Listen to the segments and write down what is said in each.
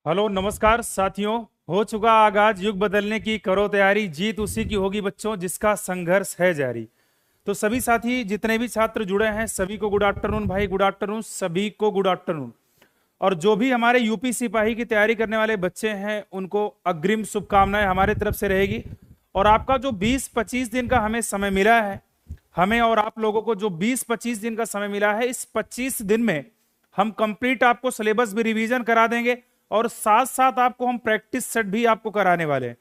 Hello नमस्कार साथियों। हो चुका आगाज युग बदलने की, करो तैयारी, जीत उसी की होगी बच्चों जिसका संघर्ष है जारी। तो सभी साथी जितने भी छात्र जुड़े हैं सभी को गुड आफ्टरनून भाई, गुड आफ्टरनून सभी को, गुड आफ्टरनून। और जो भी हमारे यूपी सिपाही की तैयारी करने वाले बच्चे हैं उनको अग्रिम शुभकामनाएं हमारे तरफ से रहेगी। और आपका जो 20-25 दिन का हमें समय मिला है, हमें और आप लोगों को जो 20-25 दिन का समय मिला है, इस 25 दिन में हम कंप्लीट आपको सिलेबस भी रिवीजन करा देंगे और साथ साथ आपको हम प्रैक्टिस सेट भी आपको कराने वाले हैं।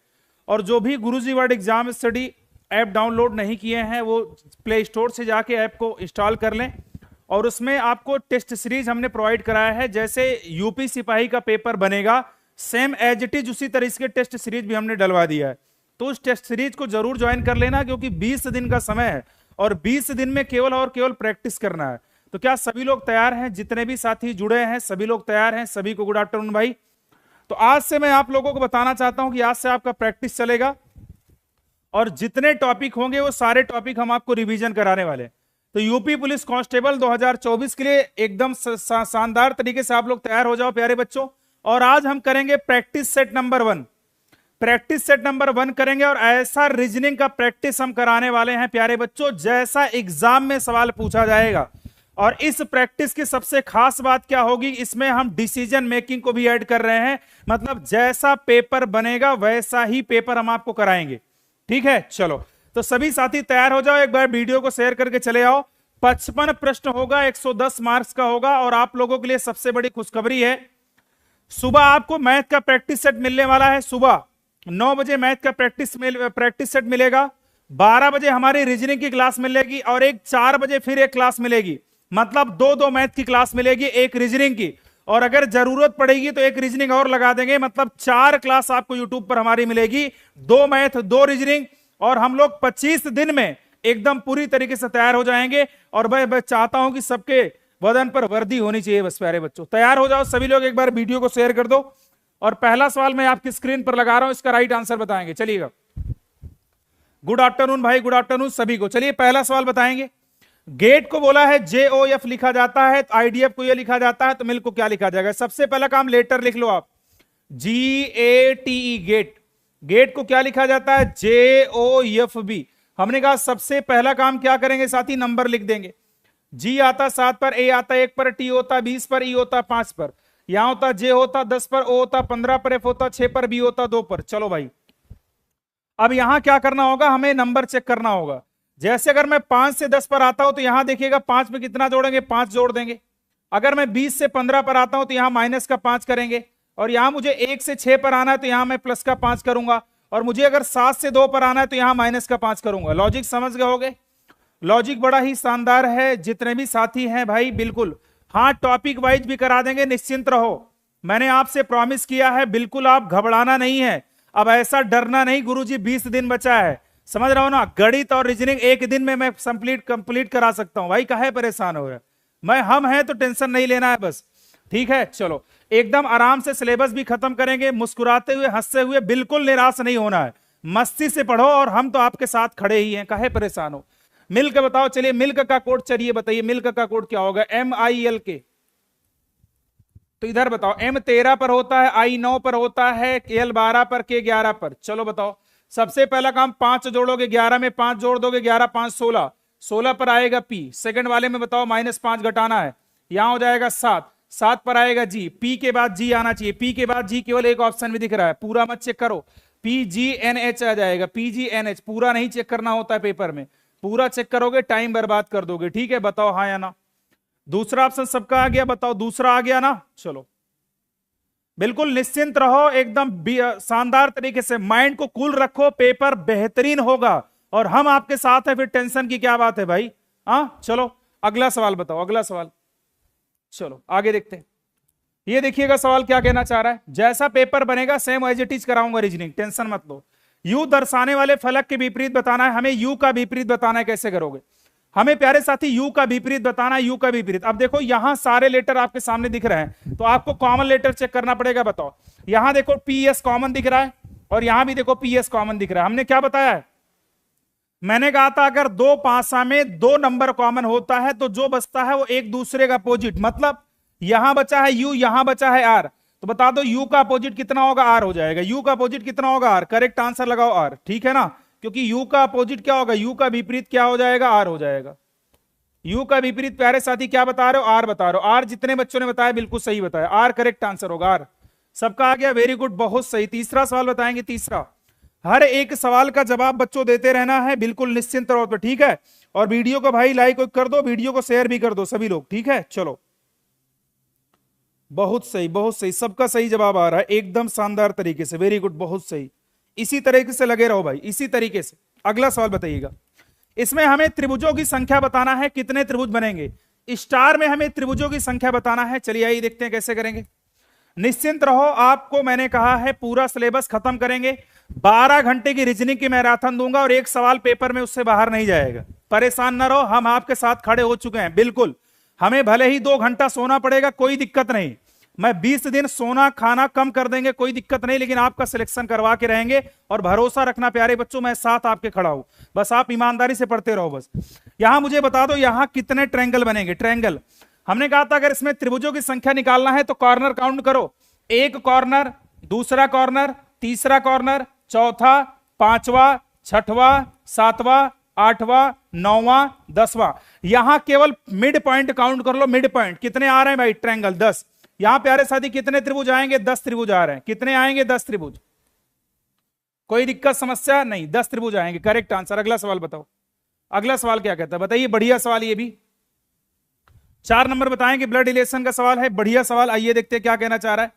और जो भी Guruji world exam study app download नहीं किए हैं वो प्ले स्टोर से जाके ऐप को इंस्टॉल कर लें। और उसमें आपको टेस्ट सीरीज हमने प्रोवाइड कराया है, जैसे यूपी सिपाही का पेपर बनेगा सेम एज इट इज उसी तरह के टेस्ट सीरीज भी हमने डलवा दिया है। तो उस टेस्ट सीरीज को जरूर ज्वाइन कर लेना, क्योंकि 20 दिन का समय है और 20 दिन में केवल और केवल प्रैक्टिस करना है। तो क्या सभी लोग तैयार हैं? जितने भी साथी जुड़े हैं सभी लोग तैयार हैं? सभी को गुड आफ्टरनून भाई। तो आज से मैं आप लोगों को बताना चाहता हूं कि आज से आपका प्रैक्टिस चलेगा और जितने टॉपिक होंगे वो सारे टॉपिक हम आपको रिवीजन कराने वाले हैं। तो यूपी पुलिस कांस्टेबल 2024 के लिए एकदम शानदार तरीके से आप लोग तैयार हो जाओ प्यारे बच्चों। और आज हम करेंगे practice set number 1। Practice set number 1 करेंगे और ऐसा रीजनिंग का प्रैक्टिस हम कराने वाले हैं प्यारे बच्चों जैसा एग्जाम में सवाल पूछा जाएगा। और इस प्रैक्टिस की सबसे खास बात क्या होगी, इसमें हम डिसीजन मेकिंग को भी ऐड कर रहे हैं। मतलब जैसा पेपर बनेगा वैसा ही पेपर हम आपको कराएंगे। ठीक है, चलो तो सभी साथी तैयार हो जाओ। एक बार वीडियो को शेयर करके चले आओ। 55 प्रश्न होगा, 110 मार्क्स का होगा। और आप लोगों के लिए सबसे बड़ी खुशखबरी है, सुबह आपको मैथ का प्रैक्टिस सेट मिलने वाला है। सुबह 9 बजे मैथ का प्रैक्टिस सेट मिलेगा। 12 बजे हमारी रीजनिंग की क्लास मिलेगी और एक 4 बजे फिर एक क्लास मिलेगी। मतलब दो मैथ की क्लास मिलेगी, एक रीजनिंग की। और अगर जरूरत पड़ेगी तो एक रीजनिंग और लगा देंगे। मतलब 4 क्लास आपको यूट्यूब पर हमारी मिलेगी, 2 मैथ 2 रीजनिंग। और हम लोग 25 दिन में एकदम पूरी तरीके से तैयार हो जाएंगे। और मैं चाहता हूं कि सबके बदन पर वर्दी होनी चाहिए। बस प्यारे बच्चों तैयार हो जाओ सभी लोग, एक बार वीडियो को शेयर कर दो। और पहला सवाल मैं आपकी स्क्रीन पर लगा रहा हूं, इसका राइट आंसर बताएंगे। चलिएगा, गुड आफ्टरनून भाई, गुड आफ्टरनून सभी को। चलिए पहला सवाल बताएंगे। गेट को बोला है JOF लिखा जाता है, तो IDF को यह लिखा जाता है, तो मिल्क को क्या लिखा जाएगा? सबसे पहला काम लेटर लिख लो आप, GATE गेट। गेट को क्या लिखा जाता है? JOFB। हमने कहा सबसे पहला काम क्या करेंगे साथी, नंबर लिख देंगे। G आता 7 पर, A आता 1 पर, T होता 20 पर, E होता 5 पर, यहां होता J होता 10 पर, O होता 15 पर, F होता 6 पर, B होता 2 पर। चलो भाई, अब यहां क्या करना होगा, हमें नंबर चेक करना होगा। जैसे अगर मैं 5 से 10 पर आता हूं तो यहां देखिएगा 5 में कितना जोड़ेंगे, 5 जोड़ देंगे। अगर मैं 20 से 15 पर आता हूं तो यहां माइनस का 5 करेंगे। और यहां मुझे 1 से 6 पर आना है तो यहां मैं प्लस का 5 करूंगा। और मुझे अगर 7 से 2 पर आना है तो यहां माइनस का 5 करूंगा। लॉजिक समझ गए होगे? लॉजिक बड़ा ही शानदार है। जितने भी साथी हैं भाई बिल्कुल, हाँ टॉपिक वाइज भी करा देंगे, निश्चिंत रहो। मैंने आपसे प्रॉमिस किया है, बिल्कुल आप घबराना नहीं है। अब ऐसा डरना नहीं गुरुजी 20 दिन बचा है, समझ रहा हो ना। गणित और रीजनिंग एक दिन में मैं कंप्लीट करा सकता हूं भाई, काहे परेशान हो रहे? मैं हम हैं तो टेंशन नहीं लेना है बस। ठीक है, चलो एकदम आराम से सिलेबस भी खत्म करेंगे, मुस्कुराते हुए हंसते हुए, बिल्कुल निराश नहीं होना है। मस्ती से पढ़ो और हम तो आपके साथ खड़े ही हैं, काहे परेशान हो। मिल्क बताओ, चलिए मिल्क का कोड चलिए बताइए, मिल्क का कोड क्या होगा? MILK। तो इधर बताओ, M 13 पर होता है, I 9 पर होता है, L 12 पर, K 11 पर। चलो बताओ, सबसे पहला काम 5 जोड़ोगे, 11 में 5 जोड़ दोगे, 11 5 16, 16 पर आएगा P। सेकंड वाले में बताओ -5 घटाना है, यहां हो जाएगा 7, 7 पर आएगा G। P के बाद G आना चाहिए, P के बाद G केवल एक ऑप्शन में दिख रहा है, पूरा मत चेक करो। PGNH आ जाएगा, PGNH। पूरा नहीं चेक करना होता है पेपर में, पूरा चेक करोगे टाइम बर्बाद कर दोगे। ठीक है, बताओ हाँ या ना। दूसरा ऑप्शन सबका आ गया, बताओ दूसरा आ गया ना। चलो बिल्कुल निश्चिंत रहो, एकदम शानदार तरीके से माइंड को कूल रखो, पेपर बेहतरीन होगा और हम आपके साथ हैं, फिर टेंशन की क्या बात है भाई। हाँ चलो अगला सवाल बताओ, अगला सवाल। चलो आगे देखते हैं। ये देखिएगा सवाल क्या कहना चाह रहा है, जैसा पेपर बनेगा सेम एज इट इज कराऊंगा रीजनिंग, टेंशन मत लो। यू दर्शाने वाले फलक के विपरीत बताना है, हमें यू का विपरीत बताना है। कैसे करोगे? हमें प्यारे साथी यू का विपरीत बताना है, यू का विपरीत। अब देखो यहां सारे लेटर आपके सामने दिख रहे हैं, तो आपको कॉमन लेटर चेक करना पड़ेगा। बताओ, यहां देखो PS कॉमन दिख रहा है और यहां भी देखो PS कॉमन दिख रहा है। हमने क्या बताया है? मैंने कहा था अगर दो पासा में 2 नंबर कॉमन होता है तो जो बचता है वो एक दूसरे का अपोजिट। मतलब यहां बचा है U, यहां बचा है R, तो बता दो यू का अपोजिट कितना होगा, आर हो जाएगा। यू का अपोजिट कितना होगा, आर। करेक्ट आंसर लगाओ आर, ठीक है ना, क्योंकि यू का अपोजिट क्या होगा, यू का विपरीत क्या हो जाएगा, आर हो जाएगा। यू का विपरीत प्यारे साथी क्या बता रहे हो, आर बता रहे हो। आर जितने बच्चों ने बताया बिल्कुल सही बताया, आर करेक्ट आंसर होगा, आर। सबका आ गया, वेरी गुड, बहुत सही। तीसरा सवाल बताएंगे, तीसरा। हर एक सवाल का जवाब बच्चों देते रहना है, बिल्कुल निश्चिंत तौर पर, ठीक है। और वीडियो को भाई लाइक कर दो, वीडियो को शेयर भी कर दो सभी लोग, ठीक है। चलो, बहुत सही, बहुत सही, सबका सही जवाब आ रहा है एकदम शानदार तरीके से, वेरी गुड, बहुत सही। इसी तरीके से लगे रहो भाई, इसी तरीके से। अगला सवाल बताइएगा, इसमें हमें त्रिभुजों की संख्या बताना है, कितने त्रिभुज बनेंगे। स्टार में हमें त्रिभुजों की संख्या बताना है। चलिए आइए देखते हैं कैसे करेंगे। निश्चिंत रहो, आपको मैंने कहा है पूरा सिलेबस खत्म करेंगे। 12 घंटे की रीजनिंग की मैराथन दूंगा और एक सवाल पेपर में उससे बाहर नहीं जाएगा। परेशान ना रहो, हम आपके साथ खड़े हो चुके हैं, बिल्कुल। हमें भले ही 2 घंटा सोना पड़ेगा, कोई दिक्कत नहीं। मैं 20 दिन सोना खाना कम कर देंगे, कोई दिक्कत नहीं, लेकिन आपका सिलेक्शन करवा के रहेंगे। और भरोसा रखना प्यारे बच्चों, मैं साथ आपके खड़ा हूं, बस आप ईमानदारी से पढ़ते रहो बस। यहां मुझे बता दो, यहां कितने ट्रायंगल बनेंगे। ट्रायंगल हमने कहा था अगर इसमें त्रिभुजों की संख्या निकालना है तो कॉर्नर काउंट करो। एक कॉर्नर, दूसरा कॉर्नर, तीसरा कॉर्नर, चौथा, पांचवा, छठवां, सातवां, आठवां, नौवां, 10वां। यहां केवल मिड पॉइंट काउंट कर लो, मिड पॉइंट कितने आ रहे हैं भाई, ट्रायंगल 10। यहां प्यारे साथी कितने त्रिभुज आएंगे, 10 त्रिभुज आ रहे हैं। कितने आएंगे, 10 त्रिभुज। कोई दिक्कत समस्या नहीं, 10 त्रिभुज आएंगे, करेक्ट आंसर। अगला सवाल बताओ, अगला सवाल क्या कहता है बताइए, बढ़िया सवाल ये भी। 4 नंबर बताएंगे, ब्लड रिलेशन का सवाल है, बढ़िया सवाल। आइए देखते हैं क्या कहना चाह रहा है।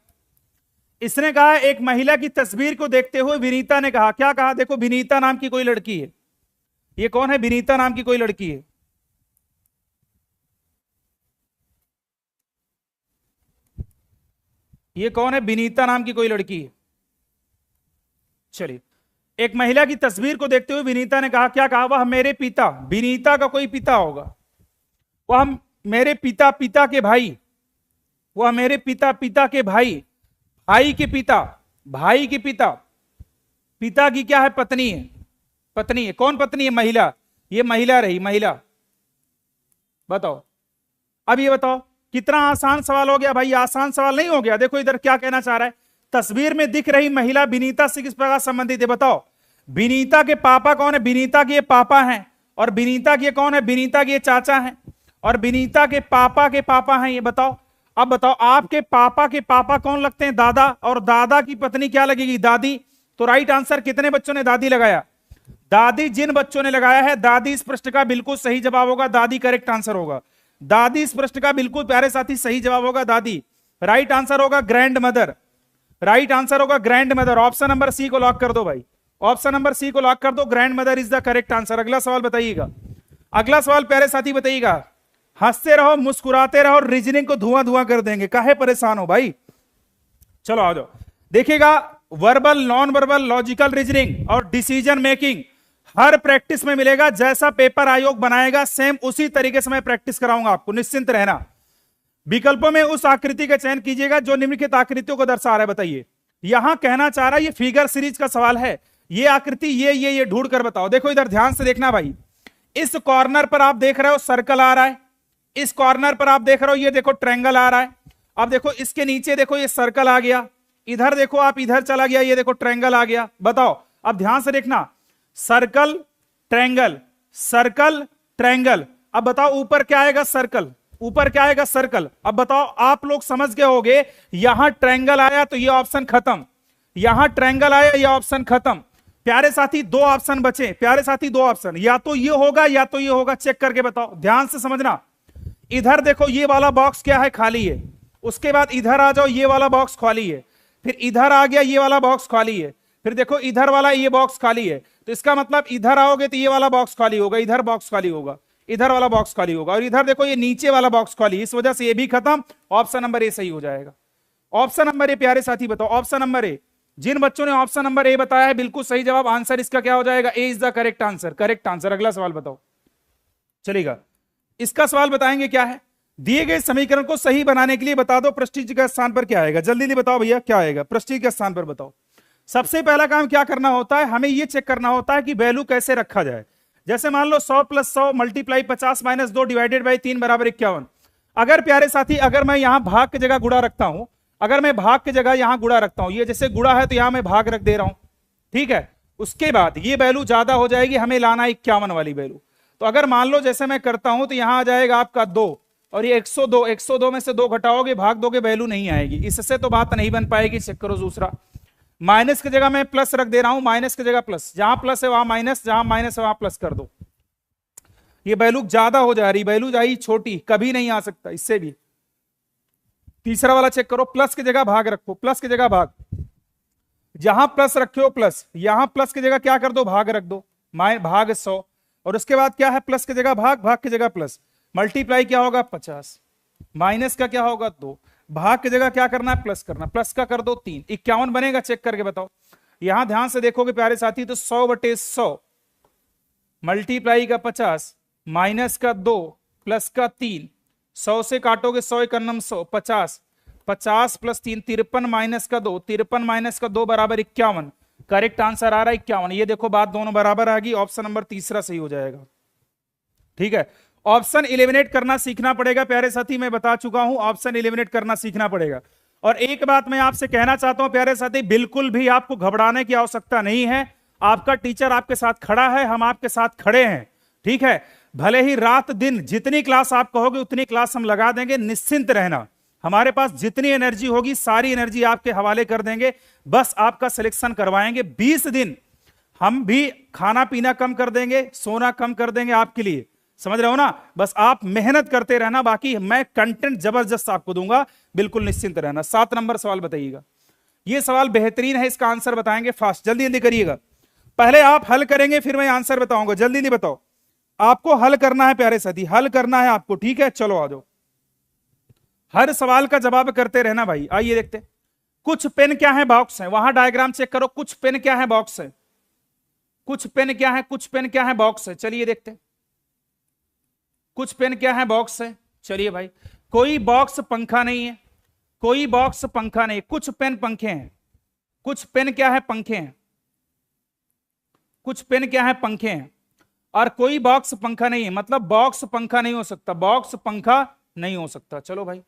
इसने कहा एक महिला की तस्वीर को देखते हुए विनीता ने कहा, क्या कहा, देखो विनीता नाम की कोई लड़की है। ये कौन है, विनीता नाम की कोई लड़की है। ये कौन है, विनीता नाम की कोई लड़की है। चलिए, एक महिला की तस्वीर को देखते हुए विनीता ने कहा, क्या कहा, वह मेरे पिता, विनीता का कोई पिता होगा, वह मेरे पिता, पिता के भाई, वह मेरे पिता, पिता के भाई, भाई के पिता, भाई के पिता, पिता की क्या है, पत्नी है, पत्नी है। कौन पत्नी है, महिला, ये महिला रही, महिला। बताओ, अब ये बताओ कितना आसान सवाल हो गया भाई, आसान सवाल नहीं हो गया। देखो इधर क्या कहना चाह रहा है, तस्वीर में दिख रही महिला विनीता से किस प्रकार संबंधित है, बताओ। विनीता के पापा कौन है, विनीता के पापा हैं। और विनीता के कौन है, विनीता के चाचा हैं। और विनीता के पापा हैं, ये बताओ। अब बताओ आपके पापा के पापा कौन लगते हैं, दादा। और दादा की पत्नी क्या लगेगी, दादी। तो राइट आंसर कितने बच्चों ने दादी लगाया, दादी। जिन बच्चों ने लगाया है दादी, इस प्रश्न का बिल्कुल सही जवाब होगा, दादी करेक्ट आंसर होगा। दादी इस प्रश्न का बिल्कुल प्यारे साथी सही जवाब होगा, दादी। राइट आंसर होगा ग्रैंड मदर, राइट आंसर होगा grandmother. Option number C को लॉक कर दो भाई, ऑप्शन नंबर सी को लॉक कर दो, grand mother is the correct answer. अगला सवाल बताइएगा, अगला सवाल प्यारे साथी बताइएगा। हंसते रहो, मुस्कुराते रहो, रीजनिंग को धुआं धुआं कर देंगे, काहे परेशान हो भाई। चलो आ जाओ, देखिएगा verbal, non verbal, logical reasoning और डिसीजन मेकिंग हर प्रैक्टिस में मिलेगा। जैसा पेपर आयोग बनाएगा सेम उसी तरीके से मैं प्रैक्टिस कराऊंगा आपको, निश्चिंत रहना। विकल्पों में उस आकृति का चयन कीजिएगा जो निम्नलिखित आकृतियों को दर्शा रहा है। बताइए, यहां कहना चाह रहा है, ये फिगर सीरीज का सवाल है। ये आकृति ये ढूंढ कर बताओ। देखो इधर ध्यान से देखना भाई, इस कॉर्नर पर आप देख रहे हो सर्कल आ रहा है, इस कॉर्नर पर आप देख रहे हो ये देखो ट्रायंगल आ रहा है। अब देखो इसके नीचे देखो ये सर्कल आ गया, इधर देखो आप इधर चला गया, ये देखो ट्रायंगल आ गया। बताओ, अब ध्यान से देखना, सर्कल ट्रायंगल, सर्कल ट्रायंगल। अब बताओ ऊपर क्या आएगा, सर्कल, ऊपर क्या आएगा, सर्कल। अब बताओ आप लोग समझ गए होंगे, यहां ट्रायंगल आया तो ये ऑप्शन खत्म, यहां ट्रायंगल आया ये ऑप्शन खत्म। प्यारे साथी 2 ऑप्शन बचे, प्यारे साथी 2 ऑप्शन, या तो ये होगा या तो ये होगा, चेक करके बताओ, ध्यान से समझना। इधर देखो ये वाला बॉक्स क्या है, खाली है। उसके बाद इधर आ जाओ, ये वाला बॉक्स खाली है। फिर इधर आ गया, ये वाला बॉक्स खाली है। फिर देखो इधर वाला ये बॉक्स खाली है। तो इसका मतलब इधर आओगे तो ये वाला बॉक्स खाली होगा, इधर बॉक्स खाली होगा, इधर वाला बॉक्स खाली होगा, और इधर देखो ये नीचे वाला बॉक्स खाली, इस वजह से ये भी खत्म। ऑप्शन नंबर ए सही हो जाएगा। ऑप्शन नंबर ए प्यारे साथी बताओ, ऑप्शन नंबर ए। जिन बच्चों ने ऑप्शन नंबर ए बताया है बिल्कुल सही जवाब, आंसर इसका क्या हो जाएगा, A is the correct answer, correct answer. अगला सवाल बताओ, चलेगा। इसका सवाल बताएंगे क्या है, दिए गए समीकरण को सही बनाने के लिए बता दो पृष्ठीय के स्थान पर क्या आएगा। जल्दी जल्दी बताओ भैया क्या आएगा, पृष्ठीय के स्थान पर बताओ। सबसे पहला काम क्या करना होता है, हमें यह चेक करना होता है कि वैल्यू कैसे रखा जाए। जैसे मान लो 100 + 100 मल्टीप्लाई 50 - 2 डिवाइडेड बाई 3 = 51। अगर प्यारे साथी, अगर मैं यहां भाग की जगह गुणा रखता हूं, अगर मैं भाग की जगह यहां गुणा रखता हूं, ये जैसे गुणा है तो यहां मैं भाग रख दे रहा हूं, ठीक है। उसके बाद ये वैल्यू ज्यादा हो जाएगी, हमें लाना 51 वाली वैल्यू। तो अगर मान लो जैसे मैं करता हूं तो यहां आ जाएगा आपका 2, और ये 102, 102 में से 2 घटाओगे, भाग दोगे, वैल्यू नहीं आएगी, इससे तो बात नहीं बन पाएगी। चेक करो दूसरा, माइनस की जगह मैं प्लस रख दे रहा हूं, माइनस की जगह प्लस, जहां प्लस है वहां माइनस, जहां माइनस है वहां प्लस कर दो। ये वैल्यू ज्यादा हो जा रही, वैल्यू जाएगी छोटी, कभी नहीं आ सकता इससे भी। तीसरा वाला चेक करो, प्लस की जगह भाग रखो, प्लस की जगह भाग, जहां प्लस रखे हो प्लस, यहां प्लस की जगह क्या कर दो, भाग रख दो, भाग 100, और उसके बाद क्या है, प्लस की जगह भाग, भाग की जगह प्लस, मल्टीप्लाई क्या होगा 50, माइनस का क्या होगा 2, भाग की जगह क्या करना है, प्लस करना, प्लस का कर दो 3, 51 बनेगा। चेक करके बताओ, यहां ध्यान से देखोगे प्यारे साथी, तो 100/100 मल्टीप्लाई का 50, माइनस का 2, प्लस का 3, 100 से काटोगे 100 1 100, 50, 50 प्लस 3 53, माइनस का 2, 53 माइनस का 2 बराबर 51। करेक्ट आंसर आ रहा है 51। ये देखो बात दोनों बराबर आ गई, ऑप्शन नंबर तीसरा सही हो जाएगा, ठीक है। ऑप्शन इलिमिनेट करना सीखना पड़ेगा प्यारे साथी, मैं बता चुका हूं, ऑप्शन इलिमिनेट करना सीखना पड़ेगा। और एक बात मैं आपसे कहना चाहता हूं प्यारे साथी, बिल्कुल भी आपको घबराने की आवश्यकता नहीं है, आपका टीचर आपके साथ खड़ा है, हम आपके साथ खड़े हैं, ठीक है। भले ही रात दिन जितनी क्लास आप कहोगे उतनी क्लास हम लगा देंगे, निश्चिंत रहना, हमारे पास जितनी एनर्जी होगी सारी एनर्जी आपके हवाले कर देंगे, बस आपका सिलेक्शन करवाएंगे। 20 दिन हम भी खाना पीना कम कर देंगे, सोना कम कर देंगे आपके लिए, समझ रहे हो ना। बस आप मेहनत करते रहना, बाकी मैं कंटेंट जबरदस्त आपको दूंगा, बिल्कुल निश्चिंत रहना। 7 नंबर सवाल बताइएगा, ये सवाल बेहतरीन है, इसका आंसर बताएंगे फास्ट, जल्दी जल्दी करिएगा। पहले आप हल करेंगे फिर मैं आंसर बताऊंगा, जल्दी नहीं बताओ, आपको हल करना है प्यारे साथी, हल करना है आपको, ठीक है। चलो आ जाओ, हर सवाल का जवाब करते रहना भाई। आइए देखते, कुछ पेन क्या है, बॉक्स है, वहां डायग्राम चेक करो, कुछ पेन क्या है, बॉक्स है, कुछ पेन क्या है, कुछ पेन क्या है, बॉक्स है। चलिए देखते, कुछ पेन क्या है, बॉक्स है। चलिए भाई, कोई बॉक्स पंखा नहीं है, कोई बॉक्स पंखा नहीं, कुछ पेन पंखे हैं, कुछ पेन क्या है, पंखे हैं, कुछ पेन क्या है, पंखे हैं, और कोई बॉक्स पंखा नहीं है, मतलब बॉक्स पंखा नहीं हो सकता, बॉक्स पंखा नहीं हो सकता। चलो भाई,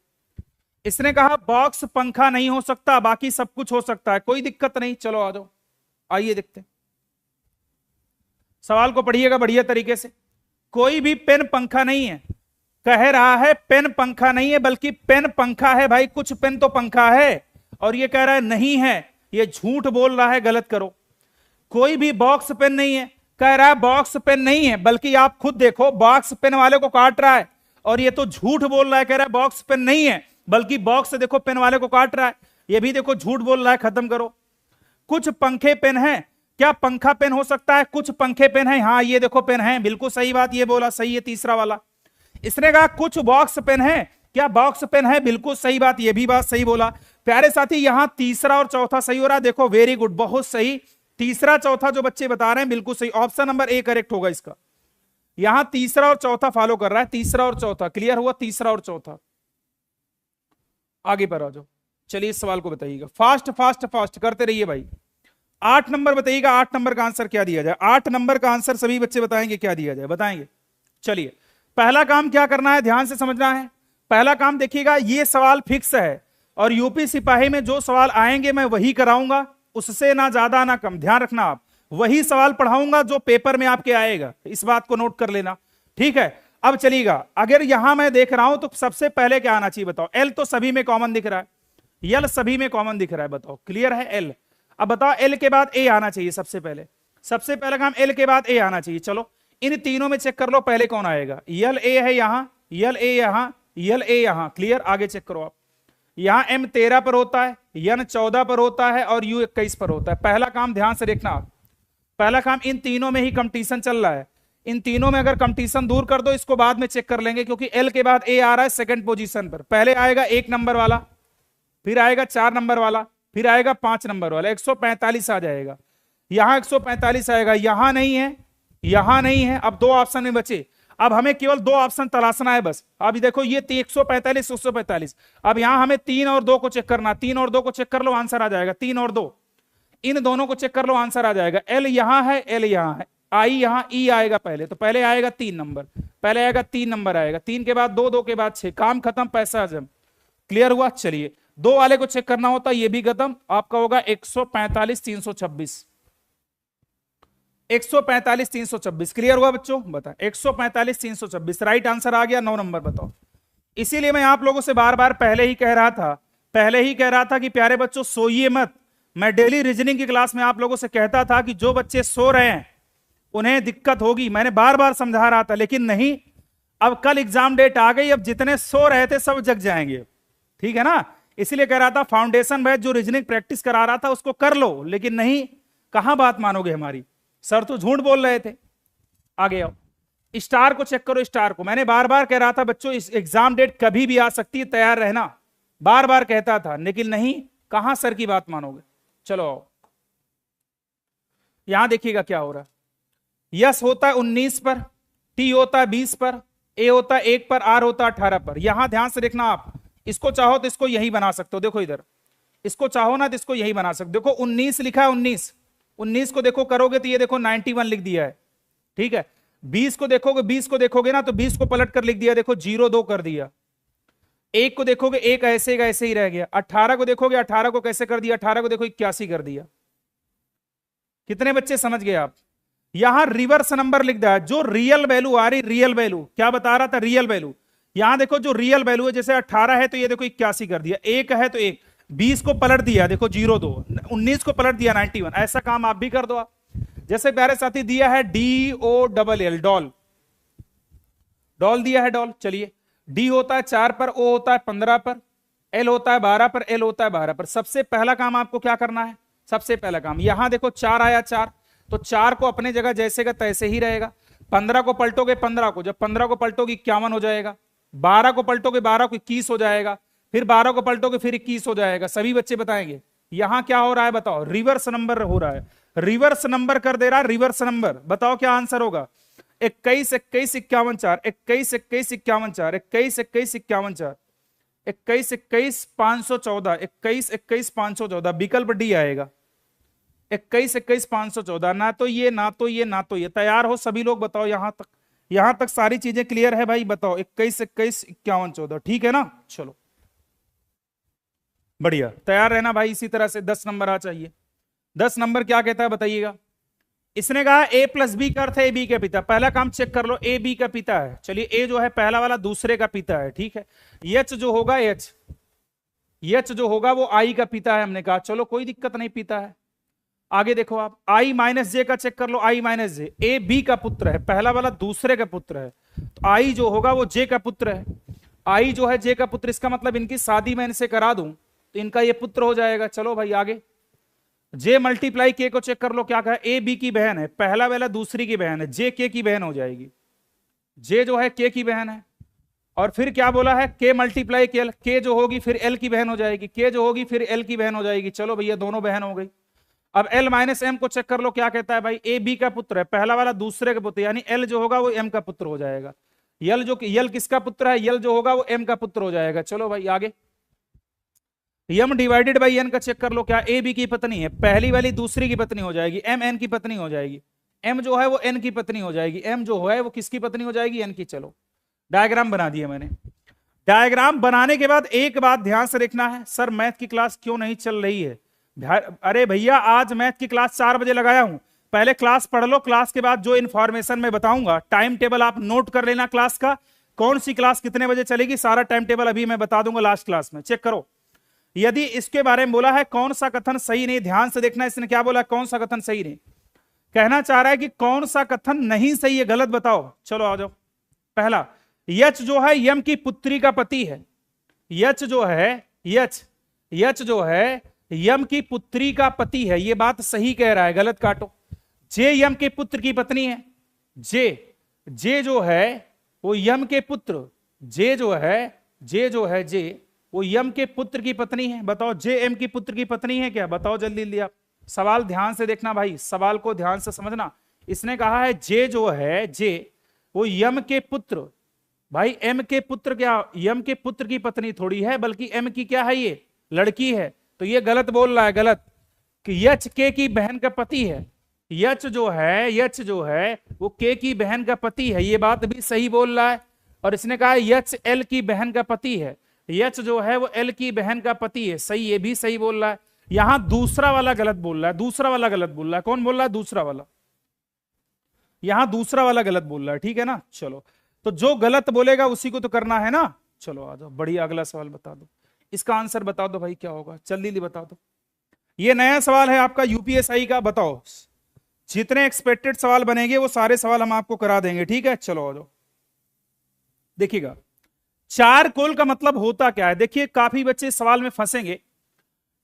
इसने कहा बॉक्स पंखा नहीं हो सकता, बाकी सब कुछ हो सकता है, कोई दिक्कत नहीं। चलो आ जाओ, आइए देखते, सवाल को पढ़िएगा बढ़िया तरीके से। कोई भी पेन पंखा नहीं है, कह रहा है पेन पंखा नहीं है, बल्कि पेन पंखा है भाई, कुछ पेन तो पंखा है, और ये कह रहा है नहीं है, ये झूठ बोल रहा है, गलत करो। कोई भी बॉक्स पेन नहीं है, कह रहा है बॉक्स पेन नहीं है, बल्कि आप खुद देखो बॉक्स पेन वाले को काट रहा है, और ये तो झूठ बोल रहा है, कह रहा है बॉक्स पेन नहीं है, बल्कि बॉक्स से देखो पेन वाले को काट रहा है, ये भी देखो झूठ बोल रहा है, खत्म करो। कुछ पंखे पेन है, क्या पंखा पेन हो सकता है, कुछ पंखे पेन है, हाँ ये देखो पेन है, बिल्कुल सही बात, ये बोला सही है तीसरा वाला। इसने कहा कुछ बॉक्स पेन है, क्या बॉक्स पेन है, बिल्कुल सही बात, ये भी बात सही बोला। प्यारे साथी यहां तीसरा और चौथा सही हो रहा है, देखो वेरी गुड, बहुत सही, तीसरा चौथा जो बच्चे बता रहे हैं बिल्कुल सही, ऑप्शन नंबर ए करेक्ट होगा इसका। यहां तीसरा और चौथा फॉलो कर रहा है, तीसरा और चौथा क्लियर हुआ, तीसरा और चौथा। आगे पर आ जाओ, चलिए इस सवाल को बताइएगा, फास्ट फास्ट फास्ट करते रहिए भाई। 8 नंबर बताइएगा, 8 नंबर का आंसर क्या दिया जाए, 8 नंबर का आंसर सभी बच्चे बताएंगे, क्या दिया जाए बताएंगे। चलिए पहला काम क्या करना है, ध्यान से समझना है। पहला काम देखिएगा, ये सवाल फिक्स है, और यूपी सिपाही में जो सवाल आएंगे मैं वही कराऊंगा, उससे ना ज्यादा ना कम, ध्यान रखना आप, वही सवाल पढ़ाऊंगा जो पेपर में आपके आएगा, इस बात को नोट कर लेना, ठीक है। अब चलिएगा, अगर यहां मैं देख रहा हूं तो सबसे पहले क्या आना चाहिए बताओ, एल तो सभी में कॉमन दिख रहा है, यल सभी में कॉमन दिख रहा है, बताओ क्लियर है एल। अब बताओ एल के बाद ए आना चाहिए, सबसे पहले काम एल के बाद ए आना चाहिए। चलो इन तीनों में चेक कर लो पहले कौन आएगा, यल ए है यहां, यल ए यहां, यल ए यहां, क्लियर। आगे चेक करो आप, यहां एम 13 पर होता है, यन 14 पर होता है, और यू 21 पर होता है। पहला काम ध्यान से देखना आप, पहला काम इन तीनों में ही कंपटीशन चल रहा है, इन तीनों में अगर कंपटीशन दूर कर दो, इसको बाद में चेक कर लेंगे, क्योंकि एल के बाद ए आ रहा है सेकंड पोजीशन पर। पहले आएगा 1 नंबर वाला, फिर आएगा 4 नंबर वाला, फिर आएगा 5 नंबर वाला, 145 आ जाएगा, यहां 145 आएगा, यहां नहीं है, यहां नहीं है। अब 2 ऑप्शन में बचे, अब हमें केवल 2 ऑप्शन तलाशना है बस। अब देखो ये 145 145, अब यहां हमें 3 और 2 को चेक करना, 3 और 2 को चेक कर लो, आंसर आ जाएगा, 3 और 2, इन दोनों को चेक कर लो, आंसर आ जाएगा। एल यहां है, एल यहां है, आई यहां, ई आएगा पहले, तो पहले आएगा 3 नंबर, पहले आएगा 3 नंबर आएगा, 3 के बाद 2, 2 के बाद 6, काम खत्म, पैसा हजम, क्लियर हुआ। चलिए दो वाले को चेक करना होता, ये भी खत्म, आपका होगा 145 326, 145 326। क्लियर हुआ बच्चों? बता, 145 326 राइट आंसर आ गया। 9 नंबर बताओ। इसीलिए मैं आप लोगों से बार बार पहले ही कह रहा था कि प्यारे बच्चों सोइए मत। मैं डेली रीजनिंग की क्लास में आप लोगों से कहता था कि जो बच्चे सो रहे हैं उन्हें दिक्कत होगी, मैंने बार बार समझा रहा था, लेकिन नहीं, अब कल एग्जाम डेट आ गई, अब जितने सो रहे थे सब जग जाएंगे, ठीक है ना। इसलिए कह रहा था फाउंडेशन बैच जो रीजनिंग प्रैक्टिस करा रहा था उसको कर लो, लेकिन नहीं, कहां बात मानोगे हमारी, सर तो झूठ बोल रहे थे। आगे आओ, स्टार को चेक करो, स्टार को मैंने बार बार कह रहा था बच्चों इस एग्जाम डेट कभी भी आ सकती है, तैयार रहना, बार बार कहता था, लेकिन नहीं, कहां सर की बात मानोगे। चलो आओ, यहां देखिएगा क्या हो रहा है। यस होता है 19 पर, टी होता है 20 पर, ए होता है 1 पर, आर होता है 18 पर। यहां ध्यान से देखना, आप इसको चाहो तो इसको यही बना सकते हो, देखो इधर, इसको चाहो ना तो इसको यही बना सकते हो। देखो 19 लिखा है, 19 को देखो करोगे तो ये देखो 91 लिख दिया है, ठीक है। 20 को देखोगे ना तो 20 को पलट कर लिख दिया, देखो 02 कर दिया। 1 को देखोगे, एक ऐसे ही रह गया। 18 को देखोगे, 18 को कैसे कर दिया, 18 को देखो 81 कर दिया। कितने बच्चे समझ गए आप? यहां रिवर्स नंबर लिख दिया, जो रियल वैल्यू आ रही, रियल वैल्यू क्या बता रहा था, रियल वैल्यू। यहां देखो जो रियल वैल्यू है, जैसे 18 है तो ये देखो 81 कर दिया, 1 है तो 1, 20 को पलट दिया देखो 02, 19 को पलट दिया 91। ऐसा काम आप भी कर दो। आप जैसे प्यारे साथी दिया है DOLL, डॉल, डॉल दिया है, डॉल। चलिए, डी होता है 4 पर, ओ होता है 15 पर, एल होता है 12 पर, एल होता है 12 पर। सबसे पहला काम आपको क्या करना है, सबसे पहला काम, यहां देखो 4 आया, 4 तो 4 को अपने जगह जैसे का तैसे ही रहेगा। 15 को पलटोगे 15 को, जब 15 को पलटोगे 51 हो जाएगा। 12 को पलटोगे 12 को 21 हो जाएगा, फिर 12 को पलटोगे फिर 21 हो जाएगा। सभी बच्चे बताएंगे यहां क्या हो रहा है, बताओ। रिवर्स नंबर हो रहा है, रिवर्स नंबर कर दे रहा है, रिवर्स नंबर। बताओ क्या आंसर होगा। 21 21 51 4, 21 21 51 4, 21 21 51 4, 21 21 514, 21 21 514, विकल्प डी आएगा। 21 21 514, ना तो ये ना तो ये ना तो ये। तैयार हो सभी लोग, बताओ यहां तक सारी चीजें क्लियर है भाई, बताओ। 21 21 51 14, ठीक है ना। चलो बढ़िया, तैयार रहना भाई, इसी तरह से 10 नंबर आ चाहिए। 10 नंबर क्या कहता है बताइएगा। इसने कहा ए प्लस बी का अर्थ है ए बी का पिता। पहला काम चेक कर लो, ए बी का पिता है। चलिए, ए जो है पहला वाला दूसरे का पिता है, ठीक है। एच जो होगा, एच जो होगा वो आई का पिता है। हमने कहा चलो कोई दिक्कत नहीं, पिता है। आगे देखो आप, आई माइनस जे का चेक कर लो, आई माइनस जे। ए बी का पुत्र है, पहला वाला दूसरे का पुत्र है, तो आई जो होगा वो जे का पुत्र है। आई जो है जे का पुत्र, इसका मतलब इनकी शादी मैं इनसे करा दूं तो इनका ये पुत्र हो जाएगा। चलो भाई आगे, जे मल्टीप्लाई के को चेक कर लो, क्या कहा, ए बी की बहन है, पहला वाला दूसरी की बहन है, जे के की बहन हो जाएगी। जे जो है के की बहन है, और फिर क्या बोला है, के मल्टीप्लाई के, के जो होगी फिर एल की बहन हो जाएगी, के जो होगी फिर एल की बहन हो जाएगी। चलो भैया दोनों बहन हो गई। अब एल माइनस एम को चेक कर लो, क्या कहता है भाई, ए बी का पुत्र है, पहला वाला दूसरे का पुत्र, यानी एल जो होगा वो एम का पुत्र हो जाएगा। यल किसका पुत्र है, यल जो होगा वो एम का पुत्र हो जाएगा। चलो भाई आगे, यम डिवाइडेड बाई एन का चेक कर लो, क्या ए बी की पत्नी है, पहली वाली दूसरी की पत्नी हो जाएगी, एम एन की पत्नी हो जाएगी। एम जो है वो एन की पत्नी हो जाएगी, एम जो है वो किसकी पत्नी हो जाएगी, एन की। चलो डायग्राम बना दिया मैंने। डायग्राम बनाने के बाद एक बात ध्यान से देखना है, सर मैथ की क्लास क्यों नहीं चल रही है। अरे भैया आज मैथ की क्लास 4 बजे लगाया हूं, पहले क्लास पढ़ लो, क्लास के बाद जो इन्फॉर्मेशन मैं बताऊंगा, टाइम टेबल आप नोट कर लेना क्लास का, कौन सी क्लास कितने बजे चलेगी, सारा टाइम टेबल अभी मैं बता दूंगा लास्ट क्लास में, चेक करो। यदि इसके बारे में बोला है कौन सा कथन सही नहीं, ध्यान से देखना, इसने क्या बोला, कौन सा कथन सही नहीं, कहना चाह रहा है कि कौन सा कथन नहीं सही है, गलत बताओ। चलो आ जाओ। पहला, यच जो है यम की पुत्री का पति है, यच जो है यच जो है यम की पुत्री का पति है, ये बात सही कह रहा है, गलत काटो। जे यम के पुत्र की पत्नी है, जे जो है वो यम के पुत्र, जे जो है जे वो यम के पुत्र की पत्नी है। बताओ जे एम की पुत्र की पत्नी है क्या, बताओ जल्दी जल्दी आप। सवाल ध्यान से देखना भाई, सवाल को ध्यान से समझना। इसने कहा है जे जो है जे वो यम के पुत्र, भाई एम के पुत्र क्या, यम के पुत्र की पत्नी थोड़ी है, बल्कि एम की क्या है, ये लड़की है। तो ये गलत बोल रहा है, गलत, कि यच के की बहन का पति है। यच जो है वो के की बहन का पति है, ये बात भी सही बोल रहा है। और इसने कहा यच एल की बहन का पति है, यच जो है वो एल की बहन का पति है, सही, ये भी सही बोल रहा है। यहां दूसरा वाला गलत बोल रहा है, दूसरा वाला गलत बोल रहा है। कौन बोल रहा है? दूसरा वाला, यहां दूसरा वाला गलत बोल रहा है, ठीक है ना। चलो, तो जो गलत बोलेगा उसी को तो करना है ना। चलो आ जाओ, बढ़िया, अगला सवाल बता दो, इसका आंसर बता दो भाई, क्या होगा, जल्दी बता दो। ये नया सवाल है आपका यूपीएसआई का, बताओ। जितने एक्सपेक्टेड सवाल बनेंगे वो सारे सवाल हम आपको करा देंगे, ठीक है। चलो आ जाओ, देखिएगा चारकोल का मतलब होता क्या है। देखिए काफी बच्चे सवाल में फंसेंगे।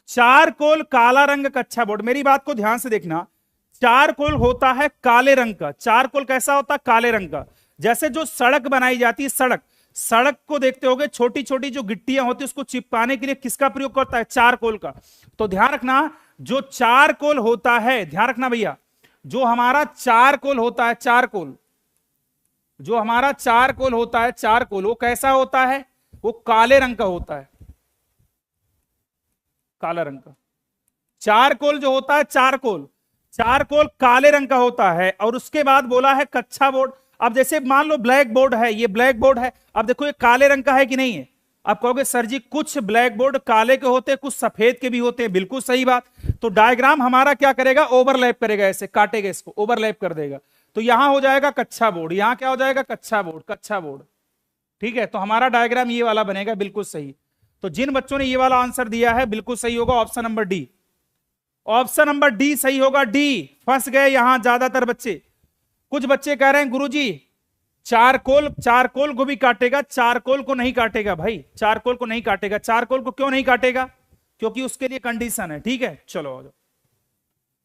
चारकोल काला रंग का अच्छा बोर्ड, मेरी बात को ध्यान से देखना। चारकोल होता है काले रंग का। चारकोल कैसा होता है? काले रंग का। जैसे जो सड़क बनाई जाती है, सड़क, सड़क को देखते होगे, छोटी छोटी जो गिट्टियां होती है उसको चिपकाने के लिए किसका प्रयोग करता है? चारकोल का। तो ध्यान रखना, जो चारकोल होता है, ध्यान रखना भैया, जो हमारा चारकोल होता है, चारकोल, जो हमारा चारकोल होता है, चारकोल, वो कैसा होता है? वो काले रंग का होता है, काला रंग का। चारकोल जो होता है, चारकोल, चारकोल काले रंग का होता है। और उसके बाद बोला है कच्चा बोर्ड। अब जैसे मान लो ब्लैक बोर्ड है, ये ब्लैक बोर्ड है, अब देखो ये काले रंग का है कि नहीं है। आप कहोगे सर जी कुछ ब्लैक बोर्ड काले के होते हैं, कुछ सफेद के भी होते हैं, बिल्कुल सही बात। तो डायग्राम हमारा क्या करेगा? ओवरलैप करेगा, ऐसे काटेगा, इसको ओवरलैप कर देगा। तो यहां हो जाएगा कच्चा बोर्ड, यहां क्या हो जाएगा? कच्चा बोर्ड, कच्चा बोर्ड, ठीक है। तो हमारा डायग्राम ये वाला बनेगा, बिल्कुल सही। तो जिन बच्चों ने ये वाला आंसर दिया है बिल्कुल सही होगा option number D, option number D सही होगा। डी, फंस गए यहां ज्यादातर बच्चे। कुछ बच्चे कह रहे हैं गुरुजी चारकोल, चारकोल को भी काटेगा, चारकोल को नहीं काटेगा भाई, चारकोल को नहीं काटेगा। चारकोल को क्यों नहीं काटेगा? क्योंकि उसके लिए कंडीशन है, ठीक है। चलो आ जाओ,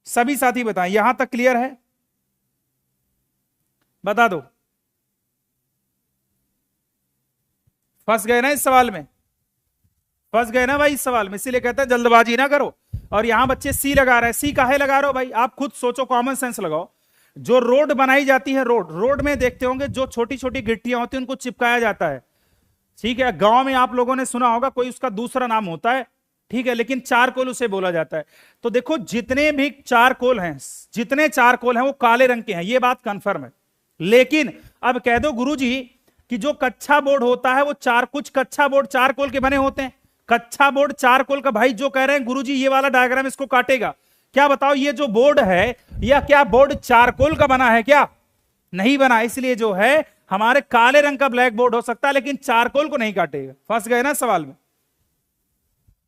सभी साथी बताएं, यहां तक क्लियर है? बता दो, फंस गए ना इस सवाल में? फंस गए ना भाई इस सवाल में, इसीलिए कहते हैं जल्दबाजी ना करो। और यहां बच्चे सी लगा रहे हैं, सी काहे लगा रहे हो भाई? आप खुद सोचो, कॉमन सेंस लगाओ। जो रोड बनाई जाती है, रोड, रोड में देखते होंगे जो छोटी छोटी गिट्टियां होती हैं उनको चिपकाया जाता है, ठीक है। गांव में आप लोगों ने सुना होगा, कोई उसका दूसरा नाम होता है, ठीक है, लेकिन चारकोल उसे बोला जाता है। तो देखो जितने भी चारकोल हैं, जितने चारकोल हैं वो काले रंग के हैं, ये बात कंफर्म है। लेकिन अब कह दो गुरुजी कि जो कच्चा बोर्ड होता है वो कुछ कच्चा बोर्ड चारकोल के बने होते हैं। कच्चा बोर्ड चारकोल का, भाई जो कह रहे हैं गुरुजी ये वाला डायग्राम इसको काटेगा, क्या बताओ ये जो बोर्ड है, या क्या बोर्ड चारकोल का बना है? क्या नहीं बना, इसलिए जो है हमारे काले रंग का ब्लैक बोर्ड हो सकता है, लेकिन चारकोल को नहीं काटेगा। फंस गए ना सवाल में?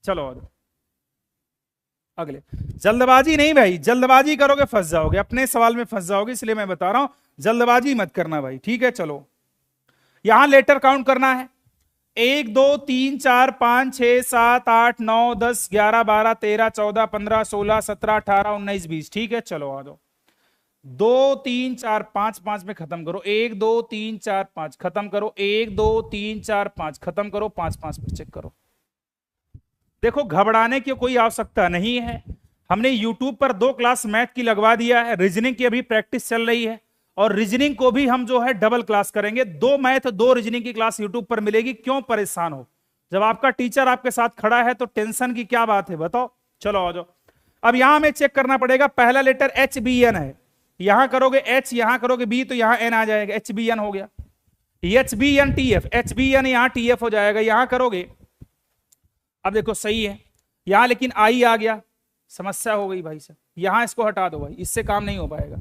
चलो अगले, जल्दबाजी नहीं भाई, जल्दबाजी करोगे फंस जाओगे, अपने सवाल में फंस जाओगे, इसलिए मैं बता रहा हूं जल्दबाजी मत करना भाई, ठीक है। चलो यहां लेटर काउंट करना है, 1 2 3 4 5 6 7 8 9 10 11 12 13 14 15 16 17 18 19 20, ठीक है। चलो आ जाओ, 2 3 4 5, 5 में खत्म करो, 1 2 3 4 5 खत्म करो, 1 2 3 4 5 खत्म करो, 5 5 पर चेक करो। देखो घबराने की कोई आवश्यकता नहीं है, हमने यूट्यूब पर 2 क्लास मैथ की लगवा दिया है, रीजनिंग की अभी प्रैक्टिस चल रही है, और रीजनिंग को भी हम जो है डबल क्लास करेंगे। 2 मैथ 2 रीजनिंग की क्लास यूट्यूब पर मिलेगी, क्यों परेशान हो? जब आपका टीचर आपके साथ खड़ा है तो टेंशन की क्या बात है, बताओ। चलो आ जाओ, अब यहां हमें चेक करना पड़ेगा, पहला लेटर एच बी एन है, यहां करोगे एच, यहां करोगे बी, तो यहां एन आ जाएगा, एच बी एन हो गया। H B N T F, H B N यहां टी एफ हो जाएगा, यहां करोगे, अब देखो सही है, यहां लेकिन आई आ गया, समस्या हो गई भाई साहब, यहां इसको हटा दो भाई, इससे काम नहीं हो पाएगा।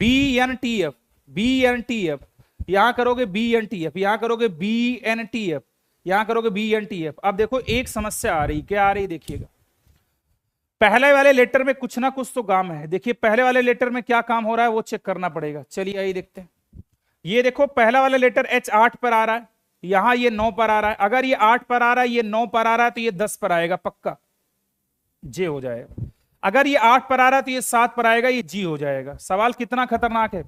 B N T F, B N T F, यहां करोगे बी एन टी एफ, यहां करोगे बी एन टी एफ, यहां करोगे बी एन टी एफ। अब देखो एक समस्या आ रही, क्या आ रही देखिएगा, पहले वाले लेटर में कुछ ना कुछ तो काम है। देखिए पहले वाले लेटर में क्या काम हो रहा है वो चेक करना पड़ेगा। चलिए आइए देखते हैं, ये देखो पहला वाला लेटर एच 8 पर आ रहा है, यहां ये 9 पर आ रहा है, अगर ये 8 पर आ रहा है, ये 9 पर आ रहा है, तो ये 10 पर आएगा पक्का, जे हो जाएगा। अगर ये 8 पर आ रहा है तो ये 7 पर आएगा, ये जी हो जाएगा। सवाल कितना खतरनाक है,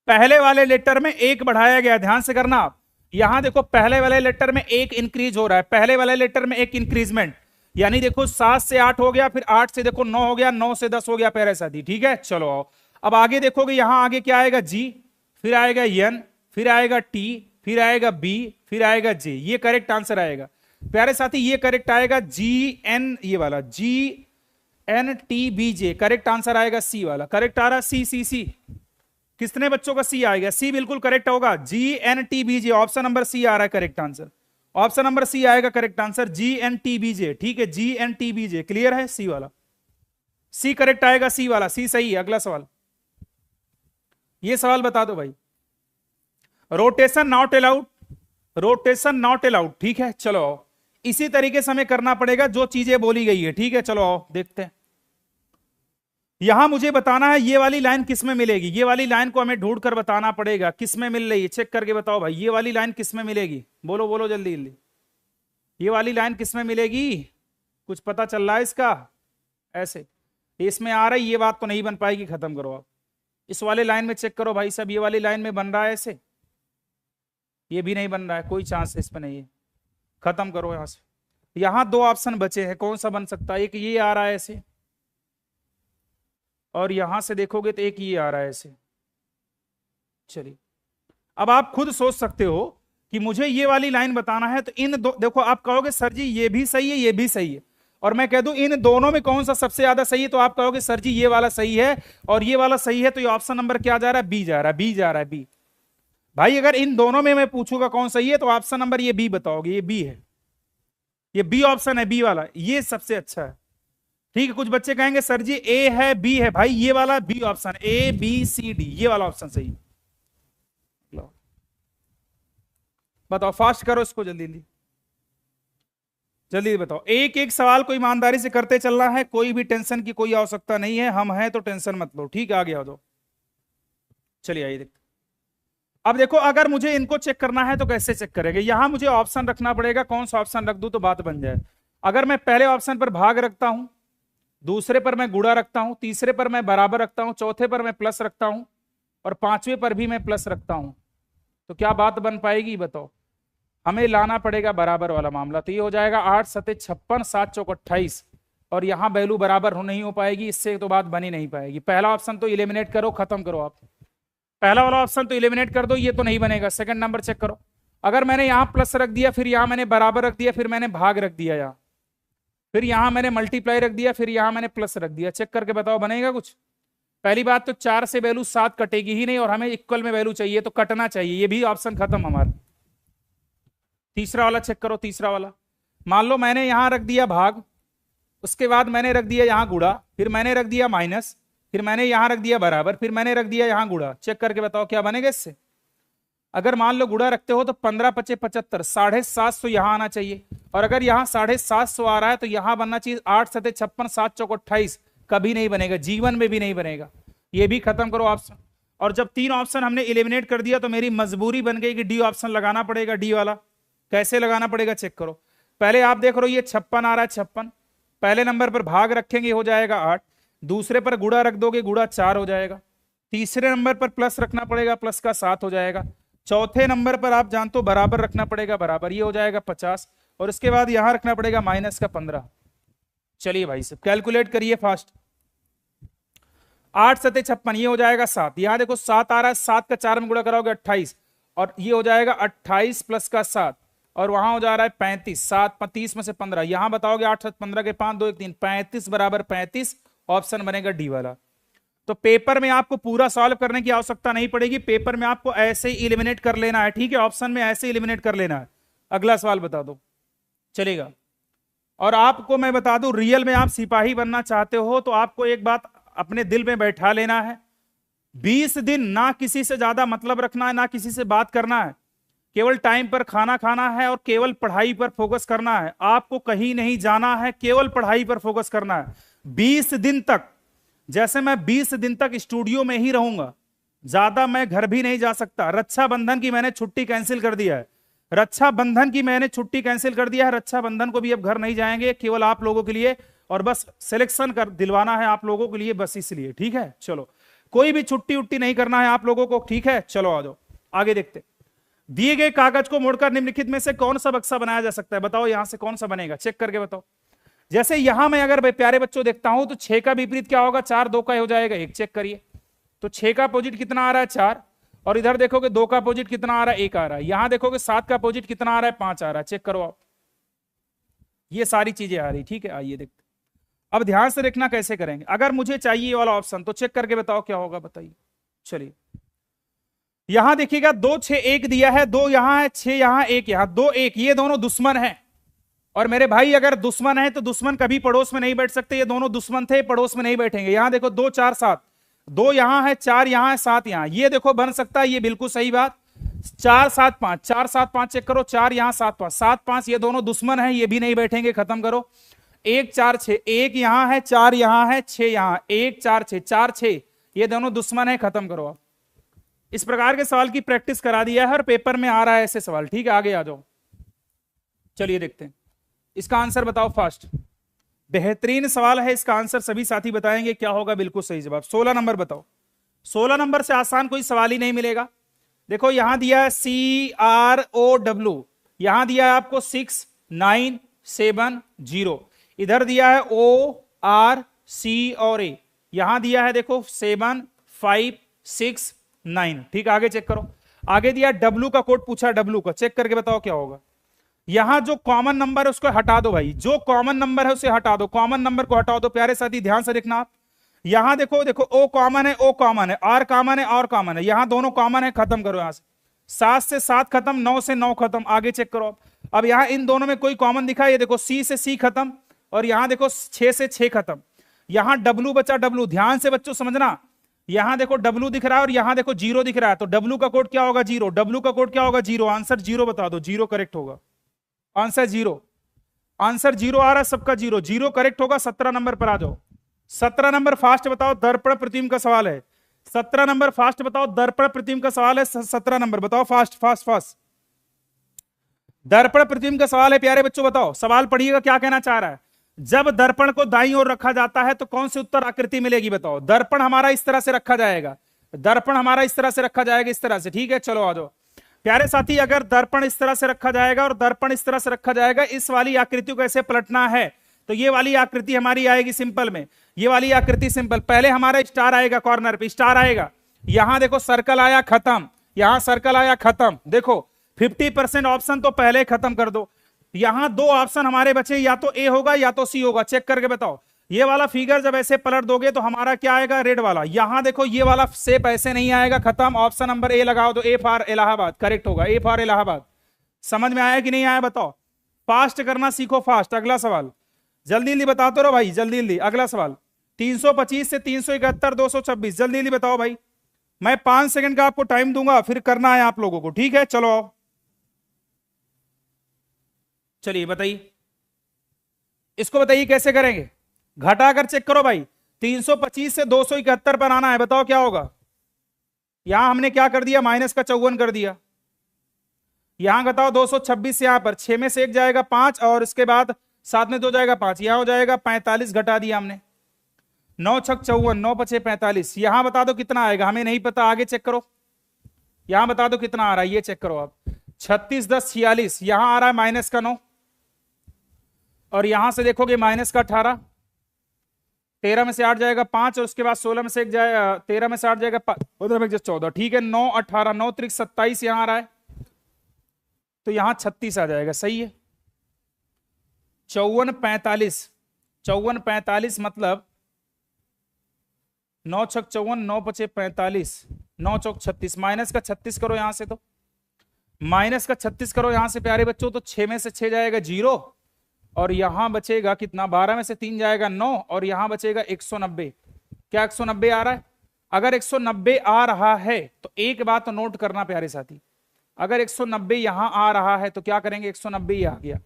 पहले वाले लेटर में 1 बढ़ाया गया, ध्यान से करना आप, यहां देखो पहले वाले लेटर में 1 इंक्रीज हो रहा है, पहले वाले लेटर में 1 इंक्रीजमेंट, यानी देखो 7 से 8 हो गया, फिर 8 से देखो 9 हो गया, 9 से 10 हो गया, पैरे साथी, ठीक है। चलो आओ, अब आगे देखोगे, यहां आगे क्या आएगा, जी, फिर आएगा एन, फिर आएगा टी, फिर आएगा बी, फिर आएगा जे, ये करेक्ट आंसर आएगा प्यारे साथी, ये करेक्ट आएगा जी एन, ये वाला G N T B J, correct answer आएगा सी वाला, करेक्ट आ रहा, सी सी सी, कितने बच्चों का सी आएगा, सी बिल्कुल करेक्ट होगा, G N T B J, option number C आ रहा है correct answer, option number C आएगा करेक्ट आंसर, GNTBJ। ठीक है, GNTBJ क्लियर है, सी वाला, सी करेक्ट आएगा, सी वाला, सी सही है। अगला सवाल, ये सवाल बता दो भाई, rotation not allowed, rotation not allowed. ठीक है, चलो आओ, इसी तरीके से हमें करना पड़ेगा जो चीजें बोली गई है। ठीक है, चलो आओ देखते हैं। यहां मुझे बताना है ये वाली लाइन किस में मिलेगी, ये वाली लाइन को हमें ढूंढ कर बताना पड़ेगा किस में मिल रही है। चेक करके बताओ भाई, ये वाली लाइन किस में मिलेगी, बोलो बोलो जल्दी जल्दी, ये वाली लाइन किस में मिलेगी, कुछ पता चल रहा है इसका? ऐसे इसमें आ रही, ये बात तो नहीं बन पाएगी, खत्म करो आप। इस वाले लाइन में चेक करो भाई साहब, ये वाली लाइन में बन रहा है ऐसे, ये भी नहीं बन रहा है, कोई चांस इस पे नहीं है, खत्म करो यहां से। यहां दो ऑप्शन बचे हैं, कौन सा बन सकता है? एक ये आ रहा है ऐसे, और यहां से देखोगे तो एक ये आ रहा है ऐसे। चलिए, अब आप खुद सोच सकते हो कि मुझे ये वाली लाइन बताना है, तो इन दो, देखो आप कहोगे सर जी ये भी सही है, ये भी सही है, और मैं कह दूं इन दोनों में कौन सा सबसे ज्यादा सही है, तो आप कहोगे सर जी ये वाला सही है और ये वाला सही है, तो ये ऑप्शन नंबर क्या जा रहा है? बी जा रहा है, बी जा रहा है, बी। भाई अगर इन दोनों में मैं पूछूंगा कौन सही है, तो ऑप्शन नंबर ये बी बताओगे, ये बी है, ये बी ऑप्शन है, बी वाला, ये सबसे अच्छा है। ठीक है, कुछ बच्चे कहेंगे सर जी ए है बी है, भाई ये वाला बी ऑप्शन, ABCD, ये वाला ऑप्शन सही। बताओ, फास्ट करो इसको, जल्दी जल्दी जल्दी बताओ। एक एक सवाल को ईमानदारी से करते चलना है, कोई भी टेंशन की कोई आवश्यकता नहीं है, हम हैं तो टेंशन मत लो। ठीक है, आगे आ जाओ। चलिए आइए देखते। अब देखो, अगर मुझे इनको चेक करना है तो कैसे चेक करेंगे? यहां मुझे ऑप्शन रखना पड़ेगा, कौन सा ऑप्शन रख दूं तो बात बन जाए। अगर मैं पहले ऑप्शन पर भाग रखता हूं, दूसरे पर मैं गुणा रखता हूं, तीसरे पर मैं बराबर रखता हूं, चौथे पर मैं प्लस रखता हूं, और पांचवें पर भी मैं प्लस रखता हूं, तो क्या बात बन पाएगी बताओ? हमें लाना पड़ेगा बराबर वाला मामला, तो ये हो जाएगा 8 सते 56, 7 चौक 28, और यहां वैल्यू बराबर नहीं हो पाएगी, इससे तो बात बनी नहीं पाएगी। पहला ऑप्शन तो इलिमिनेट करो, खत्म करो आप, पहला वाला ऑप्शन तो इलिमिनेट कर दो, ये तो नहीं बनेगा। सेकंड नंबर चेक करो, अगर मैंने यहां प्लस रख दिया, फिर यहां मैंने बराबर रख दिया, फिर मैंने भाग रख दिया यहां, फिर यहां मैंने मल्टीप्लाई रख दिया, फिर यहां मैंने प्लस रख दिया, चेक करके बताओ बनेगा कुछ? पहली बात तो 4 से वैल्यू 7 कटेगी ही नहीं, और हमें इक्वल में वैल्यू चाहिए, तो कटना चाहिए, ये भी ऑप्शन खत्म हमारा। तीसरा वाला चेक करो, तीसरा वाला, मान लो मैंने यहां रख दिया भाग, उसके बाद मैंने रख दिया यहां गुणा, फिर मैंने रख दिया माइनस, फिर मैंने यहां रख दिया बराबर, फिर मैंने रख दिया यहां गुणा, चेक करके बताओ क्या बनेगा इससे? अगर मान लो गुणा रखते हो तो 15 पचे 75, 750 यहां आना चाहिए, और अगर यहां 750 आ रहा है तो यहां बनना चाहिए 8 सते 56, 7 चौक 28, कभी नहीं बनेगा, जीवन में भी नहीं बनेगा, ये भी खत्म करो ऑप्शन। और जब 3 ऑप्शन हमने इलिमिनेट कर दिया, तो मेरी मजबूरी बन गई कि डी ऑप्शन लगाना पड़ेगा, डी वाला। कैसे लगाना पड़ेगा चेक करो, पहले आप देख रहे हो ये 56 आ रहा है, 56, पहले नंबर पर भाग रखेंगे हो जाएगा 8, दूसरे पर गुणा रख दोगे, गुणा 4 हो जाएगा, तीसरे नंबर पर प्लस रखना पड़ेगा, प्लस का 7 हो जाएगा, चौथे नंबर पर आप जानते हो बराबर रखना पड़ेगा, बराबर, ये हो जाएगा 50, और उसके बाद यहां रखना पड़ेगा माइनस का 15। चलिए भाई साहब कैलकुलेट करिए फास्ट, 8 सते 56, ये हो जाएगा 7, यहां देखो 7 आ रहा है, 7 का 4 में गुणा कराओगे 28, और ये हो जाएगा 28 प्लस का 7, और वहां हो जा रहा है 35, 7 30 में से 15, यहां बताओगे 8 7 15 के 5 2 1 3, 35 बराबर 35, ऑप्शन बनेगा डी वाला। तो पेपर में आपको पूरा सॉल्व करने की आवश्यकता नहीं पड़ेगी, पेपर में आपको ऐसे ही इलिमिनेट कर लेना है। ठीक है, ऑप्शन में ऐसे इलिमिनेट कर लेना है। अगला सवाल बता दो, चलेगा। और आपको मैं बता दूं, रियल में आप सिपाही बनना चाहते हो तो आपको एक बात अपने दिल में बैठा लेना है, 20 दिन ना किसी से ज्यादा मतलब रखना है, ना किसी से बात करना है, केवल टाइम पर खाना खाना है, और केवल पढ़ाई पर फोकस करना है। आपको कहीं नहीं जाना है, केवल पढ़ाई पर फोकस करना है 20 दिन तक। जैसे मैं 20 दिन तक स्टूडियो में ही रहूंगा, ज्यादा मैं घर भी नहीं जा सकता। रक्षाबंधन की मैंने छुट्टी कैंसिल कर दिया है, रक्षाबंधन की मैंने छुट्टी कैंसिल कर दिया है, रक्षाबंधन को भी अब घर नहीं जाएंगे, केवल आप लोगों के लिए, और बस सिलेक्शन कर दिलवाना है आप लोगों के लिए, बस इसलिए। ठीक है, चलो कोई भी छुट्टी उट्टी नहीं करना है आप लोगों को। ठीक है, चलो आ जाओ आगे देखते। दिए गए कागज को मोड़कर निम्नलिखित में से कौन सा बक्सा बनाया जा सकता है? बताओ यहां से कौन सा बनेगा, चेक करके बताओ। जैसे यहां मैं अगर प्यारे बच्चों देखता हूं तो 6 का विपरीत क्या होगा? 4, 2 का हो जाएगा 1, चेक करिए। तो 6 का अपोजिट कितना आ रहा है? 4, और इधर देखोगे 2 का अपोजिट कितना आ रहा है? 1 आ रहा है। यहां देखोगे 7 का अपोजिट कितना आ रहा है? 5 आ रहा है, चेक करो आप, ये सारी चीजें आ रही। ठीक है, आइए देखते। अब ध्यान से देखना कैसे करेंगे। अगर मुझे चाहिए ये वाला ऑप्शन तो चेक करके बताओ क्या होगा, बताइए। चलिए यहां देखिएगा 2 6 1 दिया है, 2 यहां है, 6 यहां, 1 यहां, 2 1, ये दोनों दुश्मन है। और मेरे भाई अगर दुश्मन है तो दुश्मन कभी पड़ोस में नहीं बैठ सकते, ये दोनों दुश्मन थे, पड़ोस में नहीं बैठेंगे। यहां देखो 2 4 7, 2 यहां है, 4 यहां है, 7 यहां, ये देखो बन सकता है, ये बिल्कुल सही बात। 4 7 5, 4 7 5 चेक करो, 4 यहां 7 5, 7 5, ये दोनों दुश्मन है, ये भी नहीं बैठेंगे, खत्म करो। 1 4 6, 1 यहां है, 4 यहां है, 6 यहां, 1 4 6, 4 6, ये दोनों दुश्मन है, खत्म करो आप। इस प्रकार के सवाल की प्रैक्टिस करा दिया है, हर पेपर में आ रहा है ऐसे सवाल। ठीक है, आगे आ जाओ, चलिए देखते हैं इसका आंसर बताओ फास्ट। बेहतरीन सवाल है, इसका आंसर सभी साथी बताएंगे क्या होगा, बिल्कुल सही जवाब। 16 नंबर बताओ। 16 नंबर से आसान कोई सवाल ही नहीं मिलेगा। देखो यहां दिया है CROW, यहां दिया है आपको 6 9 7 0, इधर दिया है ORC और A, यहां दिया है देखो 7 5 6 9। ठीक, आगे चेक करो। आगे दिया W का कोड पूछा, W का चेक करके बताओ क्या होगा। यहां जो कॉमन नंबर है उसको हटा दो भाई, जो कॉमन नंबर है उसे हटा दो, कॉमन नंबर को हटा दो। प्यारे साथी ध्यान से देखना आप, यहां देखो देखो O कॉमन है, O कॉमन है, R कॉमन है, R कॉमन है, यहां दोनों कॉमन है, खत्म करो। यहां से 7 से 7 खत्म, 9 से 9 खत्म, आगे चेक करो। अब यहां इन दोनों में कोई कॉमन दिखा है, ये देखो C से C खत्म, और यहां देखो 6 से 6 खत्म। यहां W बचा, W, ध्यान से बच्चों समझना, यहां देखो W दिख रहा है और यहां देखो 0 दिख रहा है, तो W का कोड क्या होगा, 0, W का कोड क्या होगा, 0, आंसर 0 बता दो, 0 करेक्ट होगा, आंसर 0, आंसर 0 आ रहा है सबका, 0 0 करेक्ट होगा। 17 नंबर पर आ जाओ। 17 नंबर फास्ट बताओ, दर्पण प्रतिबिंब का सवाल है। 17 नंबर फास्ट बताओ, दर्पण प्रतिबिंब का सवाल है। 17 नंबर बताओ, फास्ट फास्ट फास्ट, दर्पण प्रतिबिंब का सवाल है। प्यारे बच्चों बताओ, सवाल पढ़िएगा क्या कहना चाह रहा है। जब दर्पण को दाईं ओर रखा जाता है तो कौन सी उत्तर आकृति मिलेगी बताओ। दर्पण हमारा इस तरह से रखा जाएगा, दर्पण हमारा इस तरह से रखा जाएगा, इस तरह से। ठीक है, चलो आ जाओ प्यारे साथी। अगर दर्पण इस तरह से रखा जाएगा और दर्पण इस तरह से रखा जाएगा, इस वाली आकृति को ऐसे पलटना है तो ये वाली आकृति हमारी आएगी सिंपल में, ये वाली आकृति सिंपल। पहले हमारा स्टार आएगा, कॉर्नर पे स्टार आएगा, यहां देखो सर्कल आया, खत्म, यहां सर्कल आया, खत्म। देखो 50% ऑप्शन तो पहले खत्म कर दो। यहां 2 ऑप्शन हमारे बचे, या तो ए होगा या तो सी होगा, चेक करके बताओ। ये वाला फिगर जब ऐसे पलट दोगे तो हमारा क्या आएगा, रेड वाला। यहां देखो ये वाला शेप ऐसे नहीं आएगा, खत्म। ऑप्शन नंबर ए लगाओ, तो ए फॉर इलाहाबाद करेक्ट होगा, ए फॉर इलाहाबाद। समझ में आया कि नहीं आया बताओ। फास्ट करना सीखो, फास्ट। अगला सवाल जल्दी जल्दी बताते रहो भाई, जल्दी जल्दी। अगला सवाल 325 से 371 226, जल्दी जल्दी बताओ भाई। मैं 5 सेकंड का आपको टाइम दूंगा, फिर करना है आप लोगों को, ठीक है। चलो आओ, चलिए बताइए, इसको बताइए कैसे करेंगे। घटा कर चेक करो भाई, 325 से 271 पर आना है, बताओ क्या होगा। यहां हमने क्या कर दिया, माइनस का 54 कर दिया। यहां बताओ 226 यहां पर 6 में से 1 जाएगा 5, और इसके बाद 7 में 2 जाएगा 5, यहां हो जाएगा 45, घटा दिया हमने। 9 छक 54, 9 पचे 45। यहां बता दो कितना आएगा, हमें नहीं पता, आगे चेक करो। यहां बता दो कितना आ रहा है, ये चेक करो आप। 36 10 46, यहां आ रहा है माइनस का 9, और यहां से देखोगे माइनस का 18। 13 में से 8 जाएगा 5, और उसके बाद 16 में से 1 जाएगा, 13 में से 8 जाएगा 14। ठीक है, 9 18 9 त्रिक 27 यहां आ रहा है, तो यहां 36 आ जाएगा, सही है। 54 45, 54 45 मतलब 9 छक 54, 9 पचे 45, 9 चौक 36, माइनस का 36 करो यहां से, तो माइनस का 36 करो यहां से प्यारे बच्चों, तो 6 में से 6 जाएगा 0, और यहां बचेगा कितना, 12 में से 3 जाएगा 9, और यहां बचेगा 190। क्या 190 आ रहा है? अगर 190 आ रहा है तो एक बात तो नोट करना प्यारे साथी, अगर 190 यहां आ रहा है तो क्या करेंगे, 190 ही आ गया,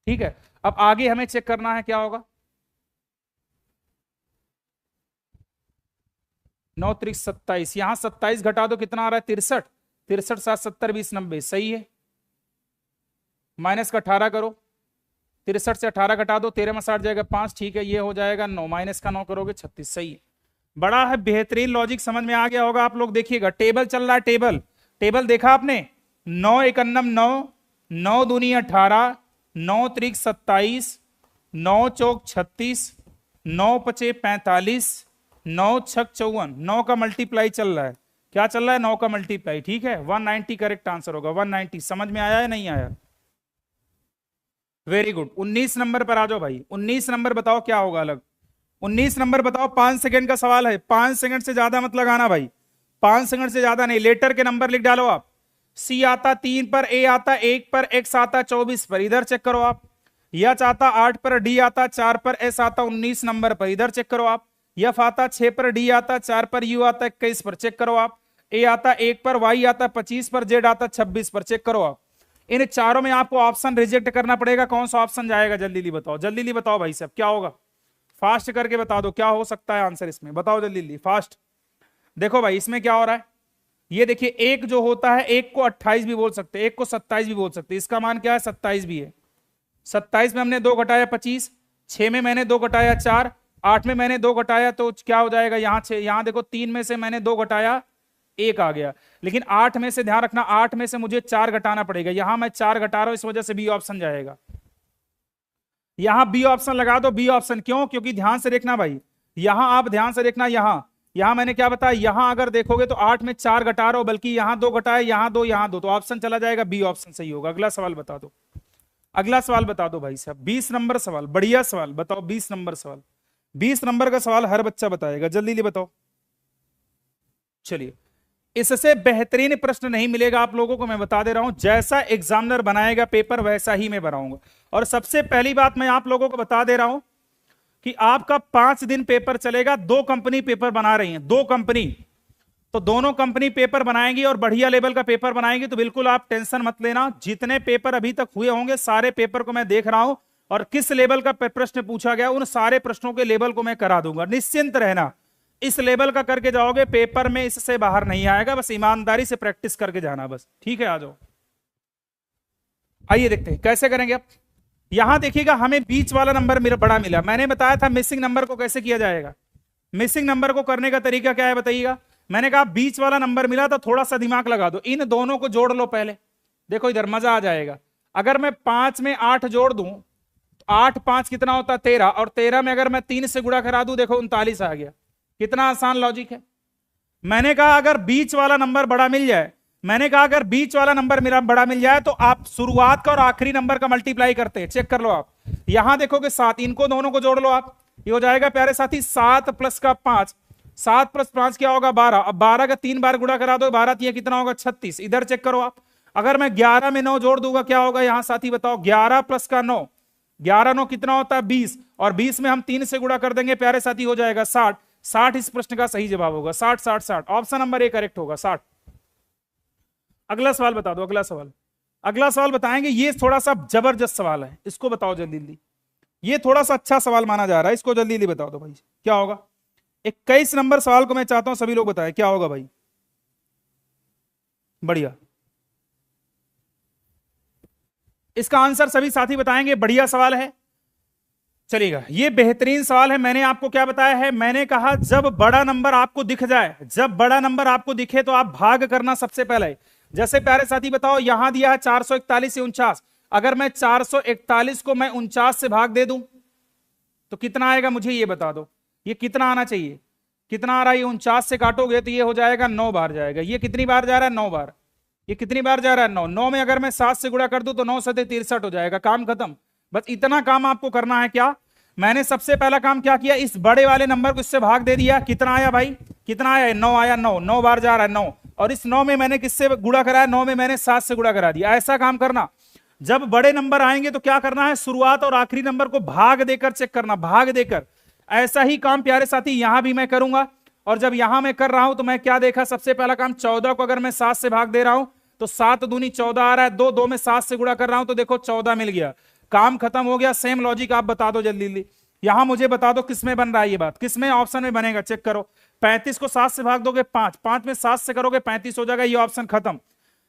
ठीक है। अब आगे हमें चेक करना है क्या होगा। 9 त्रिक 27, यहां 27 घटा दो, कितना आ रहा है 63, 63 7 70 20 90, सही है। माइनस का 18 करो, 63 से 18 घटा दो, 13 में 60 जाएगा 5, ठीक है, ये हो जाएगा 9, माइनस का 9 करोगे 36, सही है। बड़ा है बेहतरीन लॉजिक, समझ में आ गया होगा आप लोग। देखिएगा टेबल चल रहा है, टेबल टेबल देखा आपने, 9 एकन्नम 9, 9 दूनी 18, 9 त्रिक 27, 9 चौक 36, 9 पचे 45, 9 छक 54, 9 का मल्टीप्लाई चल रहा है, क्या चल रहा है, 9 का मल्टीप्लाई, ठीक है। 190 करेक्ट आंसर होगा, 190। समझ में आया है नहीं आया, वेरी गुड। 19 नंबर पर आ जाओ भाई, 19 नंबर बताओ क्या होगा अलग। 19 नंबर बताओ, 5 सेकंड का सवाल है, 5 सेकंड से ज्यादा मत लगाना भाई, 5 सेकंड से ज्यादा नहीं। लेटर के नंबर लिख डालो आप। सी आता 3 पर, ए आता 1 पर, एक्स आता 24 पर, इधर चेक करो आप। एच आता 8 पर, डी आता 4 पर, एस आता 19 नंबर पर, इधर चेक करो आप। एफ आता 6 पर, डी आता 4 पर, यू आता 21 पर, चेक करो आप। ए आता 1 पर, वाई आता 25 पर, जेड आता 26 पर, चेक करो आप। इन चारों में आपको ऑप्शन रिजेक्ट करना पड़ेगा। कौन सा ऑप्शन जाएगा? जल्दी बताओ, जल्दी बताओ भाई साहब, क्या होगा? फास्ट करके बता दो क्या हो सकता है आंसर इसमें, बताओ जल्दी फास्ट। देखो भाई इसमें क्या हो रहा है, ये देखिए, एक जो होता है, एक को 28 भी बोल सकते हैं, एक को 27 भी बोल सकते हैं। इसका मान क्या है? 27 भी है। 27 में हमने 2 घटाया 25, 6 में मैंने 2 घटाया 4, 8 में मैंने 2 घटाया तो क्या हो जाएगा? यहाँ 6, यहाँ देखो 3 में से मैंने 2 घटाया 1 आ गया। लेकिन 8 में से ध्यान रखना, 8 में से मुझे 4 घटाना पड़ेगा। यहां मैं 4 घटा रहा हूं, इस वजह से बी ऑप्शन जाएगा। यहां बी ऑप्शन लगा दो। बी ऑप्शन क्यों? क्योंकि ध्यान से देखना भाई, यहां आप ध्यान से देखना, यहां मैंने क्या बताया, यहां अगर देखोगे तो 8 में 4 घटा रहा हो, बल्कि यहां 2 घटाए, यहां 2, यहां 2, तो ऑप्शन चला जाएगा बी ऑप्शन सही होगा। अगला सवाल बता दो, अगला सवाल बता दो भाई साहब। 20 नंबर सवाल, बढ़िया सवाल बताओ। 20 नंबर सवाल, 20 नंबर का सवाल हर बच्चा बताएगा, जल्दी बताओ। चलिए, इससे बेहतरीन प्रश्न नहीं मिलेगा आप लोगों को, मैं बता दे रहा हूं। जैसा एग्जामिनर बनाएगा पेपर वैसा ही मैं बनाऊंगा। और सबसे पहली बात मैं आप लोगों को बता दे रहा हूं कि आपका 5 दिन पेपर चलेगा। 2 कंपनी पेपर बना रही हैं, 2 कंपनी, तो दोनों कंपनी पेपर बनाएंगी और बढ़िया लेवल का पेपर बनाएंगी। तो बिल्कुल आप टेंशन मत लेना। जितने पेपर अभी तक हुए होंगे सारे पेपर को मैं देख रहा हूं, और किस लेवल का प्रश्न पूछा गया उन सारे प्रश्नों के लेवल को मैं करा दूंगा। निश्चिंत रहना, इस लेवल का करके जाओगे, पेपर में इससे बाहर नहीं आएगा। बस ईमानदारी से प्रैक्टिस करके जाना बस, ठीक है? आ जाओ, आइए देखते हैं कैसे करेंगे। अब यहां देखिएगा, हमें बीच वाला नंबर मेरा बड़ा मिला। मैंने बताया था मिसिंग नंबर को कैसे किया जाएगा। मिसिंग नंबर को करने का तरीका क्या है बताइएगा। मैंने कहा बीच वाला नंबर मिला तो थोड़ा सा दिमाग लगा दो, इन दोनों को जोड़ लो पहले। देखो इधर मजा आ जाएगा। अगर मैं 5 में 8 जोड़ दूं तो 8 5 कितना होता है? 13, और 13 में अगर मैं 3 से गुणा करा दूं, देखो 39 आ गया। कितना आसान लॉजिक है। मैंने कहा अगर बीच वाला नंबर बड़ा मिल जाए, मैंने कहा अगर बीच वाला नंबर मेरा बड़ा मिल जाए तो आप शुरुआत का और आखिरी नंबर का मल्टीप्लाई करते हैं। चेक कर लो आप, यहां देखोगे 7, इनको दोनों को जोड़ लो आप, ये हो जाएगा प्यारे साथी 7 प्लस का 5, 7 प्लस 5 क्या होगा? 12। अब 12 का 3 बार गुणा करा दो, 12 ये कितना होगा? 36। इधर चेक करो आप, अगर मैं 11 में 9 जोड़ दूंगा क्या होगा? यहां साथी बताओ, 11 प्लस का 9, 11 9 कितना होता है? 20, और 20 में हम 3 से गुणा कर देंगे प्यारे साथी, हो जाएगा 60। 60 इस प्रश्न का सही जवाब होगा। 60 60 60, ऑप्शन नंबर ए करेक्ट होगा, 60। अगला सवाल बता दो, अगला सवाल। अगला सवाल बताएंगे, ये थोड़ा सा जबरदस्त सवाल है, इसको बताओ जल्दी जल्दी। ये थोड़ा सा अच्छा सवाल माना जा रहा है, इसको जल्दी जल्दी बताओ दो भाई, क्या होगा? 21 नंबर सवाल को मैं चाहता हूं सभी लोग बताएं, क्या होगा भाई? बढ़िया, इसका आंसर सभी साथी बताएंगे। बढ़िया सवाल है, चलिएगा। ये बेहतरीन सवाल है। मैंने आपको क्या बताया है? मैंने कहा जब बड़ा नंबर आपको दिख जाए, जब बड़ा नंबर आपको दिखे तो आप भाग करना सबसे पहले। जैसे प्यारे साथी बताओ, यहां दिया है 441 से 49, अगर मैं 441 को मैं 49 से भाग दे दूं तो कितना आएगा? मुझे ये बता दो, ये कितना आना चाहिए? कितना आ रहा है? 49 से काटोगे तो ये हो जाएगा 9 बार जाएगा। ये कितनी बार जा रहा है? 9 बार। ये कितनी बार जा रहा है? 9। 9 में अगर मैं 7 से गुणा कर दूं तो 9 7 63 हो जाएगा, काम खत्म। बस इतना काम आपको करना है। क्या मैंने सबसे पहला काम क्या किया? इस बड़े वाले नंबर को इससे भाग दे दिया। कितना आया भाई? कितना आया? 9 आया। 9 9 बार जा रहा है 9, और इस 9 में मैंने किससे गुणा कराया? 9 में मैंने 7 से गुणा करा दिया। ऐसा काम करना। जब बड़े नंबर आएंगे तो क्या करना है? शुरुआत और आखिरी नंबर को भाग देकर चेक करना, भाग देकर। ऐसा ही काम प्यारे साथी यहां भी मैं करूंगा। और जब यहां मैं कर रहा हूं तो मैं क्या देखा? सबसे पहला काम, 14 को अगर मैं 7 से भाग दे रहा हूं तो 7 दूनी 14 आ रहा है। 2 2 में 7 से गुणा कर रहा हूं तो देखो 14 मिल गया, काम खत्म हो गया। सेम लॉजिक आप बता दो जल्दी जल्दी। यहां मुझे बता दो किसमें बन रहा है ये बात, किसमें ऑप्शन में बनेगा? चेक करो। 35 को 7 से भाग दोगे 5, 5 में 7 से करोगे 35 हो जाएगा, ये ऑप्शन खत्म।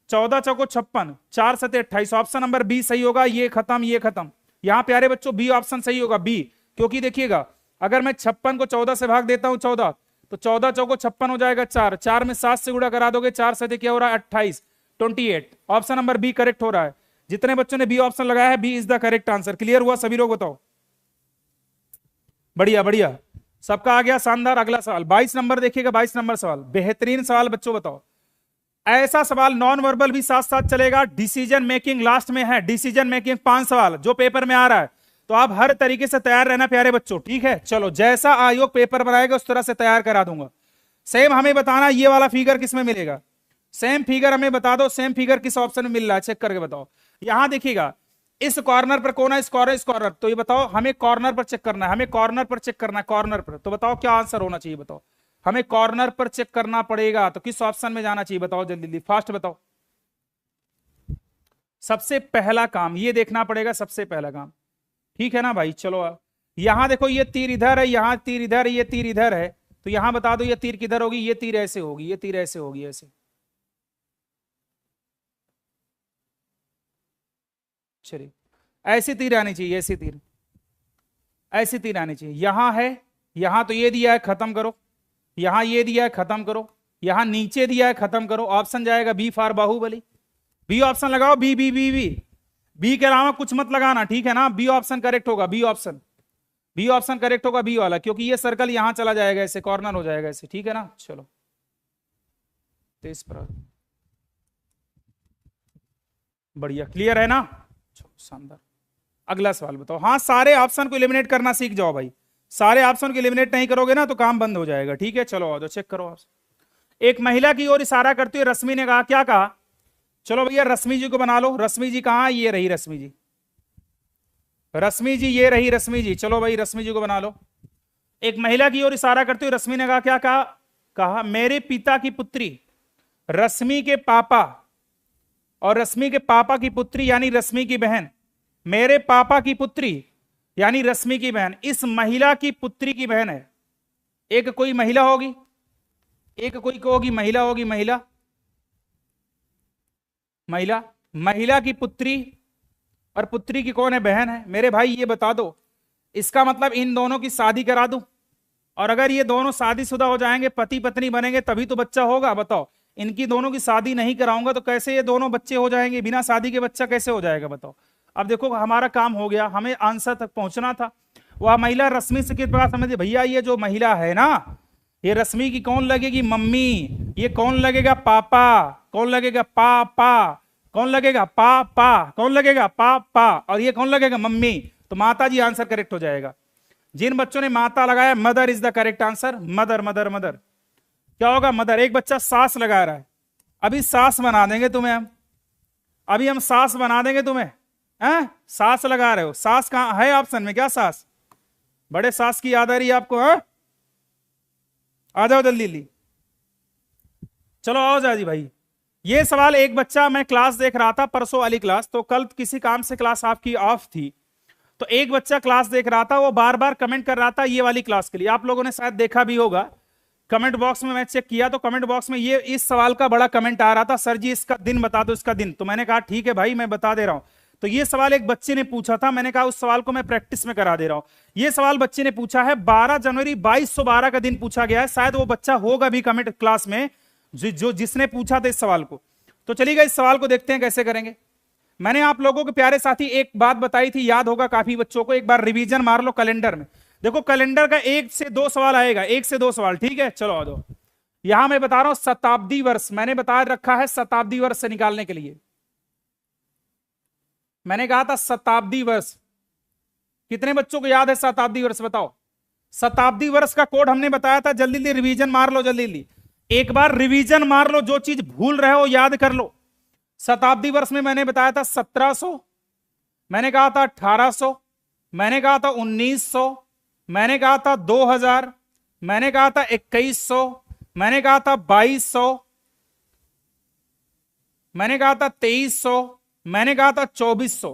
14 चौको 56, 4 7 28, ऑप्शन नंबर बी सही होगा। ये खत्म, ये खत्म। यहां प्यारे बच्चों बी ऑप्शन सही होगा, बी। क्योंकि देखिएगा, अगर मैं 56 को 14 से भाग देता हूं 14, तो 14 चौको 56 हो जाएगा 4, 4 में 7 से गुणा करा दोगे, 4 7 क्या हो रहा है? 28, 28। ऑप्शन नंबर बी करेक्ट हो रहा है। जितने बच्चों ने बी ऑप्शन लगाया है, B is the correct answer. Clear हुआ सभी लोग? बताओ। बढ़िया बढ़िया, सबका आ गया, शानदार। अगला सवाल 22 नंबर देखिएगा, 22 नंबर सवाल बेहतरीन सवाल बच्चों। बताओ, ऐसा सवाल नॉन वर्बल भी साथ साथ चलेगा, डिसीजन मेकिंग लास्ट में है। डिसीजन मेकिंग 5 सवाल जो पेपर में आ रहा है, तो आप हर तरीके से तैयार रहना प्यारे बच्चों, ठीक है? चलो, जैसा आयोग पेपर बनाएगा उस तरह से तैयार करा दूंगा। सेम हमें बताना ये वाला फिगर किस में मिलेगा, सेम फिगर हमें बता दो, सेम फिगर किस ऑप्शन में मिल रहा है, चेक करके बताओ। यहां देखिएगा इस कॉर्नर पर कौन है, इस कॉर्नर, तो ये बताओ हमें कॉर्नर पर चेक करना है, हमें कॉर्नर पर चेक करना है, कॉर्नर पर। तो बताओ क्या आंसर होना चाहिए, बताओ हमें कॉर्नर पर चेक करना पड़ेगा, तो किस ऑप्शन में जाना चाहिए बताओ, जल्दी जल्दी फास्ट बताओ। सबसे पहला काम ये देखना पड़ेगा, सबसे पहला काम, ठीक है ना भाई। चलो यहां देखो ये तीर इधर है, यहां तीर इधर है, ये तीर इधर है, तो यहां बता दो ये तीर किधर होगी, ये तीर ऐसे होगी, ये तीर ऐसे होगी, ऐसे। चलिए ऐसी तीर आनी चाहिए, ऐसी तीर, ऐसी तीर आनी चाहिए। यहां है, यहां तो ये दिया है, खत्म करो, यहां ये दिया है, खत्म करो, यहां नीचे दिया है, खत्म करो। ऑप्शन जाएगा B for Baahubali, B option लगाओ, B B B B, B के अलावा कुछ मत लगाना, ठीक है ना। बी ऑप्शन करेक्ट होगा, B option, B option correct होगा, बी वाला, क्योंकि ये सर्कल यहां चला जाएगा, ऐसे कॉर्नर हो जाएगा ऐसे, ठीक है ना। चलो 23 पर बढ़िया, क्लियर है ना, शानदार। अगला सवाल बताओ। हाँ सारे ऑप्शन को एलिमिनेट करना सीख जाओ भाई, सारे ऑप्शन को एलिमिनेट नहीं करोगे ना तो काम बंद हो जाएगा, ठीक है। चलो आओ चेक करो। एक महिला की ओर इशारा करते हुए रश्मि ने कहा, क्या कहा, चलो भैया रश्मि जी को बना लो। रश्मि जी कहां, ये रही रश्मि जी, रश्मि जी ये रही रश्मि जी, चलो भाई रश्मि जी को बना लो। एक महिला की ओर इशारा करते हुए रश्मि ने कहा, क्या कहा, कहा मेरे पिता की पुत्री, रश्मि के पापा और रश्मि के पापा की पुत्री यानी रश्मि की बहन, मेरे पापा की पुत्री यानी रश्मि की बहन, इस महिला की पुत्री की बहन है। एक कोई महिला होगी, एक कोई को होगी महिला, होगी महिला, महिला, महिला की पुत्री, और पुत्री की कौन है, बहन है। मेरे भाई ये बता दो, इसका मतलब इन दोनों की शादी करा दूं, और अगर ये दोनों शादीशुदा हो जाएंगे, पति पत्नी बनेंगे, तभी तो बच्चा होगा। बताओ इनकी दोनों की शादी नहीं कराऊंगा तो कैसे ये दोनों बच्चे हो जाएंगे, बिना शादी के बच्चा कैसे हो जाएगा बताओ। अब देखो हमारा काम हो गया, हमें आंसर तक पहुंचना था। वह महिला रश्मि से किस प्रकार समझे, भैया ये जो महिला है ना, ये रश्मि की कौन लगेगी, मम्मी, ये कौन लगेगा, पापा, कौन लगेगा, पापा, कौन लगेगा, पापा, कौन लगेगा, पापा, और ये कौन लगेगा, मम्मी। तो माता जी आंसर करेक्ट हो जाएगा। जिन बच्चों ने माता लगाया, mother is the correct answer, mother mother mother, क्या होगा, मदर। एक बच्चा सास लगा रहा है, अभी सास बना देंगे तुम्हें हम, अभी हम सास बना देंगे तुम्हें, हैं सास लगा रहे हो, सास कहां है ऑप्शन में, क्या सास, बड़े सास की याद आ रही है आपको, हाँ आ जाओ जल्दी जल्दी, चलो आओ जाजी भाई। ये सवाल एक बच्चा, मैं क्लास देख रहा था परसों वाली क्लास, तो कल किसी काम से क्लास आपकी ऑफ थी, तो एक बच्चा क्लास देख रहा था, वो बार बार कमेंट कर रहा था ये वाली क्लास के लिए, आप लोगों ने शायद देखा भी होगा। कमेंट बॉक्स में मैं चेक किया तो कमेंट बॉक्स में ये इस सवाल का बड़ा कमेंट आ रहा था, सर जी इसका दिन बता दो, इसका दिन। तो मैंने कहा ठीक है भाई मैं बता दे रहा हूं। तो ये सवाल एक बच्चे ने पूछा था, मैंने कहा उस सवाल को मैं प्रैक्टिस में करा दे रहा हूं। ये सवाल बच्चे ने पूछा है, 12 जनवरी 2212 का दिन पूछा गया है, शायद वो बच्चा होगा भी कमेंट क्लास में जो जिसने पूछा था इस सवाल को। तो चलिएगा इस सवाल को देखते हैं कैसे करेंगे। मैंने आप लोगों के प्यारे साथी एक बात बताई थी, याद होगा काफी बच्चों को, एक बार रिवीजन मार लो कैलेंडर में। देखो कैलेंडर का 1 से 2 सवाल आएगा, 1 से 2 सवाल, ठीक है। चलो आ जाओ, यहां मैं बता रहा हूं शताब्दी वर्ष, मैंने बता रखा है शताब्दी वर्ष से निकालने के लिए। मैंने कहा था शताब्दी वर्ष, कितने बच्चों को याद है शताब्दी वर्ष, बताओ। शताब्दी वर्ष का कोड हमने बताया था, जल्दी जल्दी रिवीजन मार लो, जल्दी जल्दी एक बार रिवीजन मार लो, जो चीज भूल रहे हो याद कर लो। शताब्दी वर्ष में मैंने बताया था 1700, मैंने कहा था 1800, मैंने कहा था 1900, मैंने कहा था 2000, मैंने कहा था 2100, मैंने कहा था 2200, मैंने कहा था 2300, मैंने कहा था 2400।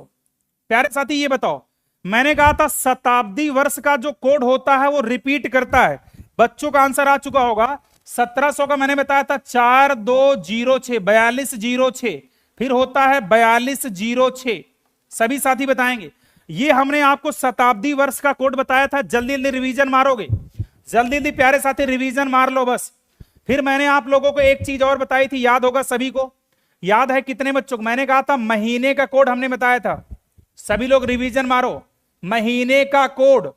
प्यारे साथी ये बताओ, मैंने कहा था शताब्दी वर्ष का जो कोड होता है वो रिपीट करता है। बच्चों का आंसर आ चुका होगा। 1700 का मैंने बताया था 4206, 4206, फिर होता है 4206। सभी साथी बताएंगे। ये हमने आपको शताब्दी वर्ष का कोड बताया था। जल्दी जल्दी रिवीजन मारोगे, जल्दी जल्दी प्यारे साथी रिवीजन मार लो बस। फिर मैंने आप लोगों को एक चीज और बताई थी, याद होगा सभी को, याद है कितने बच्चों को, मैंने कहा था महीने का कोड हमने बताया था। सभी लोग रिवीजन मारो, महीने का कोड,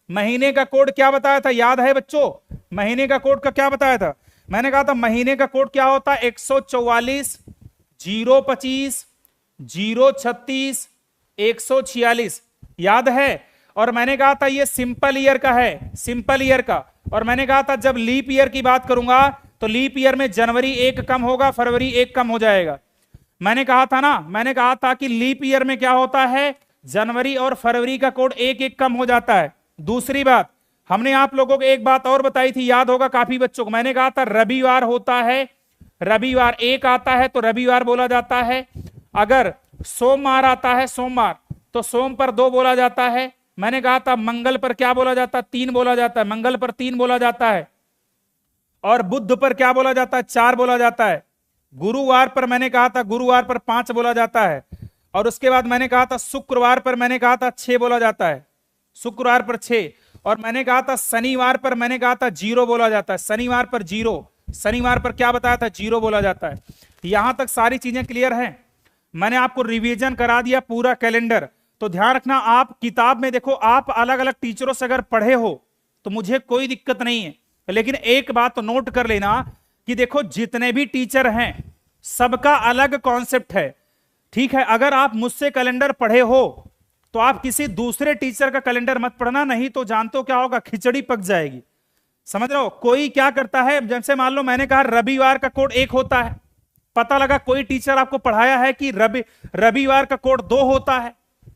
महीने का कोड क्या बताया था, याद है बच्चों, महीने का कोड का क्या बताया था। मैंने कहा था महीने का कोड क्या होता है, 144, 025, 036, 146, याद है। और मैंने कहा था ये सिंपल ईयर का है, सिंपल ईयर का, और मैंने कहा था जब लीप ईयर की बात करूंगा तो लीप ईयर में जनवरी 1 कम होगा, फरवरी 1 कम हो जाएगा। मैंने कहा था ना, मैंने कहा था कि लीप ईयर में क्या होता है, जनवरी और फरवरी का कोड 1 कम हो जाता है। दूसरी बात, हमने आप लोगों को एक बात और बताई थी, याद होगा काफी बच्चों को, मैंने कहा था रविवार होता है, रविवार 1 आता है तो रविवार बोला जाता है। अगर सोमवार आता है, सोमवार, तो सोम पर 2 बोला जाता है। मैंने कहा था मंगल पर क्या बोला जाता है, 3 बोला जाता है, मंगल पर 3 बोला जाता है। और बुध पर क्या बोला जाता है, 4 बोला जाता है। गुरुवार पर मैंने कहा था, गुरुवार पर 5 बोला जाता है। और उसके बाद मैंने कहा था शुक्रवार पर मैंने कहा था 6 बोला जाता है, शुक्रवार पर 6। और मैंने कहा था शनिवार पर मैंने कहा था 0 बोला जाता है, शनिवार पर 0, शनिवार पर क्या बताया था, 0 बोला जाता है। यहां तक सारी चीजें क्लियर हैं। मैंने आपको रिवीजन करा दिया पूरा कैलेंडर। तो ध्यान रखना, आप किताब में देखो, आप अलग अलग टीचरों से अगर पढ़े हो तो मुझे कोई दिक्कत नहीं है, लेकिन एक बात तो नोट कर लेना कि देखो जितने भी टीचर हैं सबका अलग कॉन्सेप्ट है, ठीक है। अगर आप मुझसे कैलेंडर पढ़े हो तो आप किसी दूसरे टीचर का कैलेंडर मत पढ़ना, नहीं तो जानते हो क्या होगा, खिचड़ी पक जाएगी। समझ रहे हो, कोई क्या करता है, जैसे मान लो मैंने कहा रविवार का कोड 1 होता है, पता लगा कोई टीचर आपको पढ़ाया है कि रविवार का कोड 2 होता है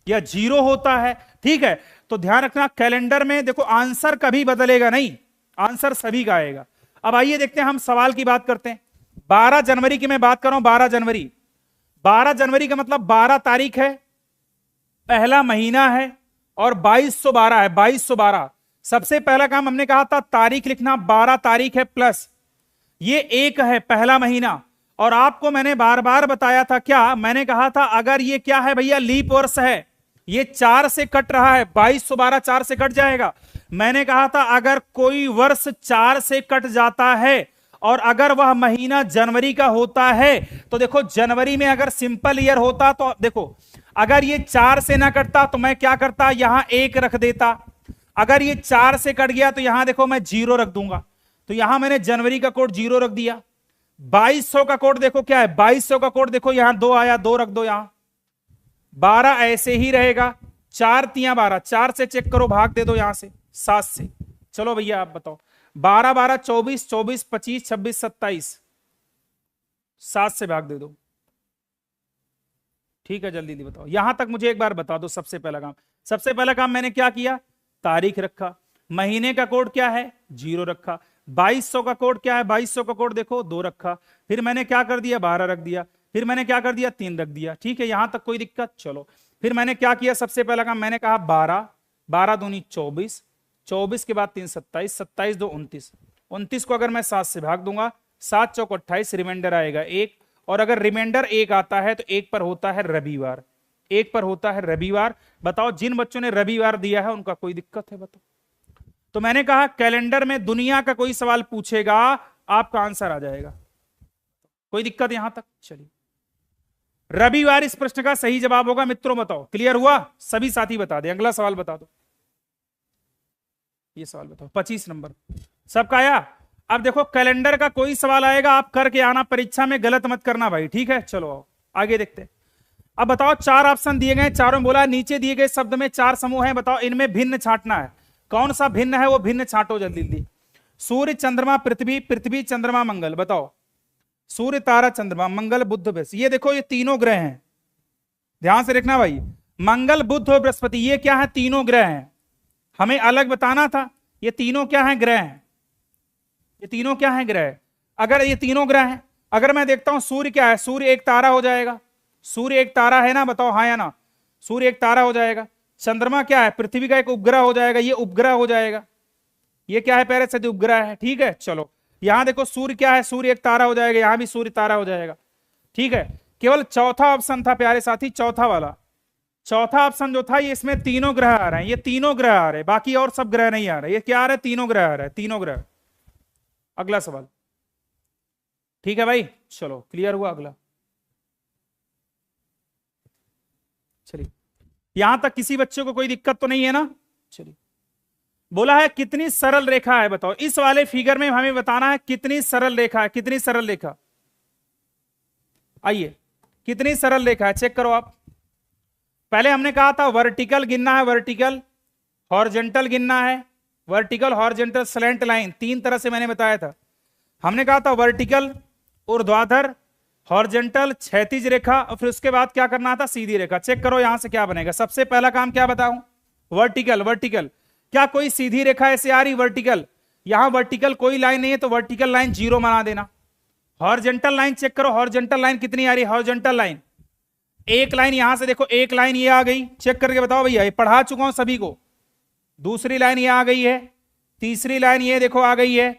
या 0 होता है, ठीक है। तो ध्यान रखना कैलेंडर में देखो आंसर कभी बदलेगा नहीं, आंसर सभी का आएगा। अब आइए देखते हैं, हम सवाल की बात करते हैं। 12 जनवरी की मैं बात कर रहा हूं, 12 जनवरी, 12 जनवरी का मतलब 12 तारीख है, पहला महीना है, और 2212 है, 2212। सबसे पहला काम हमने कहा था तारीख लिखना, 12 तारीख है प्लस ये 1 है पहला महीना। और आपको मैंने बार बार बताया था, क्या मैंने कहा था, अगर ये क्या है भैया, लीप वर्ष है, ये 4 से कट रहा है, 2212 4 से कट जाएगा। मैंने कहा था अगर कोई वर्ष 4 से कट जाता है और अगर वह महीना जनवरी का होता है, तो देखो जनवरी में अगर सिंपल ईयर होता तो देखो, अगर ये 4 से ना कटता तो मैं क्या करता, यहां 1 रख देता। अगर ये 4 से कट गया तो यहां देखो मैं 0 रख दूंगा। तो यहां मैंने जनवरी का कोड 0 रख दिया। 2200 का कोड देखो क्या है, 2200 का कोड देखो, यहां 2 आया, 2 रख दो यहां। 12 ऐसे ही रहेगा, 4 तिया 12, 4 से चेक करो, भाग दे दो यहां से, 7 से। चलो भैया आप बताओ, 12 12 24, 24 25 26 27, 7 से भाग दे दो, ठीक है। जल्दी जल्दी बताओ, यहां तक मुझे एक बार बता दो। सबसे पहला काम मैंने क्या किया, तारीख रखा। महीने का कोड क्या है, 0 रखा। 2200 का कोड क्या है, 2200 का कोड देखो 2 रखा। फिर मैंने क्या कर दिया, 12 रख दिया। फिर मैंने क्या कर दिया, 3 रख दिया, ठीक है। यहां तक कोई दिक्कत, चलो। फिर मैंने क्या किया, सबसे पहला काम मैंने कहा 12, 12 दूनी 24, 24 के बाद 3 27, 27 2 29, 29 को अगर मैं 7 से भाग दूंगा, 7 चौक 28, रिमाइंडर आएगा 1। और अगर रिमाइंडर 1 आता है तो 1 पर होता है रविवार, 1 पर होता है रविवार। बताओ जिन बच्चों ने रविवार दिया है उनका कोई दिक्कत है, बताओ। तो मैंने कहा कैलेंडर में दुनिया का कोई सवाल पूछेगा आपका आंसर आ जाएगा, कोई दिक्कत यहां तक। चलिए, रविवार इस प्रश्न का सही जवाब होगा मित्रों, बताओ क्लियर हुआ, सभी साथी बता दें। अगला सवाल बता दो, ये सवाल बताओ, 25 नंबर सबका आया। अब देखो कैलेंडर का कोई सवाल आएगा आप करके आना, परीक्षा में गलत मत करना भाई, ठीक है। चलो आओ आगे देखते हैं। अब बताओ 4 ऑप्शन दिए गए, चारों में बोला नीचे दिए गए शब्द में 4 समूह हैं, बताओ इनमें भिन्न छांटना है। कौन सा भिन्न है वो भिन्न छांटो जल्दी जल्दी। सूर्य चंद्रमा पृथ्वी, पृथ्वी चंद्रमा मंगल, बताओ। सूर्य तारा चंद्रमा मंगल बुध बृहस्पति, ये देखो ये तीनों ग्रह हैं, ध्यान से देखना भाई। मंगल बुध और बृहस्पति ये क्या है, तीनों ग्रह हैं। हमें अलग बताना था, ये तीनों क्या है, ग्रह हैं। ये तीनों क्या है, ग्रह। अगर ये तीनों ग्रह हैं, अगर मैं देखता हूं सूर्य क्या है, सूर्य एक तारा हो जाएगा। सूर्य एक तारा है ना, बताओ हाँ या ना, सूर्य एक तारा हो जाएगा। चंद्रमा क्या है, पृथ्वी का एक उपग्रह हो जाएगा, ये उपग्रह हो जाएगा। ये क्या है, पैरे से उपग्रह है, ठीक है। चलो यहां देखो सूर्य क्या है, सूर्य एक तारा हो जाएगा, यहां भी सूर्य तारा हो जाएगा, ठीक है। केवल चौथा ऑप्शन था प्यारे साथी, चौथा वाला, चौथा ऑप्शन जो था ये, इसमें तीनों ग्रह आ रहे हैं, ये तीनों ग्रह आ रहे हैं, बाकी और सब ग्रह नहीं आ रहे। ये क्या आ रहा है, तीनों ग्रह आ रहे हैं, तीनों ग्रह। अगला सवाल, ठीक है भाई, चलो क्लियर हुआ। अगला चलिए, यहां तक किसी बच्चे को कोई दिक्कत तो नहीं है ना। चलिए, बोला है कितनी सरल रेखा है, बताओ इस वाले फिगर में हमें बताना है कितनी सरल रेखा है, कितनी सरल रेखा। आइए कितनी सरल रेखा है चेक करो आप। पहले हमने कहा था वर्टिकल गिनना है, वर्टिकल, हॉरिजॉन्टल गिनना है, वर्टिकल, हॉरिजॉन्टल, स्लैंट लाइन, तीन तरह से मैंने बताया था। हमने कहा था वर्टिकल ऊर्ध्वाधर, हॉरिजॉन्टल क्षैतिज रेखा, और फिर उसके बाद क्या करना था, सीधी रेखा। चेक करो यहां से क्या बनेगा। सबसे पहला काम क्या बताऊं, वर्टिकल। वर्टिकल क्या कोई सीधी रेखा ऐसे आ रही वर्टिकल, यहां वर्टिकल कोई लाइन नहीं है तो वर्टिकल लाइन जीरो बना देना। हॉरिजॉन्टल लाइन चेक करो, हॉरिजॉन्टल लाइन कितनी आ रही है, हॉरिजॉन्टल लाइन एक लाइन यहां से देखो, एक लाइन ये आ गई, चेक करके बताओ भैया, ये पढ़ा चुका हूं सभी को। दूसरी लाइन ये आ गई है, तीसरी लाइन ये देखो आ गई है,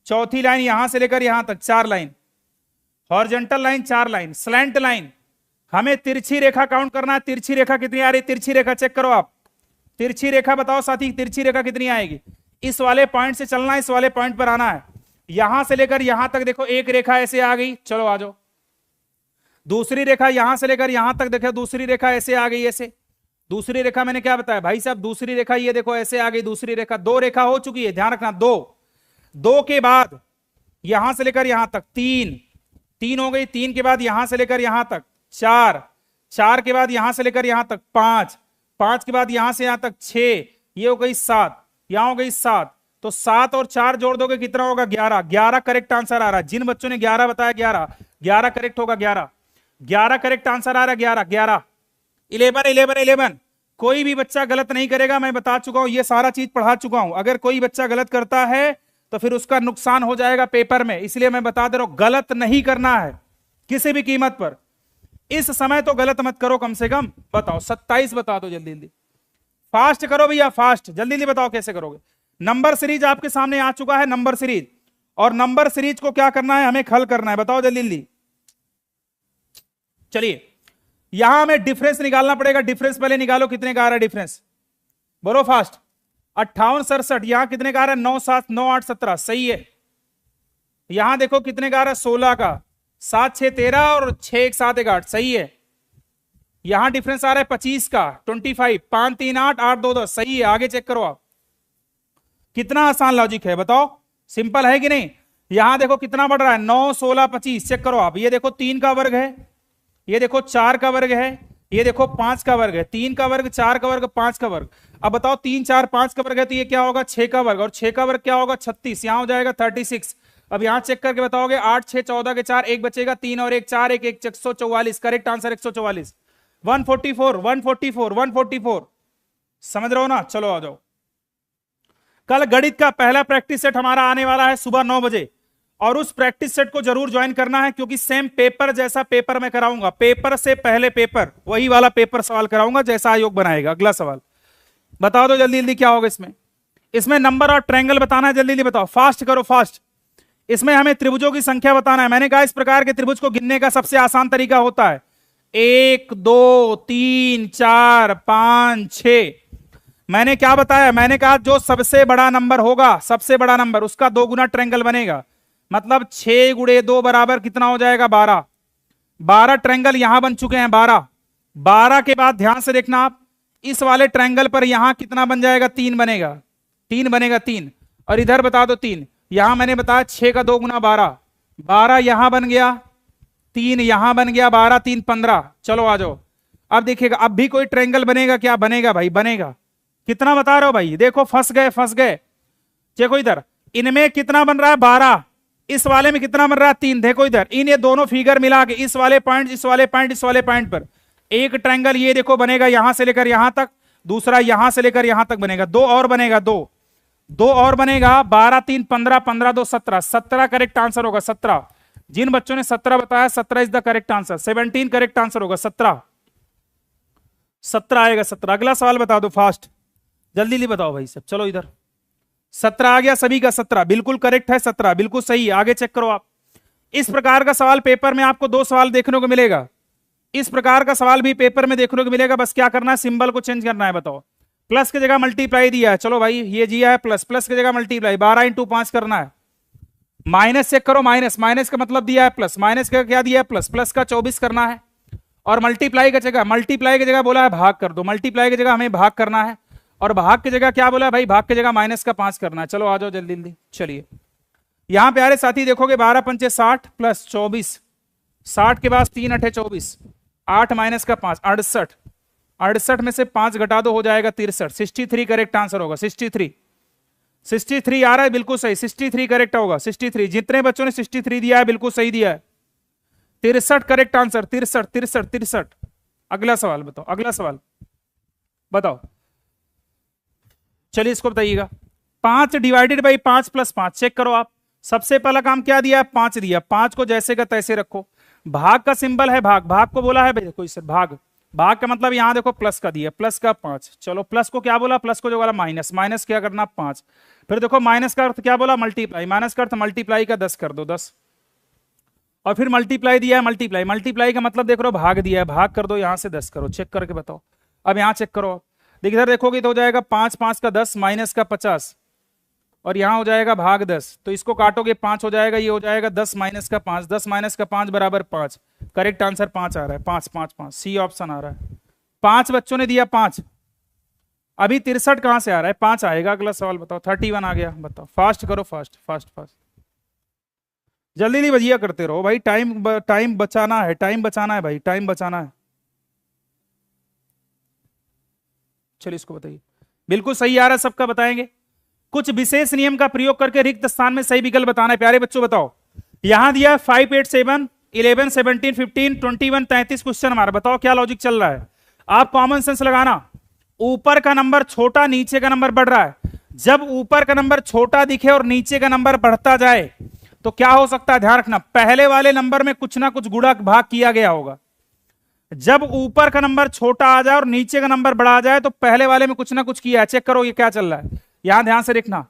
चौथी लाइन यहां से लेकर यहां तक, चार लाइन। हॉरिजॉन्टल लाइन चार लाइन। स्लैंट लाइन हमें तिरछी रेखा काउंट करना है, तिरछी रेखा कितनी आ रही है, तिरछी रेखा चेक करो आप, तिरछी रेखा बताओ साथी, तिरछी रेखा कितनी आएगी, इस वाले पॉइंट से चलना है, इस वाले पॉइंट पर आना है, यहां से लेकर यहां तक देखो एक रेखा ऐसे आ गई, चलो आ जाओ। दूसरी रेखा यहां से लेकर यहां तक देखो, दूसरी रेखा ऐसे आ गई, ऐसे। दूसरी रेखा मैंने क्या बताया भाई साहब, दूसरी रेखा ये देखो ऐसे आ गई, दूसरी रेखा, दो रेखा हो चुकी है, ध्यान रखना, दो। दो के बाद यहां से लेकर यहां तक तीन, तीन हो गई, तीन के बाद यहां से लेकर यहां तक चार, चार के बाद यहां से लेकर यहां तक पांच, पांच के बाद यहां से यहां तक छह, ये हो गई सात, यहां हो गई सात। तो सात और चार जोड़ दोगे कितना होगा, 11। 11 करेक्ट आंसर आ रहा है। जिन बच्चों ने 11 बताया 11, 11 करेक्ट होगा, 11, 11 करेक्ट आंसर आ रहा है, 11, 11, 11, 11, 11। कोई भी बच्चा गलत नहीं करेगा, मैं बता चुका हूं, ये सारा चीज पढ़ा चुका हूं। अगर कोई बच्चा गलत करता है तो फिर उसका नुकसान हो जाएगा पेपर में, इसलिए मैं बता दे रहा हूं, गलत नहीं करना है किसी भी कीमत पर। इस समय तो गलत मत करो कम से कम। बताओ 27 बता दो जल्दी जल्दी, फास्ट करो भैया, फास्ट, जल्दी जल्दी बताओ कैसे करोगे। नंबर सीरीज आपके सामने आ चुका है, नंबर सीरीज, और नंबर सीरीज को क्या करना है, हमें हल करना है, बताओ जल्दी जल्दी। चलिए यहां हमें डिफरेंस निकालना पड़ेगा, डिफरेंस पहले निकालो, कितने का आ रहा है डिफरेंस, बोलो फास्ट। 58 67, यहां कितने का आ रहा है, 9 7 9 8 17, सही है। यहां देखो कितने का आ रहा है, 16 का, 7 6 13 और 6 1 7 1 8, सही है। यहां डिफरेंस आ रहा है 25 का, 25, 5 3 8 8 2 10, सही है। आगे चेक करो आप, कितना आसान लॉजिक है, बताओ सिंपल है कि नहीं। यहां देखो कितना बढ़ रहा है, 9 16 25, चेक करो आप, ये देखो 3 का वर्ग है, ये देखो 4 का वर्ग है, ये देखो 5 का वर्ग है, 3 का वर्ग, 4 का वर्ग, 5 का वर्ग। अब बताओ 3 4 5 का वर्ग है तो ये क्या होगा, 6 का वर्ग, और 6 का वर्ग क्या होगा, 36, यहां हो जाएगा 36। अब यहां चेक करके बताओगे, 8 6 14 के 4, एक बचेगा, 3 और 1 4, 1 1 144, करेक्ट आंसर 144, 144 144 144, समझ रहे हो ना। चलो आ जाओ, कल गणित का पहला प्रैक्टिस सेट हमारा आने वाला है सुबह 9 बजे, और उस प्रैक्टिस सेट को जरूर ज्वाइन करना है, क्योंकि सेम पेपर जैसा पेपर मैं कराऊंगा, पेपर से पहले पेपर, वही वाला पेपर सवाल कराऊंगा जैसा आयोग बनाएगा। अगला सवाल बता दो जल्दी जल्दी क्या होगा इसमें। इसमें नंबर और ट्रायंगल बताना है, जल्दी जल्दी बताओ, फास्ट करो फास्ट। इसमें हमें त्रिभुजों की संख्या बताना है। मैंने कहा इस प्रकार के त्रिभुज को गिनने का सबसे आसान तरीका होता है 1 2 3 4 5 6। मैंने क्या बताया, मैंने कहा जो सबसे बड़ा नंबर होगा, सबसे बड़ा नंबर, उसका 2 गुना ट्रायंगल बनेगा, मतलब 6 गुणे 2 बराबर कितना हो जाएगा, 12। 12 ट्रायंगल यहां बन चुके हैं, 12। 12 के बाद ध्यान से देखना आप, इस वाले ट्रायंगल पर यहां कितना बन जाएगा, 3 बनेगा, 3 बनेगा, 3, और इधर बता दो 3। यहां मैंने बताया 6 का 2 गुना 12, 12 यहां बन गया, 3 यहां बन गया, 12 3 15। चलो आ जाओ, अब देखिएगा, अब भी कोई ट्रायंगल बनेगा क्या, बनेगा भाई, बनेगा। कितना बता रहे हो भाई, देखो फंस गए फंस गए। देखो इधर, इनमें कितना बन रहा है, 12, इस वाले में कितना बन रहा है, 3। देखो इधर, इन ये दोनों फिगर मिला के इस वाले पॉइंट, इस वाले पॉइंट, इस वाले पॉइंट पर एक ट्रायंगल ये देखो बनेगा, यहां से लेकर यहां तक, दूसरा यहां से लेकर यहां तक बनेगा, 2 और बनेगा, 2 और बनेगा, 12 3 15, 15 2 17, 17 करेक्ट आंसर होगा, 17। जिन बच्चों ने 17 बताया, 17 is the correct answer, 17 correct answer होगा, 17 आएगा, 17। अगला सवाल बता दो फास्ट, जल्दी जल्दी बताओ भाई सब। चलो इधर 17 आ गया सभी का, 17 बिल्कुल करेक्ट है, 17 बिल्कुल सही है। आगे चेक करो आप, इस प्रकार का सवाल पेपर में आपको 2 सवाल देखने को मिलेगा, इस प्रकार का सवाल भी पेपर में देखने को मिलेगा। बस क्या करना है, सिंबल को चेंज करना है। बताओ, प्लस की जगह मल्टीप्लाई दिया है, चलो भाई ये दिया है प्लस, प्लस की जगह मल्टीप्लाई, 12 इंटू 5 करना है। माइनस चेक करो, माइनस, माइनस का मतलब दिया है प्लस, माइनस का क्या दिया है प्लस, प्लस का 24 करना है। और मल्टीप्लाई की जगह, मल्टीप्लाई की जगह बोला है भाग कर दो, मल्टीप्लाई की जगह हमें भाग करना है, और भाग की जगह क्या बोला है भाई, भाग की जगह माइनस का 5 करना है। चलो आ जाओ जल्दी जल्दी। चलिए यहां प्यारे साथी देखोगे, 12 पंचे 60 प्लस 24, 60 के बाद 3 8 24, 8 माइनस का 5 68, 68 में से 5 घटा दो हो जाएगा 63, 63 करेक्ट आंसर होगा, 63। 63 आ रहा है, बिल्कुल सही, 63 करेक्ट होगा। 63, जितने बच्चों ने 63 दिया है बिल्कुल सही दिया है। 63 करेक्ट आंसर, 63 63 63। अगला सवाल बताओ, अगला सवाल बताओ। चलिए इसको बताइएगा। 5 डिवाइडेड बाई 5 प्लस 5, चेक करो आप। सबसे पहला काम क्या दिया है, 5 दिया, 5 को जैसे का तैसे रखो। भाग का सिंबल है भाग, भाग को बोला है कोई सर भाग, भाग का मतलब यहां देखो प्लस का दिया, प्लस का 5। चलो प्लस को क्या बोला, प्लस को जो बोला माइनस, माइनस क्या करना 5। फिर देखो माइनस का अर्थ क्या बोला, मल्टीप्लाई, माइनस का अर्थ मल्टीप्लाई का 10 कर दो 10। और फिर मल्टीप्लाई दिया है, मल्टीप्लाई, मल्टीप्लाई का मतलब देख रहे हो भाग दिया है, भाग कर दो यहां से 10 करो, चेक करके बताओ। अब यहां चेक करो, देखिए इधर देखोगे तो हो जाएगा 5 5 का 10 माइनस का 50, और यहां हो जाएगा भाग 10, तो इसको काटोगे 5 हो जाएगा, ये हो जाएगा 10 माइनस का 5, 10 माइनस का 5 बराबर 5। करेक्ट आंसर 5 आ रहा है, 5 5 5, सी ऑप्शन आ रहा है। 5 बच्चों ने दिया 5। अभी 63 कहां से आ रहा है, 5 आएगा। अगला सवाल बताओ, 31 आ गया, बताओ। फास्ट करो, फास्ट फास्ट फास्ट, जल्दी नहीं बजिया करते रहो भाई, टाइम बचाना है, टाइम बचाना है भाई, टाइम बचाना है। चलिए इसको बताइए, बिल्कुल सही आ रहा है सबका, बताएंगे। कुछ विशेष नियम का प्रयोग करके रिक्त स्थान में सही विकल्प बताना है। प्यारे बच्चों बताओ, यहां दिया 5 8 7 11 17 15 21 33 क्वेश्चन हमारा, बताओ क्या लॉजिक चल रहा है। आप कॉमन सेंस लगाना, ऊपर का नंबर छोटा नीचे का नंबर बढ़ रहा है, जब ऊपर का नंबर छोटा दिखे और नीचे का नंबर बढ़ता जाए तो क्या हो सकता है, ध्यान रखना, पहले वाले नंबर में कुछ ना कुछ गुणा भाग किया गया होगा। जब ऊपर का नंबर छोटा आ जाए और नीचे का नंबर बढ़ा जाए तो पहले वाले में कुछ ना कुछ किया है। चेक करो ये क्या चल रहा है, यहां ध्यान से देखना।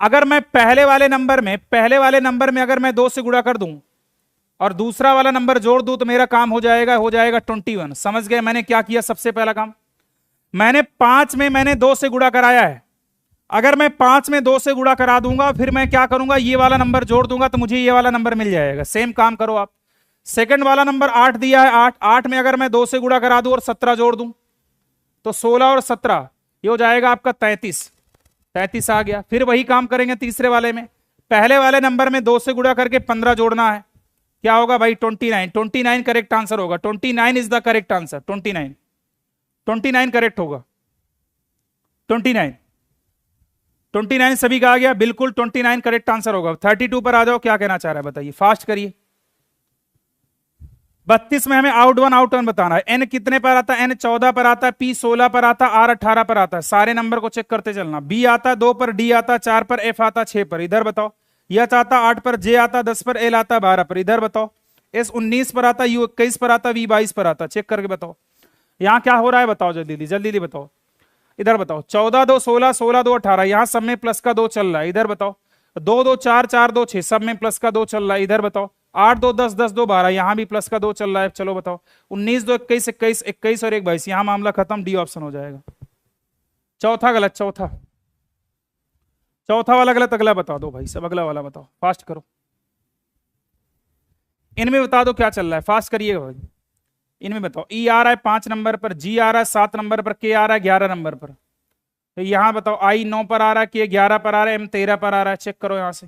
अगर मैं पहले वाले नंबर में अगर मैं 2 से गुणा कर दूं और दूसरा वाला नंबर जोड़ दूं तो मेरा काम हो जाएगा 21। समझ गए मैंने क्या किया, सबसे पहला काम मैंने 5 में मैंने 2 से गुणा कराया है। अगर मैं 5 में 2 से गुणा करा दूंगा, फिर मैं क्या करूंगा, ये वाला नंबर जोड़ दूंगा तो मुझे ये वाला नंबर मिल जाएगा। सेम काम करो आप। सेकंड वाला नंबर 8 दिया है, 8 में अगर मैं 2 से गुणा करा दूं और 17 जोड़ दूं तो 16 और 17 ये हो जाएगा आपका 33 आ गया। फिर वही काम करेंगे तीसरे वाले में, पहले वाले नंबर में 2 से गुणा करके 15 जोड़ना है, क्या होगा भाई 29 करेक्ट आंसर होगा। 29 is the correct answer, 29 correct होगा। 29 सभी का आ गया, बिल्कुल 29 करेक्ट आंसर होगा। 32 पर आ जाओ, क्या कहना चाह रहा है बताइए, फास्ट करिए। 32 में हमें आउट वन बताना है। एन कितने पर आता है, एन 14 पर आता है, पी 16 पर आता है, आर 18 पर आता है। सारे नंबर को चेक करते चलना। बी आता है 2 पर, डी आता है 4 पर, एफ आता है 6 पर। इधर बताओ, एच आता 8 पर, जे आता 10 पर, एल आता 12 पर। इधर बताओ, एस 19 पर आता, यू 21 पर आता, वी 22 पर आता। चेक करके बताओ यहां क्या हो रहा है, बताओ जल्दी जल्दी बताओ। इधर बताओ, 14 2 16, 16 2 18, यहां सब में प्लस का 2 चल रहा है। इधर बताओ, 2 2 4, 4 2 6, सब में प्लस का 2 चल रहा है। इधर बताओ, 8 2 10, 10 2 12, यहां भी प्लस का 2 चल रहा है। चलो बताओ, 19 2 21, 21 21 और 1 22, यहां मामला खत्म, डी ऑप्शन हो जाएगा। चौथा गलत, चौथा वाला गलत। अगला बता दो भाई सब, अगला वाला बताओ, फास्ट करो। इनमें बता दो क्या चल रहा है, फास्ट करिएगा भाई। इनमें बताओ, ई आ रहा है 5 नंबर पर, जी आ रहा है 7 नंबर पर, के आ रहा है 11 नंबर पर। तो यहां बताओ, आई 9 पर आ रहा है, के 11 पर आ रहा है, एम 13 पर आ रहा है। चेक करो यहां से।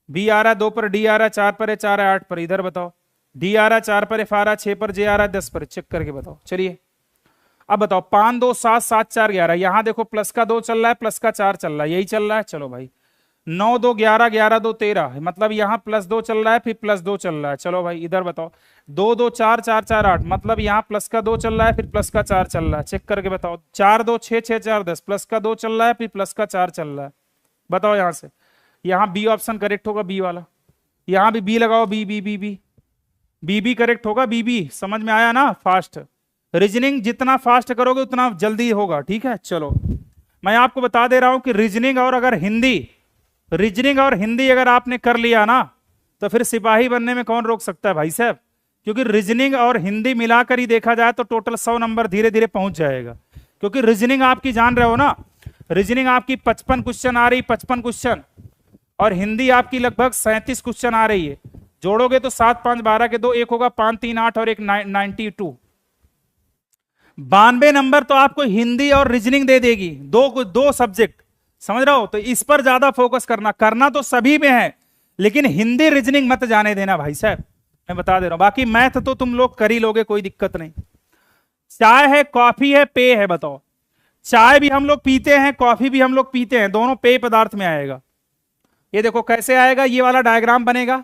बी आ रहा है 2 पर, डी आ रहा है 4 पर, एच आ रहा है 8 पर। इधर बताओ, डी आ रहा है 4 पर, एफ आ रहा है 6 पर, जे आ रहा है 10 पर। चेक करके बताओ। चलिए अब बताओ, 5 2 7 7 4 11, यहां देखो प्लस का 2 चल रहा है, प्लस का 4 चल रहा है, यही चल रहा है। चलो भाई, 9 2 11, 11 2 13, मतलब यहां प्लस 2 चल रहा है, फिर प्लस 2 चल रहा है। चलो भाई इधर बताओ, 2 2 4 4 4 8, मतलब यहां प्लस का 2 चल रहा है, फिर प्लस का 4 चल रहा है। चेक करके बताओ, 4 2 6 6 4 10, प्लस का 2 चल रहा है, फिर प्लस का 4 चल रहा है। बताओ यहां से, यहां बी ऑप्शन करेक्ट होगा, बी वाला। यहां भी बी लगाओ, B B B B B B correct होगा, बी बी। समझ में आया ना, फास्ट रीजनिंग जितना फास्ट करोगे उतना जल्दी होगा, ठीक है। चलो मैं आपको बता दे रहा हूं कि रीजनिंग और हिंदी अगर आपने कर लिया ना तो फिर सिपाही बनने में कौन रोक सकता है भाई साहब, क्योंकि रीजनिंग और हिंदी मिलाकर ही देखा जाए तो टोटल 100 नंबर धीरे धीरे पहुंच जाएगा। क्योंकि रीजनिंग आपकी जान रहे हो ना, रीजनिंग आपकी 55 क्वेश्चन आ रही, 55 क्वेश्चन, और हिंदी आपकी लगभग 37 क्वेश्चन आ रही है। जोड़ोगे तो 7 5 12 के 2, एक होगा 5 3 8 और एक 92। 92 नंबर तो आपको हिंदी और रीजनिंग दे देगी, दो सब्जेक्ट, समझ रहे हो। तो इस पर ज्यादा फोकस करना तो सभी में है, लेकिन हिंदी रीजनिंग मत जाने देना भाई साहब, मैं बता दे रहा हूं। बाकी मैथ तो तुम लोग कर ही लोगे, कोई दिक्कत नहीं। चाय है, कॉफी है, पेय है, बताओ चाय भी हम लोग पीते हैं, कॉफी भी हम लोग पीते हैं, दोनों पेय पदार्थ में आएगा। ये देखो कैसे आएगा, ये वाला डायग्राम बनेगा,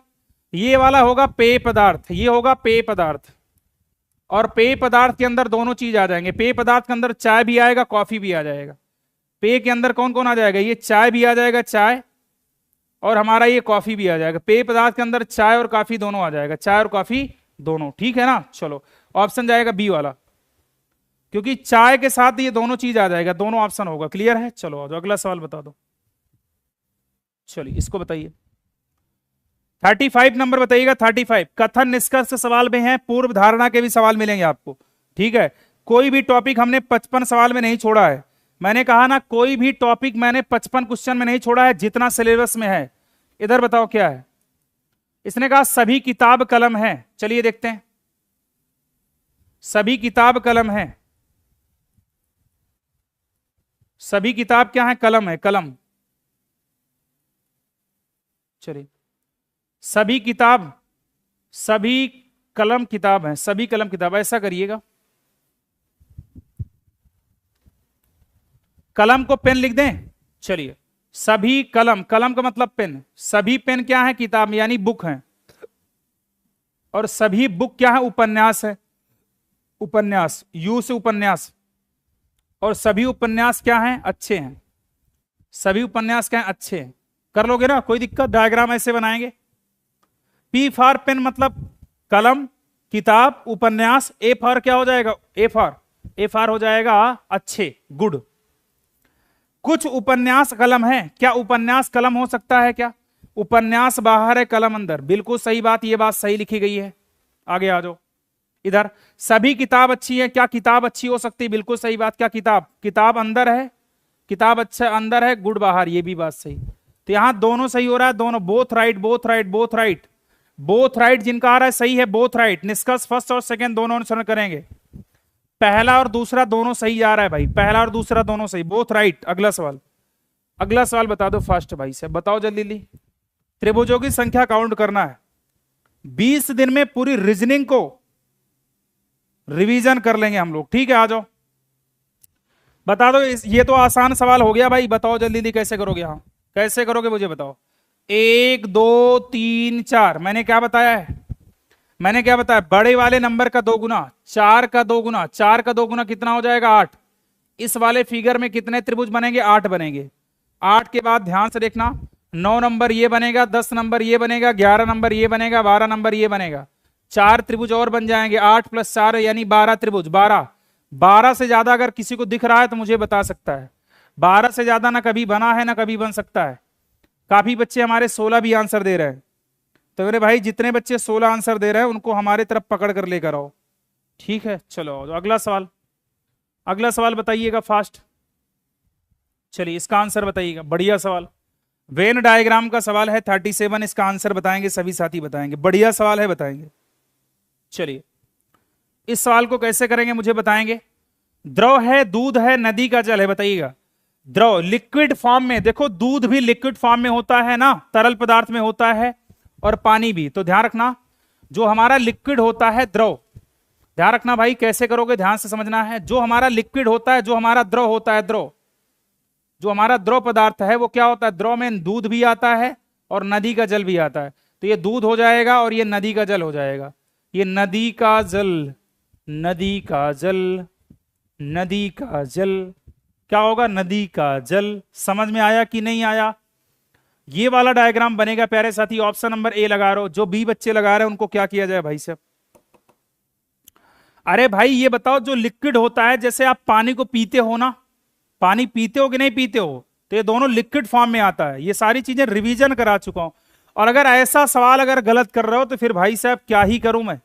ये वाला होगा पेय पदार्थ, ये होगा पेय पदार्थ, और पेय पदार्थ के अंदर दोनों चीज आ जाएंगे। पेय पदार्थ के अंदर चाय भी आएगा, कॉफी भी आ जाएगा। पेय के अंदर कौन कौन आ जाएगा, ये चाय भी आ जाएगा, चाय, और हमारा ये कॉफी भी आ जाएगा। पेय पदार्थ के अंदर चाय और कॉफी दोनों आ जाएगा, चाय और कॉफी दोनों, ठीक है ना। चलो ऑप्शन जाएगा बी वाला, क्योंकि चाय के साथ ये दोनों चीज आ जाएगा, दोनों ऑप्शन होगा। क्लियर है, चलो आ जाओ अगला सवाल बता दो। चलिए इसको बताइए, 35 नंबर बताइएगा। 35 कथन निष्कर्ष सवाल में है, पूर्व धारणा के भी सवाल मिलेंगे आपको, ठीक है। कोई भी टॉपिक हमने 55 सवाल में नहीं छोड़ा है, मैंने कहा ना कोई भी टॉपिक मैंने 55 क्वेश्चन में नहीं छोड़ा है, जितना सिलेबस में है। इधर बताओ क्या है, इसने कहा सभी किताब कलम है। चलिए देखते हैं, सभी किताब कलम है, सभी किताब क्या है, कलम है, कलम। चलिए सभी किताब, सभी कलम किताब है, सभी कलम किताब। ऐसा करिएगा, कलम को पेन लिख दें। चलिए सभी कलम, कलम का मतलब पेन, सभी पेन क्या है, किताब यानी बुक है, और सभी बुक क्या है, उपन्यास है, उपन्यास, यू से उपन्यास, और सभी उपन्यास क्या हैं, अच्छे हैं, सभी उपन्यास क्या हैं, अच्छे हैं। कर लोगे ना, कोई दिक्कत, डायग्राम ऐसे बनाएंगे। पी फॉर पेन मतलब कलम, किताब, उपन्यास। ए फॉर क्या हो जाएगा, ए फॉर हो जाएगा अच्छे, गुड। कुछ उपन्यास कलम है, क्या उपन्यास कलम हो सकता है क्या, उपन्यास बाहर है कलम अंदर, बिल्कुल सही बात, ये बात सही लिखी गई है। आगे आ जाओ इधर, सभी किताब अच्छी है, क्या किताब अच्छी हो सकती है, बिल्कुल सही बात, क्या किताब, किताब अंदर है, किताब अच्छा अंदर है, गुड बाहर, ये भी बात सही। तो यहां दोनों सही हो रहा है, दोनों, both right, both right, both right, both right, जिनका आ रहा है सही है, बोथ राइट। निष्कर्ष फर्स्ट और सेकंड दोनों अनुसरण करेंगे, पहला और दूसरा दोनों सही जा रहा है भाई, पहला और दूसरा दोनों सही, बोथ राइट। अगला सवाल, अगला सवाल बता दो फास्ट भाई से, बताओ जल्दी जल्दी। त्रिभुजों की संख्या काउंट करना है, 20 दिन में पूरी रीजनिंग को रिवीजन कर लेंगे हम लोग, ठीक है। आ जाओ बता दो, ये तो आसान सवाल हो गया भाई, बताओ जल्दी जल्दी कैसे करोगे, हाँ कैसे करोगे मुझे बताओ। 1 2 3 4, मैंने क्या बताया है, मैंने क्या बताया, बड़े वाले नंबर का 2 गुना, 4 का 2 गुना, 4 का 2 गुना कितना हो जाएगा, 8। इस वाले फिगर में कितने त्रिभुज बनेंगे, 8 बनेंगे। 8 के बाद ध्यान से देखना, 9 नंबर ये बनेगा, 10 नंबर ये बनेगा, 11 नंबर ये बनेगा, 12 नंबर ये बनेगा, 4 त्रिभुज और बन जाएंगे, 8 + 4 यानी 12 त्रिभुज। 12 से ज्यादा अगर किसी को दिख रहा है तो मुझे बता सकता है, 12 से ज्यादा ना कभी बना है ना कभी बन सकता है। काफी बच्चे हमारे 16 भी आंसर दे रहे हैं, तो मेरे भाई जितने बच्चे 16 आंसर दे रहे हैं उनको हमारे तरफ पकड़ कर लेकर आओ, ठीक है। चलो अगला सवाल, अगला सवाल बताइएगा फास्ट। चलिए इसका आंसर बताइएगा, बढ़िया सवाल, वेन डायग्राम का सवाल है 37, इसका आंसर बताएंगे सभी साथी, बताएंगे, बढ़िया सवाल है, बताएंगे। चलिए इस सवाल को कैसे करेंगे मुझे बताएंगे। द्रव है, दूध है, नदी का जल है, बताइएगा। द्रव लिक्विड फॉर्म में, देखो दूध भी लिक्विड फॉर्म में होता है ना, तरल पदार्थ में होता है, और पानी भी। तो ध्यान रखना, जो हमारा लिक्विड होता है द्रव, ध्यान रखना भाई कैसे करोगे, ध्यान से समझना है। जो हमारा लिक्विड होता है, जो हमारा द्रव होता है, द्रव, जो हमारा द्रव पदार्थ है वो क्या होता है, द्रव में दूध भी आता है और नदी का जल भी आता है। तो ये दूध हो जाएगा और ये नदी का जल हो जाएगा, ये नदी का जल, नदी का जल, नदी का जल क्या होगा, नदी का जल। समझ में आया कि नहीं आया, ये वाला डायग्राम बनेगा प्यारे साथी। ऑप्शन नंबर ए लगा रहे हो, जो बी बच्चे लगा रहे हैं उनको क्या किया जाए भाई साहब। अरे भाई ये बताओ, जो लिक्विड होता है, जैसे आप पानी को पीते हो ना, पानी पीते हो कि नहीं पीते हो, तो ये दोनों लिक्विड फॉर्म में आता है। ये सारी चीजें रिवीजन करा चुका हूं, और अगर ऐसा सवाल अगर गलत कर रहे हो तो फिर भाई साहब क्या ही करूं मैं।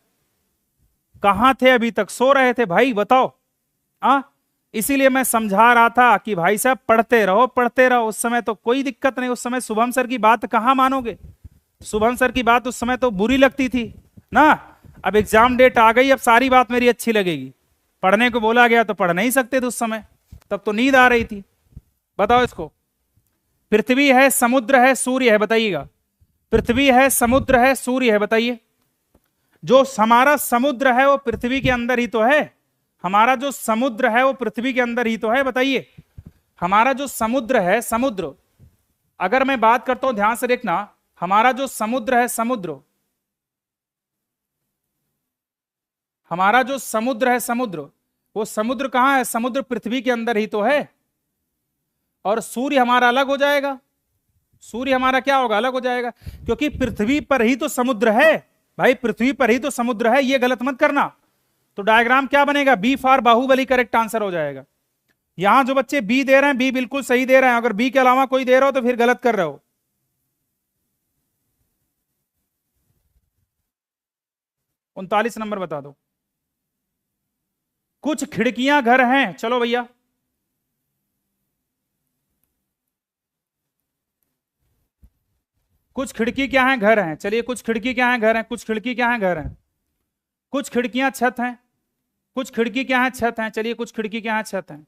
कहां थे अभी तक, सो रहे थे भाई, बताओ। इसीलिए मैं समझा रहा था कि भाई साहब पढ़ते रहो, पढ़ते रहो। उस समय तो कोई दिक्कत नहीं, उस समय शुभम सर की बात कहां मानोगे, शुभम सर की बात उस समय तो बुरी लगती थी ना। अब एग्जाम डेट आ गई, अब सारी बात मेरी अच्छी लगेगी। पढ़ने को बोला गया तो पढ़ नहीं सकते थे उस समय, तब तो नींद आ रही थी। बताओ इसको, पृथ्वी है, समुद्र है, सूर्य है, बताइएगा। पृथ्वी है, समुद्र है, सूर्य है, बताइए। जो हमारा समुद्र है वो पृथ्वी के अंदर ही तो है, हमारा जो समुद्र है वो पृथ्वी के अंदर ही तो है, बताइए। हमारा जो समुद्र है, समुद्र, अगर मैं बात करता हूं, ध्यान से देखना, हमारा जो समुद्र है, समुद्र, हमारा जो समुद्र है, समुद्र, वो समुद्र कहां है? समुद्र पृथ्वी के अंदर ही तो है। और सूर्य हमारा अलग हो जाएगा, सूर्य हमारा क्या होगा? अलग हो जाएगा, क्योंकि पृथ्वी पर ही तो समुद्र है भाई, पृथ्वी पर ही तो समुद्र है, ये गलत मत करना। तो डायग्राम क्या बनेगा? B for Bahubali correct answer हो जाएगा। यहां जो बच्चे बी दे रहे हैं, बी बिल्कुल सही दे रहे हैं, अगर बी के अलावा कोई दे रहे हो तो फिर गलत कर रहे हो। 39 नंबर बता दो। कुछ खिड़कियां घर हैं, चलो भैया। कुछ खिड़की क्या है? घर हैं। चलिए, कुछ खिड़की क्या है? घर हैं। कुछ खिड़की क्या है? घर हैं। कुछ खिड़कियां छत हैं। कुछ खिड़की क्या है? छत हैं। चलिए, कुछ खिड़की क्या है? छत हैं।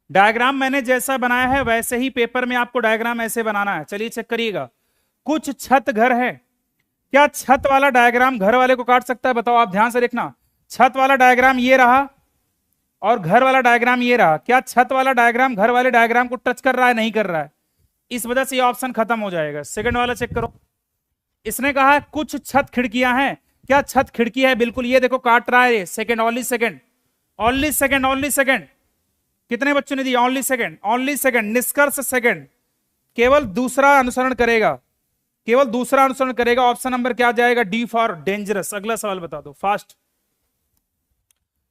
डायग्राम मैंने जैसा बनाया है वैसे ही पेपर में आपको डायग्राम ऐसे बनाना है। चलिए चेक करिएगा। कुछ छत घर है। क्या छत वाला डायग्राम घर वाले को काट सकता है? बताओ, आप ध्यान से देखना। छत वाला डायग्राम ये रहा और घर वाला डायग्राम ये रहा। क्या छत वाला डायग्राम घर वाले डायग्राम को टच कर रहा है? नहीं कर रहा है। इस वजह से ये ऑप्शन खत्म हो जाएगा। सेकंड वाला चेक करो। इसने कहा है कुछ छत खिड़कियां हैं। क्या छत खिड़की है? बिल्कुल, ये देखो काट रहा है। Second, only second, only second, only second. कितने बच्चों ने दिया? Only second, only second. निष्कर्ष सेकंड। केवल दूसरा अनुसरण करेगा, केवल दूसरा अनुसरण करेगा। ऑप्शन नंबर क्या जाएगा? D for dangerous. अगला सवाल बता दो फास्ट।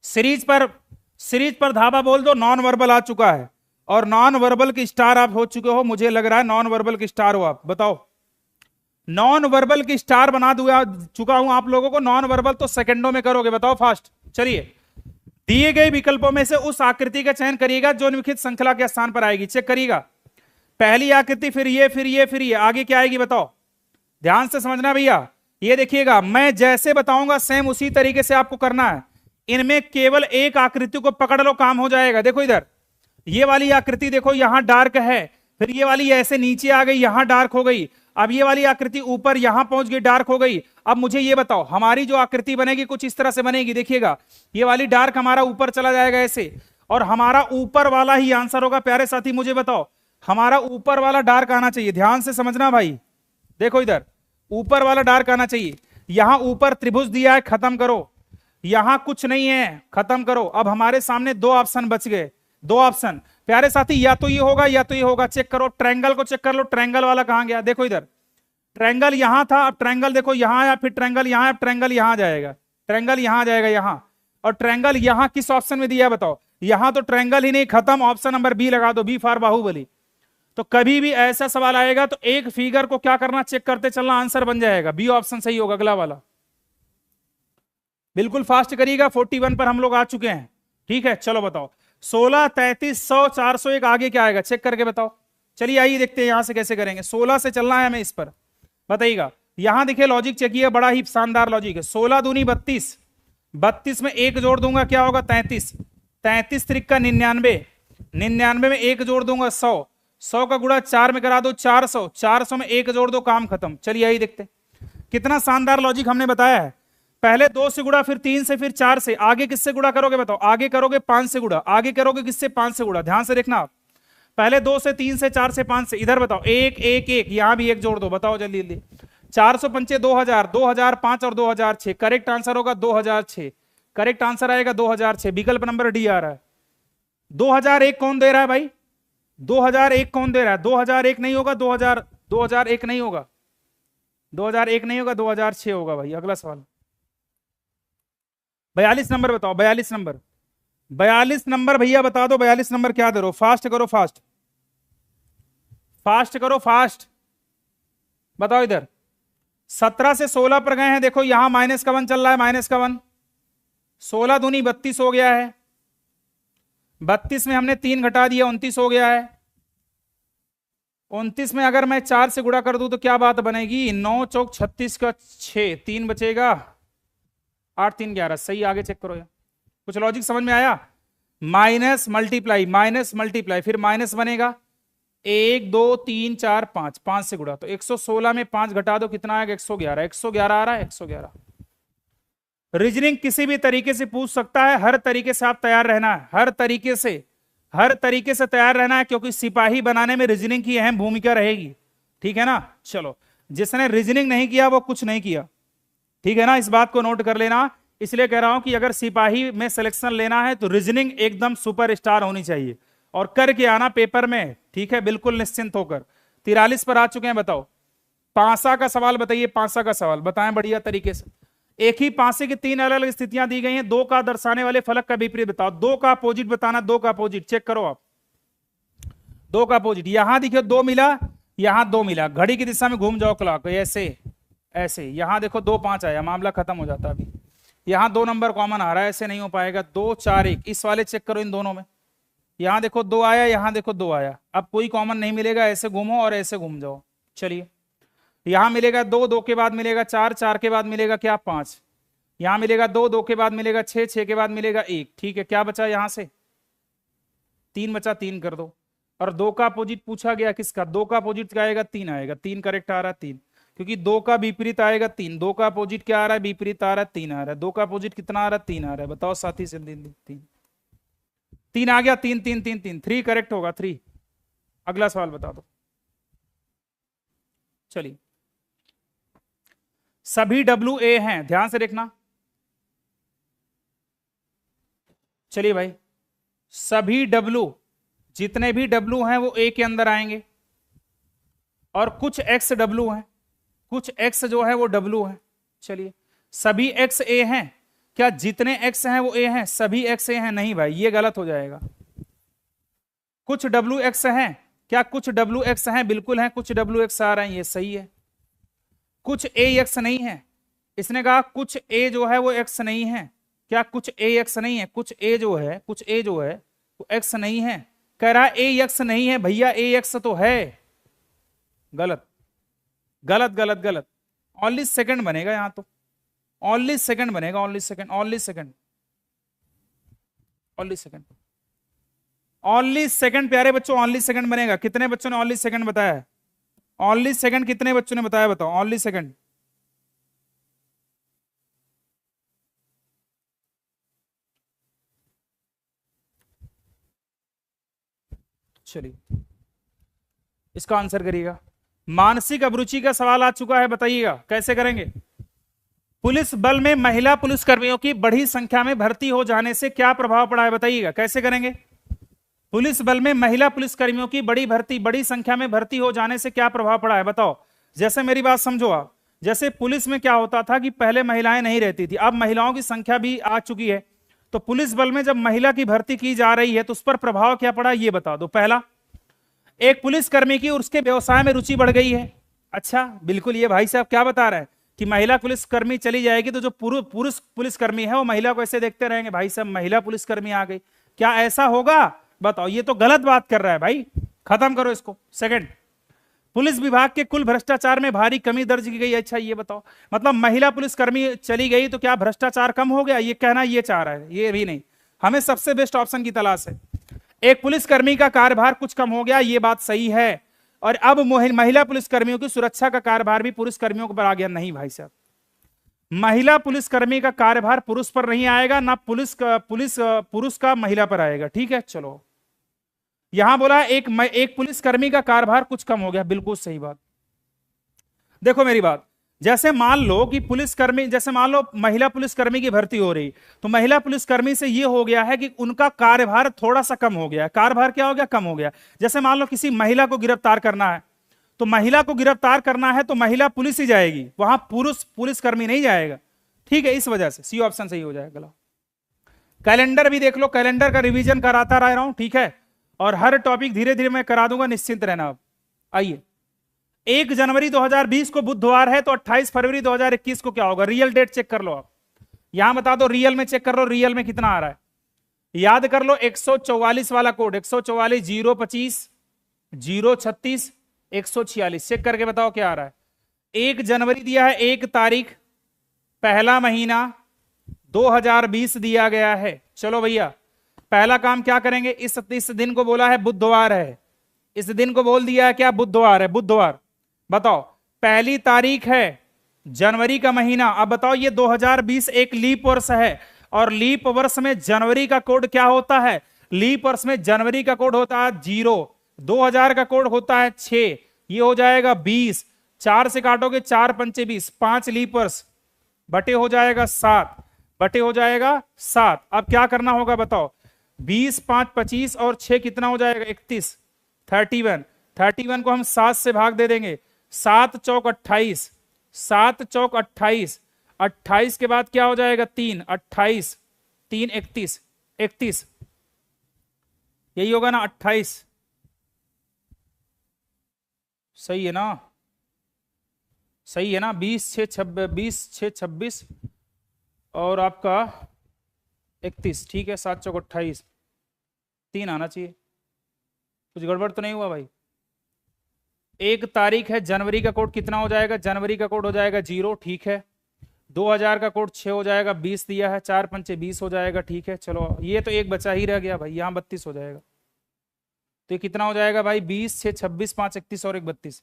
सीरीज पर धावा बोल दो। नॉन वर्बल आ चुका है और नॉन वर्बल के स्टार आप हो चुके हो, मुझे लग रहा है नॉन वर्बल के स्टार हो आप। बताओ, नॉन वर्बल की स्टार बना दूंगा चुका हूं आप लोगों को। नॉन वर्बल तो सेकंडों में करोगे। बताओ फास्ट। चलिए, दिए गए विकल्पों में से उस आकृति का चयन करिएगा जो निम्नलिखित श्रृंखला के स्थान पर आएगी। चेक करिएगा। पहली आकृति, फिर ये, फिर ये, फिर ये, आगे क्या आएगी? बताओ, ध्यान से समझना भैया। ये देखिएगा, मैं जैसे बताऊंगा सेम उसी तरीके से आपको करना है। इनमें केवल एक आकृति को पकड़ लो, काम हो जाएगा। देखो इधर, ये वाली आकृति देखो, यहां डार्क है, फिर ये वाली ऐसे नीचे आ गई, यहां डार्क हो गई। अब ये वाली आकृति ऊपर यहां पहुंच गई, डार्क हो गई। अब मुझे ये बताओ, हमारी जो आकृति बनेगी कुछ इस तरह से बनेगी। देखिएगा, ये वाली डार्क हमारा ऊपर चला जाएगा ऐसे, और हमारा ऊपर वाला ही आंसर होगा। प्यारे साथी मुझे बताओ, हमारा ऊपर वाला डार्क आना चाहिए। ध्यान से समझना भाई, देखो इधर ऊपर वाला डार्क आना चाहिए। यहां ऊपर त्रिभुज दिया है, खत्म करो। यहां कुछ नहीं है, खत्म करो। अब हमारे सामने दो ऑप्शन बच गए, दो ऑप्शन। प्यारे साथी, या तो ये होगा या तो ये होगा। चेक करो, ट्रायंगल को चेक कर लो। ट्रायंगल वाला कहां गया? देखो इधर, ट्रायंगल यहां था, अब ट्रायंगल देखो यहां आया, फिर ट्रायंगल यहां है, ट्रायंगल यहां जाएगा, ट्रायंगल यहां जाएगा यहां। और ट्रायंगल यहां किस ऑप्शन में दिया है? बताओ। यहां तो ट्रायंगल ही नहीं, खत्म। ऑप्शन नंबर बी लगा दो, बी फॉर बाहुबली। तो कभी भी ऐसा सवाल आएगा तो एक फिगर को क्या करना? चेक करते चलना, आंसर बन जाएगा। बी ऑप्शन सही होगा, अगला वाला। बिल्कुल फास्ट करिएगा। 41 पर हम लोग आ चुके हैं। ठीक है, चलो बताओ। 16, 33, 100, 401, आगे क्या आएगा? चेक करके बताओ। चलिए आइए देखते हैं यहां से कैसे करेंगे। 16 से चलना है हमें इस पर, बताइएगा। यहां देखिए लॉजिक चेक किया, बड़ा ही शानदार लॉजिक है। 16 दूनी 32, 32 में एक जोड़ दूंगा, क्या होगा? 33, 33 त्रिक का 99, 99 में एक जोड़ दूंगा 100, 100 का गुणा 4 में करा दो 400, 400 में एक जोड़ दो, काम खत्म। चलिए आइए देखते, कितना शानदार लॉजिक हमने बताया है। पहले 2 से गुणा, फिर 3 से, फिर 4 से। आगे किससे गुणा करोगे? बताओ। आगे करोगे 5 से गुणा। आगे करोगे किससे? 5 से गुणा। ध्यान से देखना आप, पहले 2 से, 3 से, 4 से, 5 से। इधर बताओ, 1 1 1, यहां भी एक जोड़ दो। बताओ जल्दी जल्दी। 400 पंचे 2000, 2005 और 2006। करेक्ट आंसर होगा 2006। करेक्ट आंसर आएगा 2006। विकल्प नंबर डी आ रहा है। 2001 कौन दे रहा है भाई? 2001 कौन दे रहा है? 2001 नहीं होगा, 2001 नहीं होगा, 2001 नहीं होगा, 2006 होगा भाई। अगला सवाल 42 नंबर बताओ। 42 नंबर, 42 नंबर भैया बता दो। 42 नंबर क्या दे रहे हो? फास्ट करो, फास्ट फास्ट करो, फास्ट बताओ। इधर 17 से 16 पर गए हैं। देखो यहां माइनस का 1 चल रहा है, माइनस का 1। 16 दूनी 32 हो गया है, 32 में हमने 3 घटा दिया, 29 हो गया है। 29 में अगर मैं 4 से गुणा कर दूं तो क्या बात बनेगी? 9 चौक 36 का 6, 3 बचेगा, 8 3 11। सही, आगे चेक करो। कुछ लॉजिक समझ में आया? माइनस मल्टीप्लाई, माइनस मल्टीप्लाई, फिर माइनस बनेगा। 1 2 3 4 5, 5 से गुणा तो 116 में 5 घटा दो, कितना आएगा? 111। 111 आ रहा है, 111। रीजनिंग किसी भी तरीके से पूछ सकता है, हर तरीके से आप तैयार रहना है, हर तरीके से तैयार रहना है, क्योंकि सिपाही बनाने में रीजनिंग की अहम भूमिका रहेगी। ठीक है ना। चलो, जिसने रीजनिंग नहीं किया वो कुछ नहीं किया। ठीक है ना, इस बात को नोट कर लेना। इसलिए कह रहा हूं कि अगर सिपाही में सिलेक्शन लेना है तो रीजनिंग एकदम सुपर स्टार होनी चाहिए और करके आना पेपर में। ठीक है, बिल्कुल निश्चिंत होकर। 43 पर आ चुके हैं, बताओ पांसा का सवाल बताइए, पांसा का सवाल बताएं बढ़िया तरीके से। एक ही पांसे की 3 अलग अलग स्थितियां दी गई हैं, 2 का दर्शाने वाले फलक का विपरीत बताओ। 2 का अपोजिट बताना, 2 का अपोजिट चेक करो आप। 2 का अपोजिट, यहां देखियो 2 मिला, यहां 2 मिला, घड़ी की दिशा में घूम जाओ क्लॉक, ऐसे ऐसे। यहां देखो 2 5 आया, मामला खत्म हो जाता अभी। यहां 2 नंबर कॉमन आ रहा है, ऐसे नहीं हो पाएगा। 2 4 1, इस वाले चेक करो इन दोनों में। यहां देखो 2 आया, यहां देखो 2 आया, अब कोई कॉमन नहीं मिलेगा, ऐसे घूमो और ऐसे घूम जाओ। चलिए, यहां मिलेगा 2, 2 के बाद मिलेगा 4, 4 के बाद मिलेगा क्या 5, यहां मिलेगा 2, 2 के बाद मिलेगा 6, 6 के बाद मिलेगा 1। ठीक है, क्या बचा यहां से 3 बचा, 3 कर दो। और 2 का अपोजिट पूछा गया किसका, 2 का अपोजिट क्या आएगा, 3 आएगा। 3 करेक्ट आ रहा है, 3, क्योंकि 2 का विपरीत आएगा 3। 2 का अपोजिट क्या आ रहा है, विपरीत आ रहा है, 3 आ रहा है। 2 का अपोजिट कितना आ रहा है, 3 आ रहा है। बताओ साथी से, 3 3 आ गया, 3 3 3 3, 3 करेक्ट होगा, 3। अगला सवाल बता दो। चलिए, सभी डब्ल्यू ए हैं, ध्यान से देखना। चलिए भाई, सभी डब्ल्यू, जितने भी डब्ल्यू हैं वो ए के अंदर आएंगे, और कुछ एक्स डब्ल्यू हैं, कुछ एक्स जो है वो डब्ल्यू है। चलिए, सभी एक्स ए हैं, क्या जितने एक्स हैं वो ए हैं, सभी एक्स ए हैं? नहीं भाई, ये गलत हो जाएगा। कुछ डब्ल्यू एक्स हैं, क्या कुछ डब्ल्यू एक्स हैं? बिल्कुल हैं, कुछ डब्ल्यू एक्स आ रहे हैं, ये सही है। कुछ ए एक्स नहीं है, इसने कहा कुछ ए जो है वो एक्स नहीं है। क्या कुछ ए एक्स नहीं है? कुछ ए जो है, कुछ ए जो है वो एक्स नहीं है। कह रहा ए एक्स नहीं है, भैया ए एक्स तो है। गलत गलत गलत गलत। ओनली सेकंड बनेगा यहां तो, ओनली सेकंड बनेगा, only second, only second, only second, only second. प्यारे बच्चों, ओनली सेकंड बनेगा। कितने बच्चों ने ओनली सेकंड बताया है? ओनली सेकंड कितने बच्चों ने बताया, बताओ ओनली सेकंड। चलिए, इसका आंसर करिएगा। मानसिक अभिरुचि का सवाल आ चुका है, बताइएगा कैसे करेंगे। पुलिस बल में महिला पुलिसकर्मियों की बड़ी संख्या में भर्ती हो जाने से क्या प्रभाव पड़ा है, बताइएगा कैसे करेंगे। पुलिस बल में महिला पुलिसकर्मियों की बड़ी संख्या में भर्ती हो जाने से क्या प्रभाव पड़ा है, बताओ। जैसे मेरी बात समझो आप, जैसे पुलिस में क्या होता था कि पहले महिलाएं नहीं रहती थी, अब महिलाओं की संख्या भी आ चुकी है, तो पुलिस बल में जब महिला की भर्ती की जा रही है तो उस पर प्रभाव क्या पड़ा, ये बता दो। पहला, एक पुलिसकर्मी की उसके व्यवसाय में रुचि बढ़ गई है। अच्छा, बिल्कुल, ये भाई साहब क्या बता रहे हैं कि महिला पुलिसकर्मी चली जाएगी तो जो पुरुष पुलिसकर्मी है वो महिला को ऐसे देखते रहेंगे, भाई साहब महिला पुलिसकर्मी आ गई, क्या ऐसा होगा? बताओ, ये तो गलत बात कर रहा है भाई, खत्म करो इसको। सेकंड, पुलिस विभाग के कुल भ्रष्टाचार में भारी कमी दर्ज की गई। अच्छा, ये बताओ, मतलब महिला पुलिसकर्मी चली गई तो क्या भ्रष्टाचार कम हो गया, ये कहना ये चाह रहा है? ये भी नहीं, हमें सबसे बेस्ट ऑप्शन की तलाश है। एक पुलिसकर्मी का कार्यभार कुछ कम हो गया, ये बात सही है, और अब महिला पुलिसकर्मियों की सुरक्षा का कार्यभार भी पुरुषकर्मियों पर आ गया। नहीं भाई साहब, महिला पुलिसकर्मी का कार्यभार पुरुष पर नहीं आएगा, ना पुरुष का महिला पर आएगा। ठीक है, चलो, यहां बोला एक पुलिसकर्मी का कार्यभार कुछ कम हो गया, बिल्कुल सही बात। देखो मेरी बात, जैसे मान लो कि पुलिसकर्मी, जैसे मान लो महिला पुलिसकर्मी की भर्ती हो रही, तो महिला पुलिसकर्मी से यह हो गया है कि उनका कार्यभार थोड़ा सा कम हो गया। कार्यभार क्या हो गया, कम हो गया। जैसे मान लो किसी महिला को गिरफ्तार करना है, तो महिला को गिरफ्तार करना है तो महिला पुलिस ही जाएगी, वहां पुरुष पुलिसकर्मी नहीं जाएगा। ठीक है, इस वजह से सी ऑप्शन सही हो जाएगा। कैलेंडर भी देख लो, कैलेंडर का रिवीजन कराता रह रहा हूं, ठीक है, और हर टॉपिक धीरे धीरे मैं करा दूंगा, निश्चिंत रहना। अब आइए, 1 जनवरी 2020 को बुधवार है, तो 28 फरवरी 2021 को क्या होगा? रियल डेट चेक कर लो आप, यहां बता दो, रियल में चेक कर लो, रियल में कितना आ रहा है, याद कर लो। 144 वाला कोड, 144 025 036 146, चेक करके बताओ क्या आ रहा है। 1 जनवरी दिया है, 1 तारीख, पहला महीना 2020 दिया गया है। चलो भैया, पहला काम क्या करेंगे, इस दिन को बोला है बुधवार है, इस दिन को बोल दिया है क्या, बुधवार है। बुधवार, बताओ पहली तारीख है, जनवरी का महीना। अब बताओ ये 2020 एक लीप वर्ष है, और लीप वर्ष में जनवरी का कोड क्या होता है? लीप वर्ष में जनवरी का कोड होता है 0, 2000 का कोड होता है 6, ये हो जाएगा 20, 4 से काटोगे 4 पंचे 20, 5 लीप वर्ष बटे हो जाएगा 7, बटे हो जाएगा 7। अब क्या करना होगा बताओ? 20 5 25 और 6 कितना हो जाएगा? 31, 31। 31 को हम 7 से भाग दे देंगे, 7 चौक 28, 7 चौक 28, 28 के बाद क्या हो जाएगा? 3, 28, 3 31, 31, यही होगा ना 28? सही है ना? सही है ना? 20 6 26 और आपका 31, ठीक है। 7 चौक 28, 3 आना चाहिए। कुछ गड़बड़ तो नहीं हुआ भाई? 1 तारीख है, जनवरी का कोड कितना हो जाएगा? जनवरी का कोड हो जाएगा 0, ठीक है। 2000 का कोड 6 हो जाएगा, 20 दिया है, 4 पंचे 20 हो जाएगा, ठीक है। चलो ये तो एक बचा ही रह गया भाई, यहाँ 32 हो जाएगा। तो ये कितना हो जाएगा भाई? 20 6 26 5 31 और 1 32,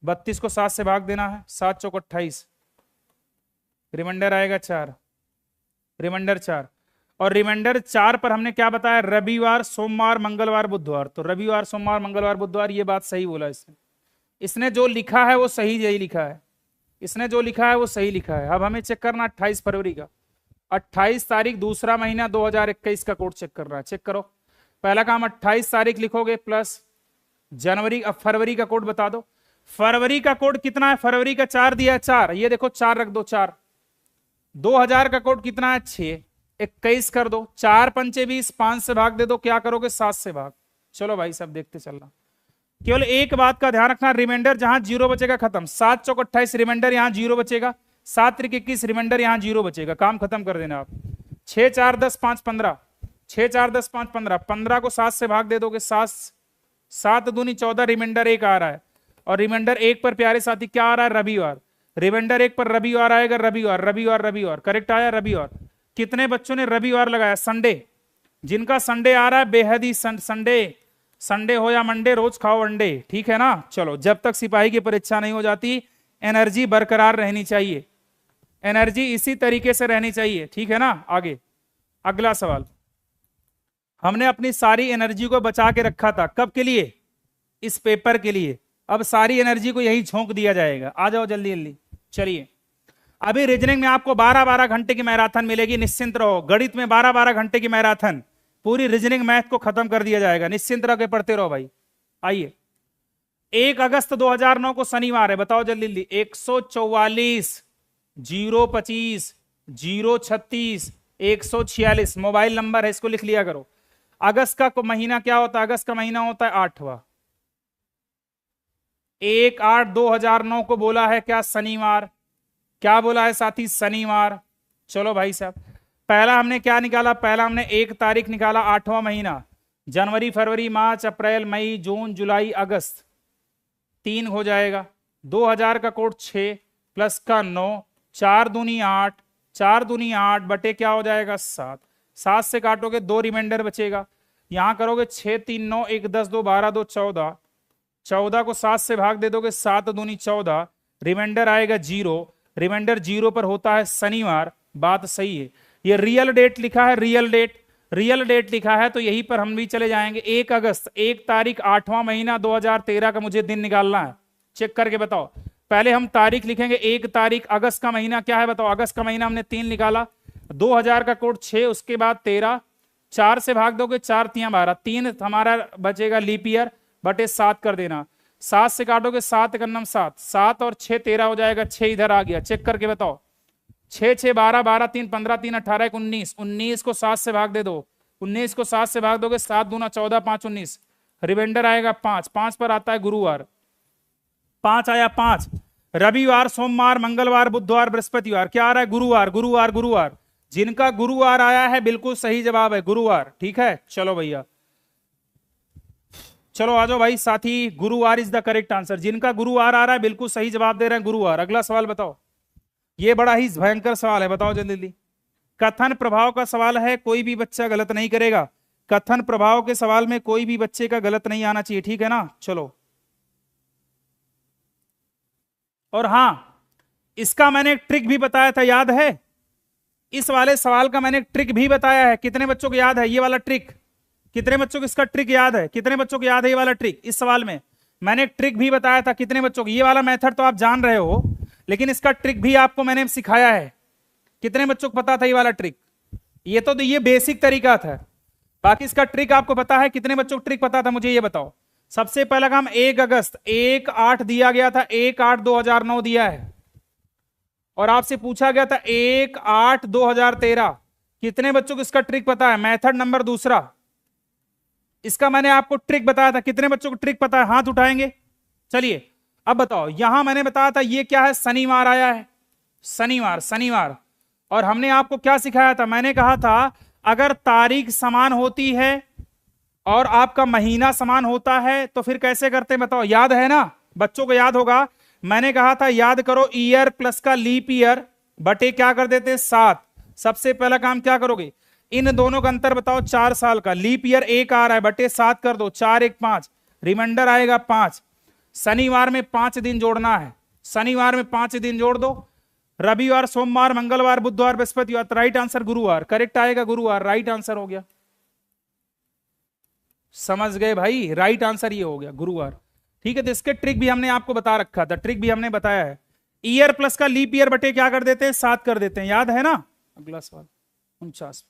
32 को 7 से भाग देना है, 7 चौक 28, रिमाइंडर आएगा 4, रिमाइंडर 4। और रिमाइंडर 4 पर हमने क्या बताया? रविवार सोमवार मंगलवार बुधवार। तो रविवार सोमवार मंगलवार बुधवार, ये बात सही बोला इसने जो लिखा है वो सही यही लिखा है, इसने जो लिखा है वो सही लिखा है। अब हमें चेक करना 28 फरवरी का, 28 तारीख दूसरा महीना 2021 का कोड चेक करना है। चेक करो, पहला काम 28 तारीख लिखोगे प्लस जनवरी। अब फरवरी का कोड बता दो, फरवरी का कोड कितना है? फरवरी का 4 दिया है, 4, ये देखो 4 रख दो, 4। 2000 का कोड कितना है? 6, 21 कर दो, 4 पंचे 20, 5 से भाग दे दो, क्या करोगे? 7 से भाग। चलो भाई सब देखते चलना, केवल एक बात का ध्यान रखना, रिमाइंडर जहां 0 बचेगा खत्म। 7 चौक 28, रिमाइंडर यहां 0 बचेगा, 7 त्रिक 21, रिमाइंडर यहां 0 बचेगा, काम खत्म कर देना आप। 6 4 10 5 15, 6 4 10 5 15, 15 को 7 से भाग दे दोगे, 7 दूनी 14, रिमाइंडर 1 आ रहा है। और रिमाइंडर 1 पर प्यारे साथी क्या आ रहा है? रविवार। रिमाइंडर 1 पर रविवार आएगा, रविवार रविवार रविवार, करेक्ट आया रविवार। कितने बच्चों ने रविवार लगाया? संडे। जिनका संडे आ रहा है बेहद ही संडे, संडे हो या मंडे, रोज खाओ अंडे, ठीक है ना? चलो, जब तक सिपाही की परीक्षा नहीं हो जाती एनर्जी बरकरार रहनी चाहिए, एनर्जी इसी तरीके से रहनी चाहिए, ठीक है ना? आगे अगला सवाल, हमने अपनी सारी एनर्जी को बचा के रखा था, कब के लिए? इस पेपर के लिए। अब सारी एनर्जी को यही झोंक दिया जाएगा। आ जाओ जल्दी जल्दी। चलिए, अभी रीजनिंग में आपको 12-12 घंटे की मैराथन मिलेगी, निश्चिंत रहो। गणित में 12-12 घंटे की मैराथन, पूरी रीजनिंग मैथ को खत्म कर दिया जाएगा, निश्चिंत रह के पढ़ते रहो भाई। आइए, 1 अगस्त 2009 को शनिवार है, बताओ जल्दी जल्दी। 144 025 036 146 मोबाइल नंबर है, इसको लिख लिया करो। अगस्त का महीना क्या होता है? अगस्त का महीना होता है 8वां। 1/8/2009 को बोला है क्या? शनिवार। क्या बोला है साथी? शनिवार। चलो भाई साहब, पहला हमने क्या निकाला? पहला हमने 1 तारीख निकाला, 8वां महीना। जनवरी फरवरी मार्च अप्रैल मई जून जुलाई अगस्त, 3 हो जाएगा। 2000 का कोड 6 प्लस का 9, 4 दूनी 8, 4 दूनी 8 बटे क्या हो जाएगा? 7। 7 से काटोगे 2 रिमाइंडर बचेगा, यहां करोगे 6 3 9 1 10 2 12 2 14, 14 को 7 से भाग दे दोगे, 7 दूनी 14, रिमाइंडर आएगा 0। रिमाइंडर 0 पर होता है शनिवार, बात सही है। ये रियल डेट लिखा है, रियल डेट, रियल डेट लिखा है, तो यहीं पर हम भी चले जाएंगे। 1 अगस्त 1 तारीख 8वां महीना 2013 का मुझे दिन निकालना है, चेक करके बताओ। पहले हम तारीख लिखेंगे, 1 तारीख। अगस्त का महीना क्या है बताओ? अगस्त का महीना हमने 3 निकाला, 2000 का कोड 6, उसके बाद 13, 4 से भाग दोगे, 4 3 12, 3 हमारा बचेगा लीप ईयर, बटे 7 कर देना। 7 से काटोगे, 7 का 7, 7 और 6 13 हो जाएगा, 6 इधर आ गया, चेक करके बताओ। 6 6 12 12 3 15 3 18 19, 19 को 7 से भाग दे दो, 19 को 7 से भाग दोगे, 7 दूना 14 5 19, रिमाइंडर आएगा 5। 5 पर आता है गुरुवार, 5 आया 5। रविवार सोमवार मंगलवार बुधवार बृहस्पतिवार, क्या आ रहा है? गुरुवार गुरुवार गुरुवार। जिनका गुरुवार आया है बिल्कुल सही जवाब है गुरुवार, ठीक है। चलो भैया, चलो आ जाओ भाई साथी, गुरुवार इज द करेक्ट आंसर। जिनका गुरुवार आ रहा है बिल्कुल सही जवाब दे रहे हैं, गुरुवार। अगला सवाल बताओ, ये बड़ा ही भयंकर सवाल है, बताओ जल्दी जल्दी। कथन प्रभाव का सवाल है, कोई भी बच्चा गलत नहीं करेगा। कथन प्रभाव के सवाल में कोई भी बच्चे का गलत नहीं आना चाहिए, ठीक है ना? चलो, और हाँ, इसका मैंने एक ट्रिक भी बताया था, याद है? इस वाले सवाल का मैंने एक ट्रिक भी बताया है। कितने बच्चों को याद है ये वाला ट्रिक? कितने बच्चों को इसका ट्रिक याद है? कितने बच्चों को याद है ये वाला ट्रिक? इस सवाल में मैंने एक ट्रिक भी बताया था। कितने बच्चों को ये वाला मेथड तो आप जान रहे हो, लेकिन इसका ट्रिक भी आपको मैंने सिखाया है। कितने बच्चों को पता था ये वाला ट्रिक? ये बेसिक तरीका था, बाकी इसका ट्रिक आपको पता है? कितने बच्चों को ट्रिक पता था मुझे ये बताओ। सबसे पहला काम 1 अगस्त 1/8 दिया गया था, 1/8/2009 दिया है, और आपसे पूछा गया था 1/8/2013। कितने बच्चों को इसका ट्रिक पता है? मेथड नंबर दूसरा, इसका मैंने आपको ट्रिक बताया था। कितने बच्चों को ट्रिक पता है? हाथ उठाएंगे। चलिए अब बताओ, यहां मैंने बताया था ये क्या है? शनिवार आया है, शनिवार शनिवार। और हमने आपको क्या सिखाया था? मैंने कहा था अगर तारीख समान होती है और आपका महीना समान होता है तो फिर कैसे करते हैं बताओ? याद है ना? बच्चों को याद होगा। मैंने कहा था याद करो, ईयर प्लस का लीप ईयर बटे क्या कर देते हैं? 7। सबसे पहला काम क्या करोगे? इन दोनों का अंतर बताओ। 4 साल का लीप ईयर 1 आ रहा है, बटे 7 कर दो। 4 1 5, रिमाइंडर आएगा 5। शनिवार में 5 दिन जोड़ना है, शनिवार में 5 दिन जोड़ दो। रविवार, सोमवार, मंगलवार, बुधवार, बृहस्पतिवार, तो राइट आंसर गुरुवार। करेक्ट आएगा गुरुवार, राइट आंसर हो गया। समझ गए भाई? राइट आंसर ये हो गया गुरुवार। ठीक है, तो इसके ट्रिक भी हमने आपको बता रखा था, ट्रिक भी हमने बताया है। ईयर प्लस का लीप ईयर बटे क्या कर देते हैं? 7 कर देते हैं, याद है ना? अगला सवाल 49।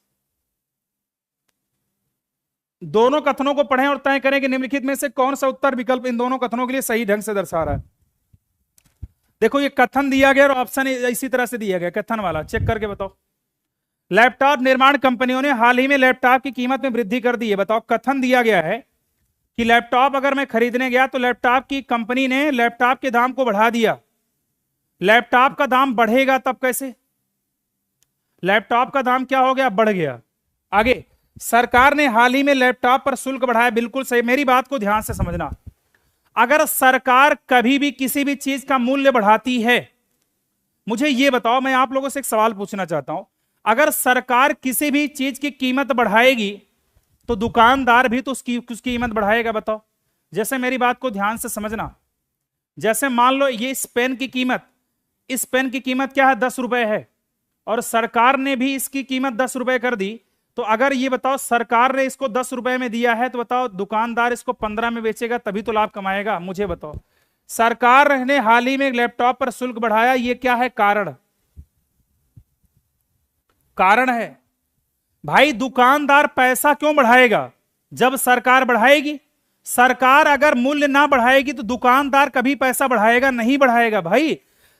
दोनों कथनों को पढ़ें और तय करें कि निम्नलिखित में से कौन सा उत्तर विकल्प इन दोनों कथनों के लिए सही ढंग से दर्शा रहा है। देखो ये कथन दिया गया और ऑप्शन इसी तरह से दिया गया, कथन वाला। चेक करके बताओ। लैपटॉप निर्माण कंपनियों ने हाल ही में लैपटॉप की कीमत में वृद्धि कर दी है। बताओ, कथन दिया गया है कि लैपटॉप अगर मैं खरीदने गया तो लैपटॉप की कंपनी ने लैपटॉप के दाम को बढ़ा दिया। लैपटॉप का दाम बढ़ेगा तब कैसे? लैपटॉप का दाम क्या हो गया? बढ़ गया। आगे, सरकार ने हाल ही में लैपटॉप पर शुल्क बढ़ाया। बिल्कुल सही, मेरी बात को ध्यान से समझना। अगर सरकार कभी भी किसी भी चीज का मूल्य बढ़ाती है, मुझे यह बताओ, मैं आप लोगों से एक सवाल पूछना चाहता हूं, अगर सरकार किसी भी चीज की कीमत बढ़ाएगी तो दुकानदार भी तो उसकी कीमत बढ़ाएगा। बताओ, जैसे मेरी बात को ध्यान से समझना। जैसे मान लो ये इस पेन की कीमत, इस पेन की कीमत क्या है? 10 रुपए है, और सरकार ने भी इसकी कीमत 10 रुपए कर दी। तो अगर ये बताओ सरकार ने इसको 10 रुपए में दिया है, तो बताओ दुकानदार इसको 15 में बेचेगा, तभी तो लाभ कमाएगा। मुझे बताओ, सरकार ने हाल ही में लैपटॉप पर शुल्क बढ़ाया, ये क्या है? कारण, कारण है भाई। दुकानदार पैसा क्यों बढ़ाएगा जब सरकार बढ़ाएगी? सरकार अगर मूल्य ना बढ़ाएगी तो दुकानदार कभी पैसा बढ़ाएगा? नहीं बढ़ाएगा भाई।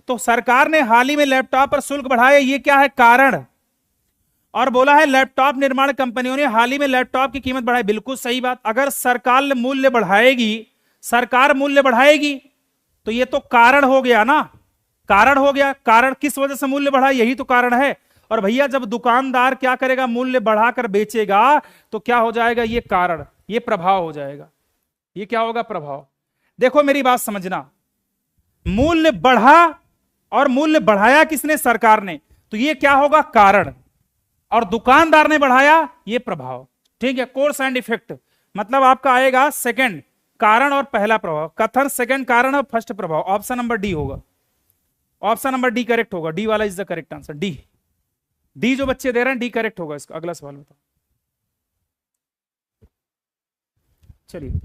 तो सरकार ने हाल ही में लैपटॉप पर शुल्क बढ़ाया, ये क्या है? कारण। और बोला है लैपटॉप निर्माण कंपनियों ने हाल ही में लैपटॉप की कीमत बढ़ाई। बिल्कुल सही बात। अगर सरकार मूल्य बढ़ाएगी, सरकार मूल्य बढ़ाएगी तो ये तो कारण हो गया ना, कारण हो गया। कारण किस वजह से मूल्य बढ़ा? यही तो कारण है। और भैया जब दुकानदार क्या करेगा? मूल्य बढ़ाकर बेचेगा, तो क्या हो जाएगा? ये कारण, ये प्रभाव हो जाएगा। ये क्या होगा? प्रभाव। देखो मेरी बात समझना, मूल्य बढ़ा और मूल्य बढ़ाया किसने? सरकार ने। तो ये क्या होगा? कारण। और दुकानदार ने बढ़ाया, ये प्रभाव। ठीक है, कोर्स एंड इफेक्ट मतलब आपका आएगा सेकंड, कारण और पहला प्रभाव। कथन सेकंड कारण और फर्स्ट प्रभाव। ऑप्शन नंबर डी होगा, ऑप्शन नंबर डी करेक्ट होगा। डी वाला is the correct answer. D, D जो बच्चे दे रहे हैं डी करेक्ट होगा इसका। अगला सवाल बताओ। चलिए,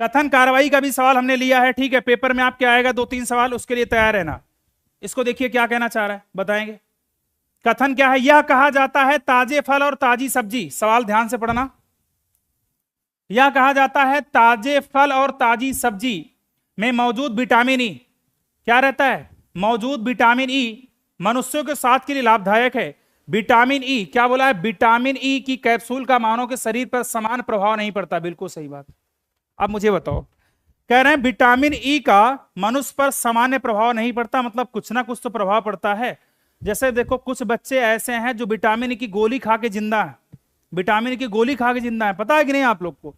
कथन कार्रवाई का भी सवाल हमने लिया है। ठीक है, पेपर में आपके आएगा 2-3 सवाल, उसके लिए तैयार रहना। इसको देखिए क्या कहना चाह रहा है, बताएंगे। कथन क्या है? यह कहा जाता है ताजे फल और ताजी सब्जी, सवाल ध्यान से पढ़ना। यह कहा जाता है ताजे फल और ताजी सब्जी में मौजूद विटामिन ई क्या रहता है? मौजूद विटामिन ई मनुष्यों के स्वास्थ्य के लिए लाभदायक है। विटामिन ई क्या बोला है? विटामिन ई की कैप्सूल का मानव के शरीर पर समान प्रभाव नहीं पड़ता। बिल्कुल सही बात। अब मुझे बताओ, कह रहे हैं विटामिन ई का मनुष्य पर सामान्य प्रभाव नहीं पड़ता, मतलब कुछ ना कुछ तो प्रभाव पड़ता है। जैसे देखो, कुछ बच्चे ऐसे हैं जो विटामिन ई की गोली खा के जिंदा है, विटामिन ई की गोली खा के जिंदा है, पता है कि नहीं आप लोग को?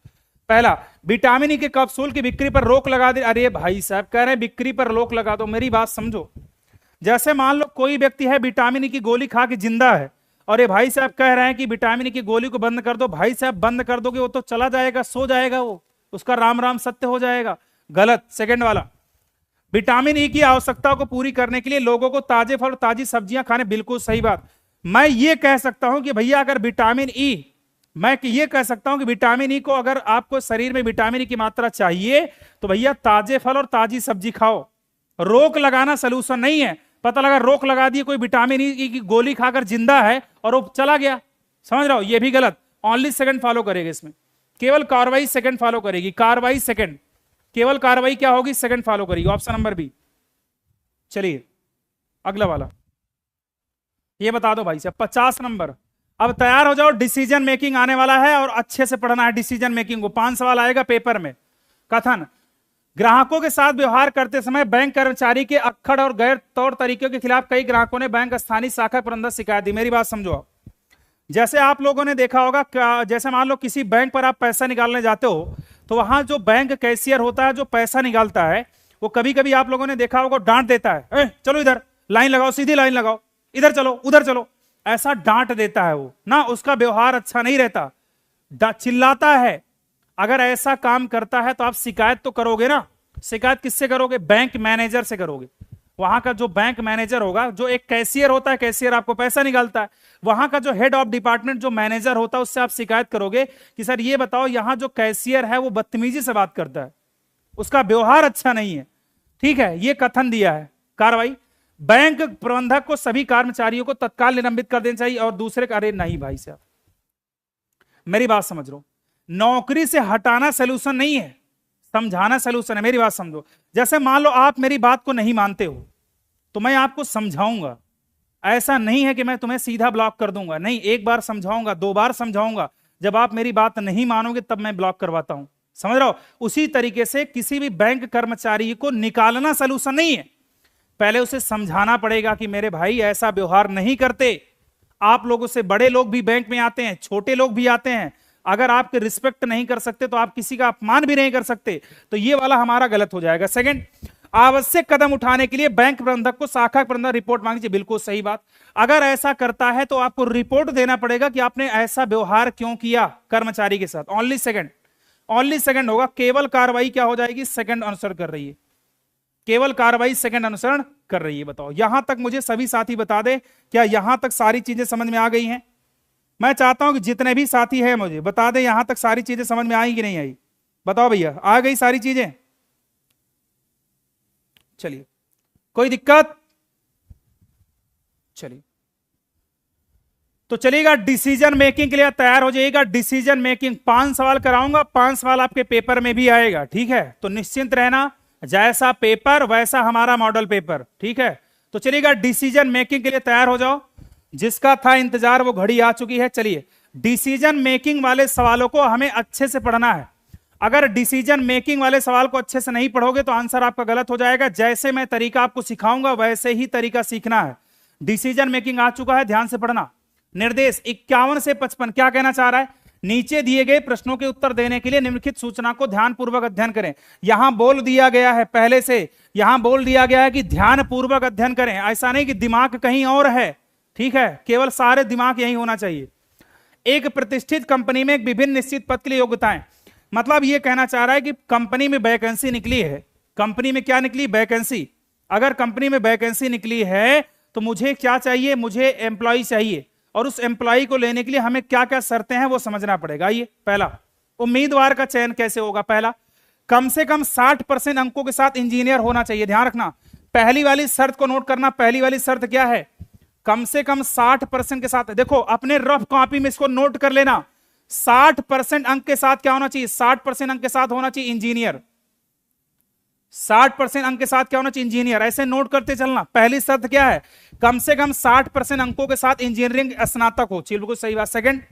पहला, विटामिन ई के कैप्सूल की बिक्री पर रोक लगा दे। अरे भाई साहब, कह रहे हैं बिक्री पर रोक लगा दो। मेरी बात समझो, जैसे मान लो कोई व्यक्ति है विटामिन ई की गोली खा के जिंदा है, और ये भाई साहब कह रहे हैं कि विटामिन ई की गोली को बंद कर दो। भाई साहब बंद कर दोगे वो तो चला जाएगा, सो जाएगा, वो उसका राम राम सत्य हो जाएगा। गलत। सेकंड वाला, विटामिन ई की आवश्यकता को पूरी करने के लिए लोगों को ताजे फल और ताजी सब्जियां खाने, बिल्कुल सही बात। मैं ये कह सकता हूं कि भैया अगर विटामिन ई, मैं ये कह सकता हूं कि विटामिन ई को अगर आपको शरीर में विटामिन ई की मात्रा चाहिए तो भैया ताजे फल और ताजी सब्जी खाओ। रोक लगाना सोल्यूशन नहीं है। पता लगा रोक लगा दी, कोई विटामिन ई की गोली खाकर जिंदा है और वो चला गया, समझ रहा हो, ये भी गलत। ओनली सेकंड फॉलो करेगा इसमें, केवल कार्रवाई सेकंड फॉलो करेगी, कार्रवाई सेकंड, केवल कार्रवाई क्या होगी, सेकंड फॉलो करेगी, ऑप्शन नंबर बी। चलिए अगला वाला ये बता दो भाई साहब, 50 नंबर। अब तैयार हो जाओ, डिसीजन मेकिंग आने वाला है और अच्छे से पढ़ना है डिसीजन मेकिंग को। 5 सवाल आएगा पेपर में। कथन, ग्राहकों के साथ व्यवहार करते समय बैंक कर्मचारी के अक्खड़ और गैर तौर तरीकों के खिलाफ कई ग्राहकों ने बैंक स्थानीय शाखा प्रबंधक शिकायत दी। मेरी बात समझो आप। जैसे आप लोगों ने देखा होगा, जैसे मान लो किसी बैंक पर आप पैसा निकालने जाते हो तो वहां जो बैंक कैशियर होता है जो पैसा निकालता है, वो कभी कभी आप लोगों ने देखा होगा डांट देता है, चलो इधर लाइन लगाओ, सीधी लाइन लगाओ, इधर चलो उधर चलो, ऐसा डांट देता है वो ना, उसका व्यवहार अच्छा नहीं रहता, चिल्लाता है। अगर ऐसा काम करता है तो आप शिकायत तो करोगे ना। शिकायत किससे करोगे, बैंक मैनेजर से करोगे। वहां का जो बैंक मैनेजर होगा, जो एक कैशियर होता है, कैशियर आपको पैसा निकालता है, वहां का जो हेड ऑफ डिपार्टमेंट जो मैनेजर होता है उससे आप शिकायत करोगे कि सर ये बताओ यहां जो कैशियर है वो बदतमीजी से बात करता है, उसका व्यवहार अच्छा नहीं है। ठीक है, ये कथन दिया है। कार्रवाई, बैंक प्रबंधक को सभी कर्मचारियों को तत्काल निलंबित कर देना चाहिए और दूसरे का, अरे नहीं भाई साहब मेरी बात समझ लो, नौकरी से हटाना सोल्यूशन नहीं है, समझाना सोल्यूशन है। मेरी बात समझो। जैसे मान लो आप मेरी बात को नहीं मानते हो तो मैं आपको समझाऊंगा, ऐसा नहीं है कि मैं तुम्हें सीधा ब्लॉक कर दूंगा, नहीं, एक बार समझाऊंगा, 2 बार समझाऊंगा, जब आप मेरी बात नहीं मानोगे तब मैं ब्लॉक करवाता हूं, समझ रहे हो। उसी तरीके से किसी भी बैंक कर्मचारी को निकालना सोल्यूशन नहीं है, पहले उसे समझाना पड़ेगा कि मेरे भाई ऐसा व्यवहार नहीं करते। आप लोगों से बड़े लोग भी बैंक में आते हैं, छोटे लोग भी आते हैं, अगर आपके रिस्पेक्ट नहीं कर सकते तो आप किसी का अपमान भी नहीं कर सकते, तो ये वाला हमारा गलत हो जाएगा। सेकंड, आवश्यक कदम उठाने के लिए बैंक प्रबंधक को शाखा प्रबंधक रिपोर्ट मांगी, बिल्कुल सही बात। अगर ऐसा करता है तो आपको रिपोर्ट देना पड़ेगा कि आपने ऐसा व्यवहार क्यों किया कर्मचारी के साथ। ओनली सेकंड होगा, केवल कार्रवाई क्या हो जाएगी, सेकंड अनुसरण कर रही है, केवल कार्रवाई सेकंड अनुसरण कर रही है। बताओ यहां तक मुझे सभी साथी बता दे, क्या यहां तक सारी चीजें समझ में आ गई हैं? मैं चाहता हूं कि जितने भी साथी हैं मुझे बता दें यहां तक सारी चीजें समझ में आई कि नहीं आई। बताओ भैया, आ गई सारी चीजें? चलिए, कोई दिक्कत? चलिए तो चलिएगा, डिसीजन मेकिंग के लिए तैयार हो जाइएगा। डिसीजन मेकिंग 5 सवाल कराऊंगा, 5 सवाल आपके पेपर में भी आएगा, ठीक है। तो निश्चिंत रहना, जैसा पेपर वैसा हमारा मॉडल पेपर, ठीक है। तो चलिएगा, डिसीजन मेकिंग के लिए तैयार हो जाओ। जिसका था इंतजार वो घड़ी आ चुकी है। चलिए, डिसीजन मेकिंग वाले सवालों को हमें अच्छे से पढ़ना है। अगर डिसीजन मेकिंग वाले सवाल को अच्छे से नहीं पढ़ोगे तो आंसर आपका गलत हो जाएगा। जैसे मैं तरीका आपको सिखाऊंगा वैसे ही तरीका सीखना है। डिसीजन मेकिंग आ चुका है, ध्यान से पढ़ना। निर्देश 51 से 55 क्या कहना चाह रहा है, नीचे दिए गए प्रश्नों के उत्तर देने के लिए निम्नलिखित सूचना को ध्यानपूर्वक अध्ययन करें। यहां बोल दिया गया है, पहले से यहां बोल दिया गया है कि ध्यानपूर्वक अध्ययन करें, ऐसा नहीं कि दिमाग कहीं और है, ठीक है। केवल सारे दिमाग यही होना चाहिए। एक प्रतिष्ठित कंपनी में एक विभिन्न निश्चित पद के लिए योग्यताएं, मतलब यह कहना चाह रहा है कि कंपनी में वैकेंसी निकली है। कंपनी में क्या निकली, वैकेंसी। अगर कंपनी में वैकेंसी निकली है तो मुझे क्या चाहिए, मुझे एम्प्लॉय चाहिए, और उस एम्प्लॉय को लेने के लिए हमें क्या क्या शर्तें हैं वो समझना पड़ेगा। ये पहला, उम्मीदवार का चयन कैसे होगा। पहला, कम से कम 60% अंकों के साथ इंजीनियर होना चाहिए। ध्यान रखना, पहली वाली शर्त को नोट करना। पहली वाली शर्त क्या है, कम से कम 60% के साथ। देखो अपने रफ कॉपी में इसको नोट कर लेना, 60% अंक के साथ क्या होना चाहिए, 60% अंक के साथ होना चाहिए इंजीनियर। 60% अंक के साथ क्या होना चाहिए, इंजीनियर। ऐसे नोट करते चलना। पहली शर्त क्या है, कम से कम 60% अंकों के साथ इंजीनियरिंग स्नातक हो। चलिए बिल्कुल सही बात। सेकंड,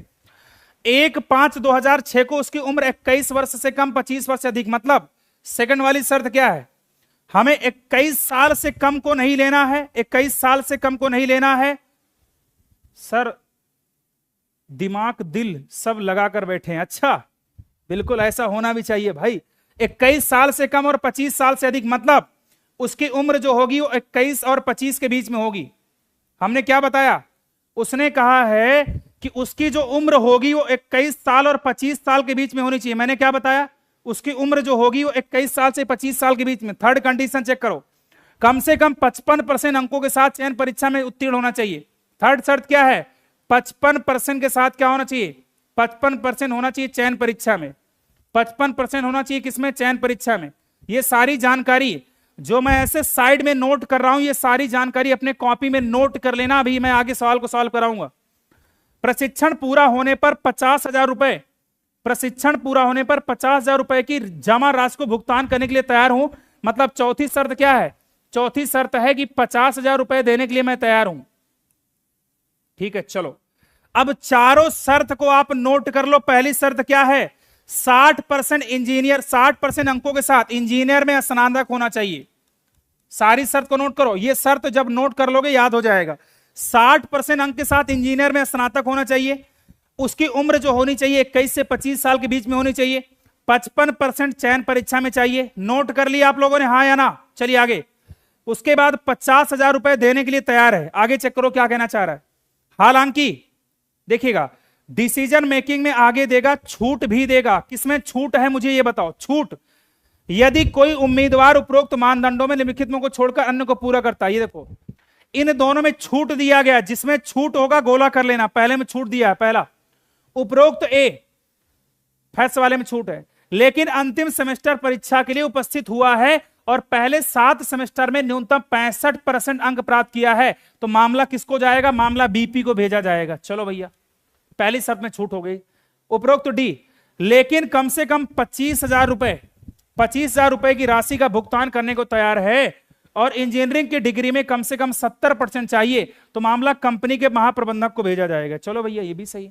1/5/2006 को उसकी उम्र 21 वर्ष से कम, 25 वर्ष से अधिक। मतलब सेकंड वाली शर्त क्या है, हमें 21 साल से कम को नहीं लेना है। 21 साल से कम को नहीं लेना है। सर दिमाग दिल सब लगाकर बैठे हैं, अच्छा बिल्कुल ऐसा होना भी चाहिए भाई। 21 साल से कम और 25 साल से अधिक, मतलब उसकी उम्र जो होगी वो 21 और 25 के बीच में होगी। हमने क्या बताया, उसने कहा है कि उसकी जो उम्र होगी वो 21 साल और 25 साल के बीच में होनी चाहिए। मैंने क्या बताया, उसकी उम्र जो होगी वो 21 साल से 25 साल के बीच में। थर्ड कंडीशन चेक करो, कम से कम 55% अंकों के साथ चयन परीक्षा में उत्तीर्ण होना चाहिए। थर्ड शर्त क्या है? 55% के साथ क्या होना चाहिए? 55% होना चाहिए चयन परीक्षा में। 55% होना चाहिए किसमें? चयन परीक्षा में। ये सारी जानकारी जो मैं ऐसे साइड में नोट कर रहा हूं, ये सारी जानकारी अपने कॉपी में नोट कर लेना। अभी मैं आगे सवाल को सॉल्व कराऊंगा। प्रशिक्षण पूरा होने पर 50,000 रुपए, प्रशिक्षण पूरा होने पर 50,000 रुपए की जमा राशि को भुगतान करने के लिए तैयार हूं। मतलब चौथी शर्त क्या है? चौथी शर्त है कि 50,000 रुपए देने के लिए मैं तैयार हूं। ठीक है, चलो अब चारों शर्त को आप नोट कर लो। पहली शर्त क्या है? 60% इंजीनियर, 60% अंकों के साथ इंजीनियर में स्नातक होना चाहिए। सारी शर्त को नोट करो। ये शर्त जब नोट कर लोगे याद हो जाएगा। 60% अंक के साथ इंजीनियर में स्नातक होना चाहिए। उसकी उम्र जो होनी चाहिए 21 से 25 साल के बीच में होनी चाहिए। 55% चयन परीक्षा में चाहिए। नोट कर लिया आप लोगों ने, हाँ या ना? चलिए आगे। उसके बाद 50,000 रुपए देने के लिए तैयार है। आगे चेक करो क्या कहना चाह रहा है। हालांकि देखिएगा, डिसीजन मेकिंग में आगे देगा, छूट भी देगा। किसमें छूट है मुझे ये बताओ? छूट यदि कोई उम्मीदवार उपरोक्त मानदंडों में निम्नलिखित को छोड़कर अन्य को पूरा करता है। ये देखो, इन दोनों में छूट दिया गया। जिसमें छूट होगा गोला कर लेना। पहले में छूट दिया है, पहला उपरोक्त ए, फर्स्ट वाले में छूट है, लेकिन अंतिम सेमेस्टर परीक्षा के लिए उपस्थित हुआ है और पहले 7 सेमेस्टर में न्यूनतम 65% अंक प्राप्त किया है, तो मामला किसको जाएगा? मामला बीपी को भेजा जाएगा। चलो भैया, पहली शर्त में छूट हो गई। उपरोक्त डी, लेकिन कम से कम 25,000 रुपए, 25,000 रुपए की राशि का भुगतान करने को तैयार है और इंजीनियरिंग की डिग्री में कम से कम 70% चाहिए, तो मामला कंपनी के महाप्रबंधक को भेजा जाएगा। चलो भैया, ये भी सही।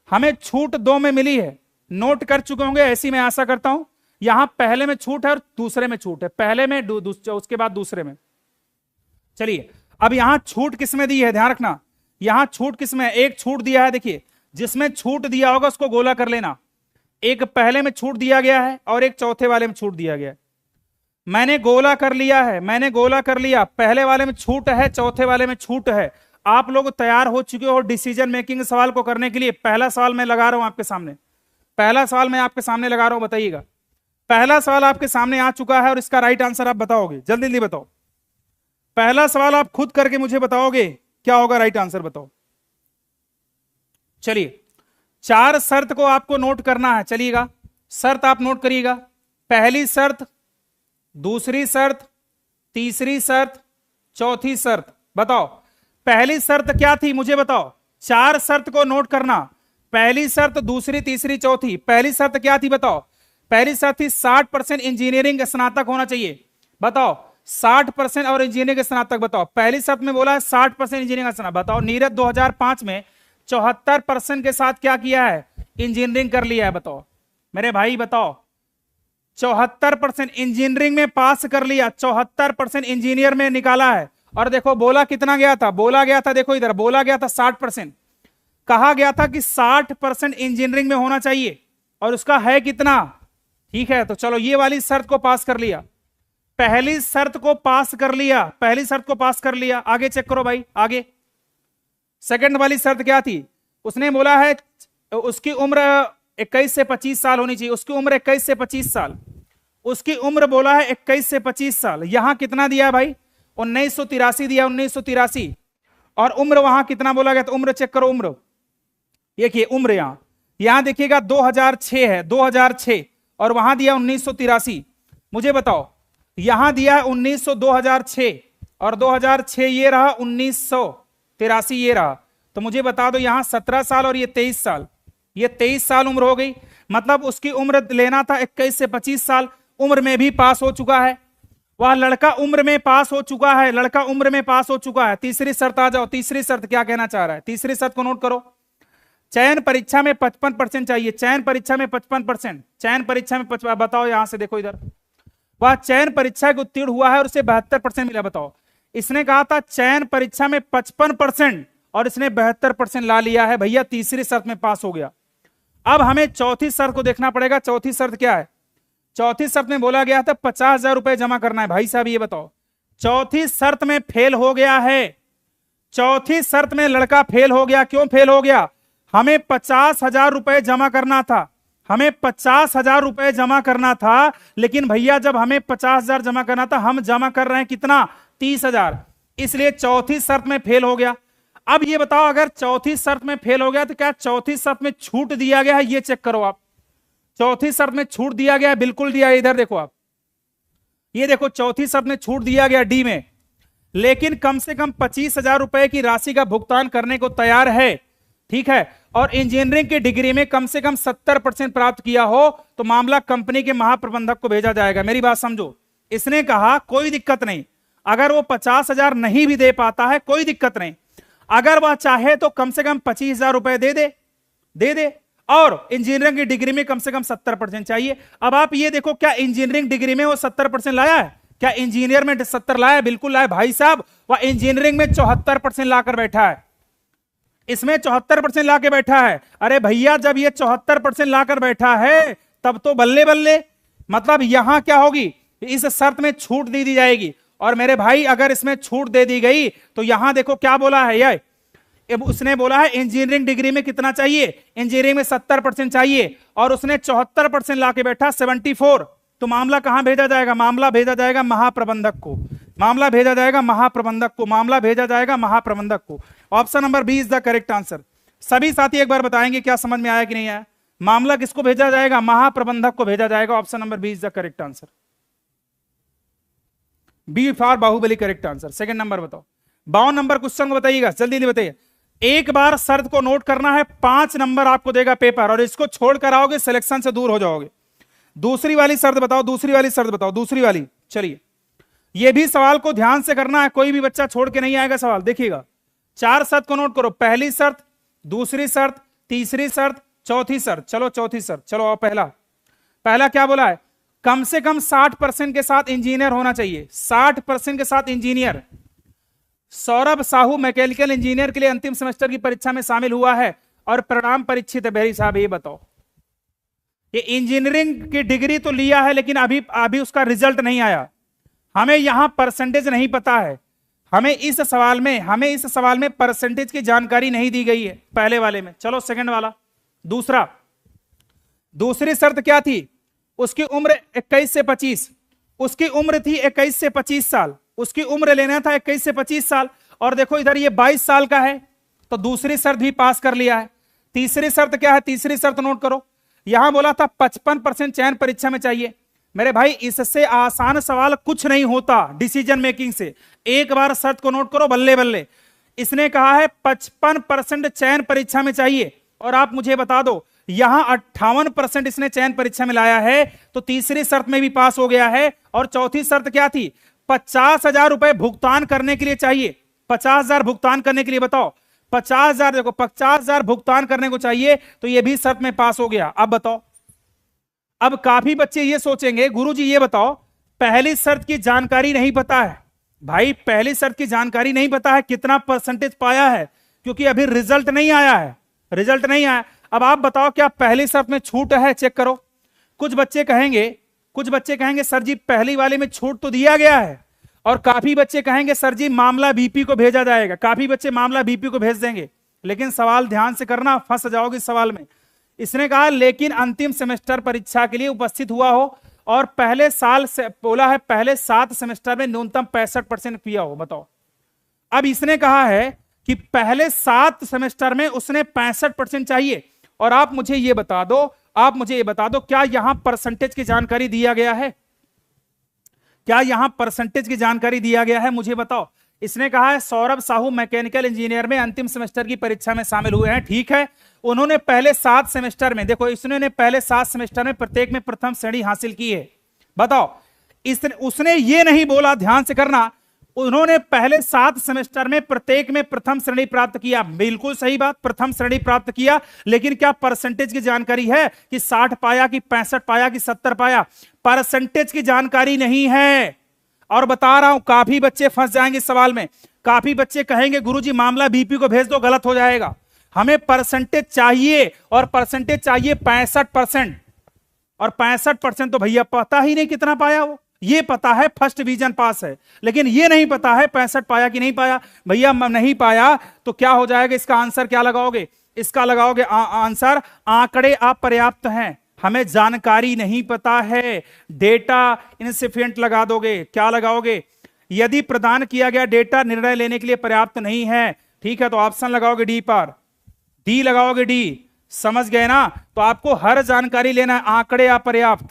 हमें छूट 2 में मिली है, नोट कर चुके होंगे ऐसी मैं आशा करता हूं। यहां पहले में छूट है और दूसरे में छूट है। पहले में उसके बाद दूसरे में। चलिए, अब यहां छूट किसमें दी है? ध्यान रखना, यहां छूट किसमें? एक छूट दिया है, देखिए जिसमें छूट दिया होगा उसको गोला कर लेना। एक पहले में छूट दिया गया है और एक चौथे वाले में छूट दिया गया है। मैंने गोला कर लिया है, मैंने गोला कर लिया। पहले वाले में छूट है, चौथे वाले में छूट है। आप लोग तैयार हो चुके हो डिसीजन मेकिंग सवाल को करने के लिए? पहला सवाल मैं लगा रहा हूं आपके सामने, पहला सवाल मैं आपके सामने लगा रहा हूं, बताइएगा। पहला सवाल आपके सामने आ चुका है और इसका राइट आंसर आप बताओगे। जल्दी जल्दी बताओ। पहला सवाल आप खुद करके मुझे बताओगे क्या होगा राइट आंसर, बताओ। चलिए, 4 शर्त को आपको नोट करना है। चलिएगा, शर्त आप नोट करिएगा। पहली शर्त, दूसरी शर्त, तीसरी शर्त, चौथी शर्त। बताओ पहली शर्त क्या थी मुझे बताओ। 4 शर्त को नोट करना। पहली शर्त, दूसरी, तीसरी, चौथी। पहली शर्त क्या थी बताओ? पहली शर्त थी 60% इंजीनियरिंग स्नातक होना चाहिए। बताओ 60% और इंजीनियरिंग स्नातक। बताओ पहली शर्त में बोला है 60% इंजीनियरिंग स्नातक। बताओ नीरज 2005 में 74% के साथ क्या किया है? इंजीनियरिंग कर लिया है। बताओ मेरे भाई, बताओ 74% इंजीनियरिंग में पास कर लिया, 74% इंजीनियर में निकाला है। और देखो बोला कितना गया था? बोला गया था, देखो इधर बोला गया था 60%। कहा गया था कि 60% इंजीनियरिंग में होना चाहिए और उसका है कितना? ठीक है, तो चलो ये वाली शर्त को पास कर लिया। पहली शर्त को पास कर लिया, पहली शर्त को पास कर लिया। आगे चेक करो भाई, आगे सेकंड वाली शर्त क्या थी? उसने बोला है उसकी उम्र 21 से 25 साल होनी चाहिए। उसकी उम्र 21 से 25 साल, उसकी उम्र बोला है 21 से 25 साल। यहां कितना दिया है भाई? 1983 दिया, 1983। और उम्र वहां कितना बोला गया? तो उम्र चेक करो, उम्र देखिए, उम्र यहां देखिएगा 2006 है, 2006 और वहां दिया 1983। मुझे बताओ यहां दिया है 1900, 2006 और 2006 ये रहा, 1983 ये रहा। तो मुझे बता दो यहां 17 साल और ये 23 साल, ये 23 साल उम्र हो गई। मतलब उसकी उम्र लेना था 21 से 25 साल। उम्र में भी पास हो चुका है, वह लड़का उम्र में पास हो चुका है, लड़का उम्र में पास हो चुका है। तीसरी शर्त आ जाओ, तीसरी शर्त क्या कहना चाह रहा है? तीसरी शर्त को नोट करो। चयन परीक्षा में 55% चाहिए, चयन परीक्षा में 55%, चयन परीक्षा में बताओ यहां से देखो इधर, वह चयन परीक्षा के उत्तीर्ण हुआ है और उसे 72% मिला। बताओ इसने कहा था चयन परीक्षा में 55% और इसने 72% ला लिया है। भैया तीसरी शर्त में पास हो गया। अब हमें चौथी शर्त को देखना पड़ेगा। चौथी शर्त क्या है? चौथी शर्त में बोला गया था 50,000 रुपए जमा करना है। भाई साहब ये बताओ, चौथी शर्त में फेल हो गया है। चौथी शर्त में लड़का फेल हो गया। क्यों फेल हो गया? हमें 50,000 रुपए जमा करना था, हमें 50,000 रुपए जमा करना था। लेकिन भैया जब हमें 50,000 जमा करना था, हम जमा कर रहे हैं कितना? 30,000, इसलिए चौथी शर्त में फेल हो गया। अब ये बताओ, अगर चौथी शर्त में फेल हो गया तो क्या चौथी शर्त में छूट दिया गया है? ये चेक करो आप, चौथी शर्त में छूट दिया गया है, बिल्कुल दिया है। इधर देखो आप, ये देखो चौथी शर्त में छूट दिया गया डी में, लेकिन कम से कम 25,000 रुपए की राशि का भुगतान करने को तैयार है, ठीक है, और इंजीनियरिंग की डिग्री में कम से कम 70% प्राप्त किया हो तो मामला कंपनी के महाप्रबंधक को भेजा जाएगा। मेरी बात समझो, इसने कहा कोई दिक्कत नहीं, अगर वो 50,000 नहीं भी दे पाता है कोई दिक्कत नहीं, अगर वह चाहे तो कम से कम 25,000 रुपए दे दे, और इंजीनियरिंग की डिग्री में कम से कम 70% चाहिए। अब आप ये देखो, क्या इंजीनियरिंग डिग्री में वो 70% लाया है? क्या इंजीनियर में 70 लाया? बिल्कुल लाया भाई साहब, वह इंजीनियरिंग में 74% लाकर बैठा है, इसमें 74% लाके बैठा है। अरे भैया, जब ये 74% लाकर बैठा है तब तो बल्ले बल्ले, मतलब यहां क्या होगी, इस शर्त में छूट दी जाएगी। और मेरे भाई, अगर इसमें छूट दे दी गई तो यहां देखो क्या बोला है, ये उसने बोला है इंजीनियरिंग डिग्री में कितना चाहिए, इंजीनियरिंग में 70% चाहिए, और उसने 74% लाके बैठा 74, तो मामला कहां भेजा जाएगा? मामला भेजा जाएगा महाप्रबंधक को, मामला भेजा जाएगा महाप्रबंधक को, मामला भेजा जाएगा महाप्रबंधक को। Option number B is the correct answer. सभी साथी एक बार बताएंगे क्या समझ में आया कि नहीं आया? मामला किसको भेजा जाएगा? महाप्रबंधक को भेजा जाएगा। Option number B is the correct answer, B for Bahubali correct answer. Second number बताओ, 52 नंबर क्वेश्चन को बताइएगा, जल्दी बताइए। एक बार शर्त को नोट करना है, 5 नंबर आपको देगा पेपर, और इसको छोड़कर आओगे सिलेक्शन से दूर हो जाओगे। दूसरी वाली शर्त बताओ, दूसरी वाली शर्त बताओ, दूसरी वाली। चलिए, यह भी सवाल को ध्यान से करना है, कोई भी बच्चा छोड़ के नहीं आएगा सवाल। देखिएगा, 4 शर्त को नोट करो, पहली शर्त, दूसरी शर्त, तीसरी शर्त, चौथी शर्त। चलो चौथी शर्त, चलो आओ। पहला क्या बोला है? कम से कम 60% के साथ इंजीनियर होना चाहिए, 60% के साथ engineer. Saurabh Sahu mechanical engineer के लिए अंतिम सेमेस्टर की परीक्षा में शामिल हुआ है और परिणाम परीक्षित है। बेरी साहब ये बताओ, ये इंजीनियरिंग की डिग्री तो लिया है लेकिन अभी उसका रिजल्ट नहीं आया, हमें यहां परसेंटेज नहीं पता है, हमें इस सवाल में परसेंटेज की जानकारी नहीं दी गई है पहले वाले में। चलो सेकंड वाला, दूसरी शर्त क्या थी? उसकी उम्र 21 से 25, उसकी उम्र थी 21 से 25 साल, उसकी उम्र लेना था 21 से 25 साल, और देखो इधर ये 22 साल का है, तो दूसरी शर्त भी पास कर लिया है। तीसरी शर्त क्या है? तीसरी शर्त नोट करो, यहां बोला था 55% चयन परीक्षा में चाहिए। मेरे भाई, इससे आसान सवाल कुछ नहीं होता डिसीजन मेकिंग से। एक बार शर्त को नोट करो, बल्ले बल्ले। इसने कहा है 55% चयन परीक्षा में चाहिए, और आप मुझे बता दो यहां 58% इसने चयन परीक्षा में लाया है, तो तीसरी शर्त में भी पास हो गया है। और चौथी शर्त क्या थी? 50,000 रुपए भुगतान करने के लिए चाहिए, 50,000 भुगतान करने के लिए। बताओ 50,000, देखो 50,000 भुगतान करने को चाहिए, तो यह भी शर्त में पास हो गया। अब बताओ, अब काफी बच्चे ये सोचेंगे गुरुजी ये बताओ, पहली शर्त की जानकारी नहीं पता है। भाई, पहली शर्त की जानकारी नहीं पता है, कितना परसेंटेज पाया है, क्योंकि अभी रिजल्ट नहीं आया है, रिजल्ट नहीं आया। अब आप बताओ, क्या पहली शर्त में छूट है? चेक करो। कुछ बच्चे कहेंगे सर जी पहली वाले में छूट तो दिया गया है, और काफी बच्चे कहेंगे सर जी मामला बीपी को भेजा जाएगा, काफी बच्चे मामला बीपी को भेज देंगे। लेकिन सवाल ध्यान से करना, फंस जाओगे सवाल में। इसने कहा लेकिन अंतिम सेमेस्टर परीक्षा के लिए उपस्थित हुआ हो, और पहले साल से बोला है पहले 7 सेमेस्टर में न्यूनतम 65% किया हो। बताओ, अब इसने कहा है कि पहले 7 सेमेस्टर में उसने 65% चाहिए, और आप मुझे ये बता दो क्या यहां परसेंटेज की जानकारी दिया गया है? क्या यहां परसेंटेज की जानकारी दिया गया है? मुझे बताओ। इसने कहा है सौरभ साहू मैकेनिकल इंजीनियर में अंतिम सेमेस्टर की परीक्षा में शामिल हुए हैं, ठीक है। उन्होंने पहले 7 सेमेस्टर में, देखो इसने पहले 7 सेमेस्टर में प्रत्येक में प्रथम श्रेणी हासिल की है। बताओ, उसने ये नहीं बोला, ध्यान से करना, उन्होंने पहले 7 सेमेस्टर में प्रत्येक में प्रथम श्रेणी प्राप्त किया। बिल्कुल सही बात, प्रथम श्रेणी प्राप्त किया, लेकिन क्या परसेंटेज की जानकारी है कि 60 पाया कि 65 पाया कि 70 पाया? परसेंटेज की जानकारी नहीं है। और बता रहा हूं, काफी बच्चे फंस जाएंगे इस सवाल में। काफी बच्चे कहेंगे गुरुजी मामला बीपी को भेज दो, गलत हो जाएगा। हमें परसेंटेज चाहिए, और परसेंटेज चाहिए 65%, और 65% तो भैया पता ही नहीं कितना पाया वो। ये पता है फर्स्ट डिवीजन पास है, लेकिन ये नहीं पता है 65 पाया कि नहीं पाया। भैया नहीं पाया तो क्या हो जाएगा? इसका आंसर क्या लगाओगे? इसका लगाओगे आंसर आंकड़े अपर्याप्त हैं, हमें जानकारी नहीं पता है, डेटा इनसिफिशिएंट लगा दोगे। क्या लगाओगे? यदि प्रदान किया गया डेटा निर्णय लेने के लिए पर्याप्त नहीं है, ठीक है, तो ऑप्शन लगाओगे डी पर, डी लगाओगे, डी। समझ गए ना? तो आपको हर जानकारी लेना है। आंकड़े अपर्याप्त,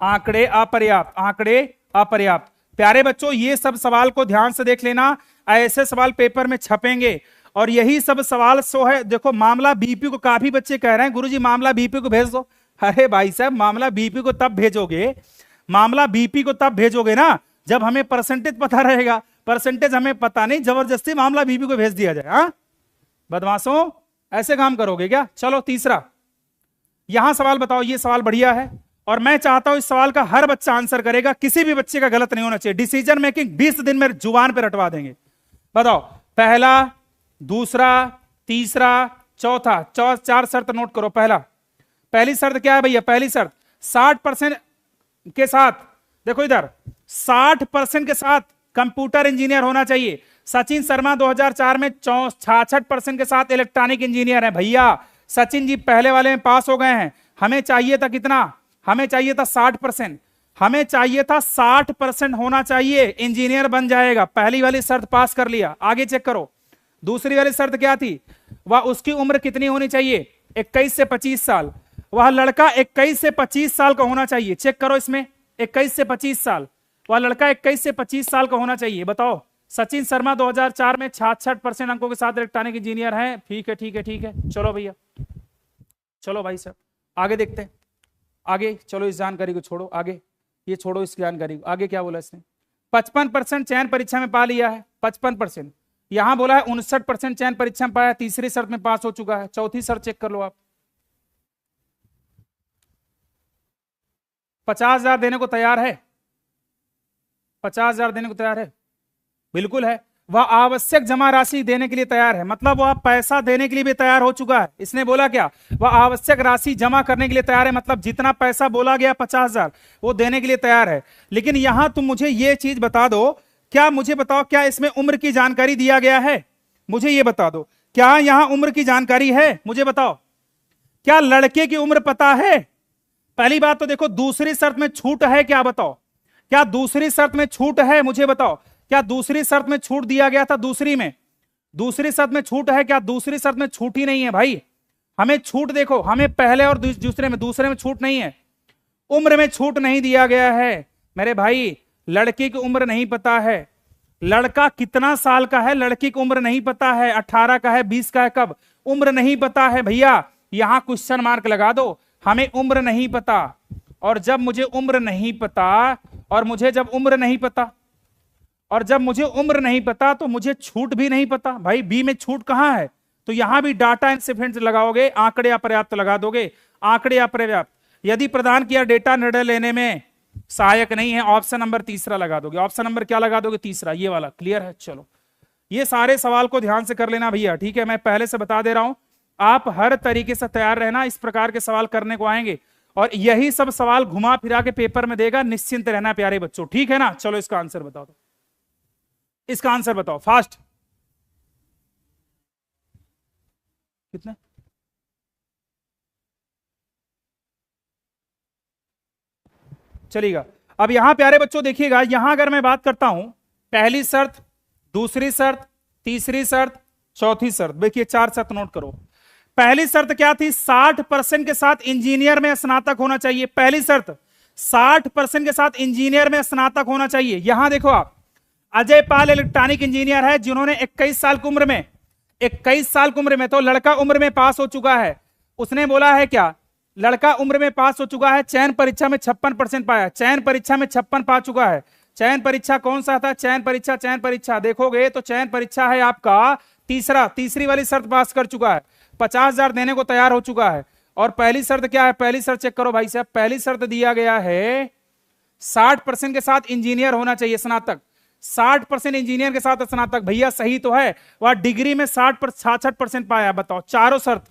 आंकड़े अपर्याप्त, आंकड़े अपर्याप्त। प्यारे बच्चों, ये सब सवाल को ध्यान से देख लेना, ऐसे सवाल पेपर में छपेंगे और यही सब सवाल सो है। देखो, मामला बीपी को काफी बच्चे कह रहे हैं गुरुजी मामला बीपी को भेज दो। अरे भाई साहब, मामला बीपी को तब भेजोगे, मामला बीपी को तब भेजोगे ना जब हमें परसेंटेज पता रहेगा। परसेंटेज हमें पता नहीं, जबरदस्ती मामला बीपी को भेज दिया जाए। हाँ बदमाशों, ऐसे काम करोगे क्या? चलो तीसरा, यहां सवाल बताओ। ये सवाल बढ़िया है और मैं चाहता हूं इस सवाल का हर बच्चा आंसर करेगा, किसी भी बच्चे का गलत नहीं होना चाहिए। डिसीजन मेकिंग 20 दिन में जुबान पे रटवा देंगे। बताओ, पहला, दूसरा, तीसरा, चौथा, 4 शर्त नोट करो। पहली शर्त क्या है भैया? पहली शर्त 60% के साथ, देखो इधर, 60% के साथ कंप्यूटर इंजीनियर होना चाहिए। सचिन शर्मा 2004 में 66% के साथ इलेक्ट्रॉनिक इंजीनियर है। भैया सचिन जी पहले वाले में पास हो गए हैं। हमें चाहिए था कितना? हमें चाहिए था 60%। हमें चाहिए था 60% होना चाहिए, इंजीनियर बन जाएगा। पहली वाली शर्त पास कर लिया। आगे चेक करो, दूसरी वाली शर्त क्या थी? वह उसकी उम्र कितनी होनी चाहिए? 21 से 25 साल। वह लड़का 21 से 25 साल का होना चाहिए। चेक करो इसमें, 21 से 25 साल। वह लड़का 21 से 25 साल का होना चाहिए। बताओ, सचिन शर्मा 2004 में 66% अंकों के साथ इलेक्ट्रॉनिक इंजीनियर हैं। ठीक है, ठीक है, ठीक है। चलो भैया, चलो भाई साहब, आगे देखते हैं। आगे चलो, इस जानकारी को छोड़ो, आगे ये छोड़ो, इस जानकारी को। आगे क्या बोला इसने? 55% चयन परीक्षा में पा लिया है। 55%। यहां बोला है 59% चयन परीक्षा में पाया। तीसरी शर्त में पास हो चुका है। चौथी शर्त चेक कर लो आप। 50,000 देने को तैयार है? 50,000 देने को तैयार है? बिल्कुल है। वह आवश्यक जमा राशि देने के लिए तैयार है, मतलब वह पैसा देने के लिए भी तैयार हो चुका है। इसने बोला क्या? वह आवश्यक राशि जमा करने के लिए तैयार है, मतलब जितना पैसा बोला गया 50,000 वो देने के लिए तैयार है। लेकिन यहां तुम मुझे ये चीज बता दो, क्या मुझे बताओ, क्या इसमें उम्र की जानकारी दिया गया है? मुझे ये बता दो, क्या यहां उम्र की जानकारी है? मुझे बताओ, क्या लड़के की उम्र पता है? पहली बात तो देखो, दूसरी शर्त में छूट है क्या? बताओ, क्या दूसरी शर्त में छूट है? मुझे बताओ, क्या दूसरी शर्त में छूट दिया गया था? दूसरी शर्त में छूट है क्या? दूसरी शर्त में छूट ही नहीं है भाई। हमें छूट देखो, हमें पहले और दूसरे में छूट नहीं है। उम्र में छूट नहीं दिया गया है मेरे भाई। लड़की की उम्र नहीं पता है, लड़का कितना साल का है लड़की की उम्र नहीं पता है। 18 का है, 20 का है, कब? उम्र नहीं पता है भैया। यहां क्वेश्चन मार्क लगा दो। हमें उम्र नहीं पता, और जब मुझे उम्र नहीं पता, और मुझे जब उम्र नहीं पता, और जब मुझे उम्र नहीं पता तो मुझे छूट भी नहीं पता। भाई बी में छूट कहां है? तो यहां भी डाटा इनसिफिशिएंट लगाओगे, आंकड़े अपर्याप्त लगा दोगे। आंकड़े अपर्याप्त, यदि प्रदान किया डेटा निर्णय लेने में सहायक नहीं है, ऑप्शन नंबर तीसरा लगा दोगे। ऑप्शन नंबर क्या लगा दोगे? तीसरा, ये वाला। क्लियर है? चलो, ये सारे सवाल को ध्यान से कर लेना भैया, ठीक है? मैं पहले से बता दे रहा हूं, आप हर तरीके से तैयार रहना। इस प्रकार के सवाल करने को आएंगे और यही सब सवाल घुमा फिरा के पेपर में देगा। निश्चिंत रहना प्यारे बच्चों, ठीक है ना? चलो इसका आंसर बताओ, इसका आंसर बताओ फास्ट। कितने? चलेगा। अब यहां प्यारे बच्चों देखिएगा, यहां अगर मैं बात करता हूं, पहली शर्त, दूसरी शर्त, तीसरी शर्त, चौथी शर्त। देखिए 4 शर्त नोट करो। पहली शर्त क्या थी? 60% के साथ इंजीनियर में स्नातक होना चाहिए। पहली शर्त 60% के साथ इंजीनियर में स्नातक होना चाहिए। यहां देखो आप, अजय पाल इलेक्ट्रॉनिक इंजीनियर है, जिन्होंने 21 साल की उम्र में, 21 साल की उम्र में, तो लड़का उम्र में पास हो चुका है। उसने बोला है क्या? लड़का उम्र में पास हो चुका है। चयन परीक्षा में 56% पाया। चयन परीक्षा में 56 पा चुका है। चयन परीक्षा कौन सा था? चयन परीक्षा देखोगे तो चयन परीक्षा है आपका तीसरी वाली शर्त पास कर चुका है। 50,000 देने को तैयार हो चुका है। और पहली शर्त क्या है? पहली शर्त चेक करो भाई साहब। पहली शर्त दिया गया है 60% के साथ इंजीनियर होना चाहिए, स्नातक। 60% इंजीनियर के साथ स्नातक। भैया सही तो है, वह डिग्री में 66% पाया। बताओ, चारों शर्त,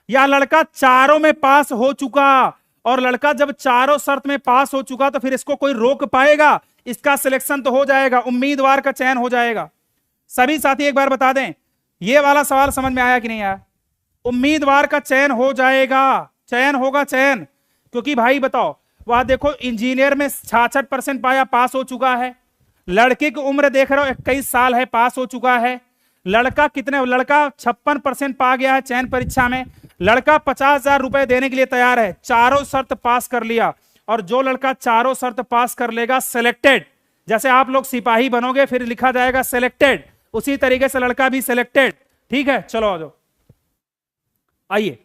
या लड़का चारों में पास हो चुका। और लड़का जब चारों शर्त में पास हो चुका तो फिर इसको कोई रोक पाएगा? इसका सिलेक्शन तो हो जाएगा, उम्मीदवार का चयन हो जाएगा। सभी साथी एक बार बता दें, यह वाला सवाल समझ में आया कि नहीं आया? उम्मीदवार का चयन हो जाएगा, चयन होगा, चयन। क्योंकि भाई बताओ, वह देखो इंजीनियर में 66% पाया, पास हो चुका है। लड़के की उम्र देख रहे हो 21 साल है, पास हो चुका है। लड़का 56% पा गया है चयन परीक्षा में। लड़का 50,000 रुपए देने के लिए तैयार है, चारों शर्त पास कर लिया। और जो लड़का चारों शर्त पास कर लेगा, सिलेक्टेड, जैसे आप लोग सिपाही बनोगे फिर लिखा जाएगा सिलेक्टेड, उसी तरीके से लड़का भी सिलेक्टेड। ठीक है, चलो आ जाओ। आइए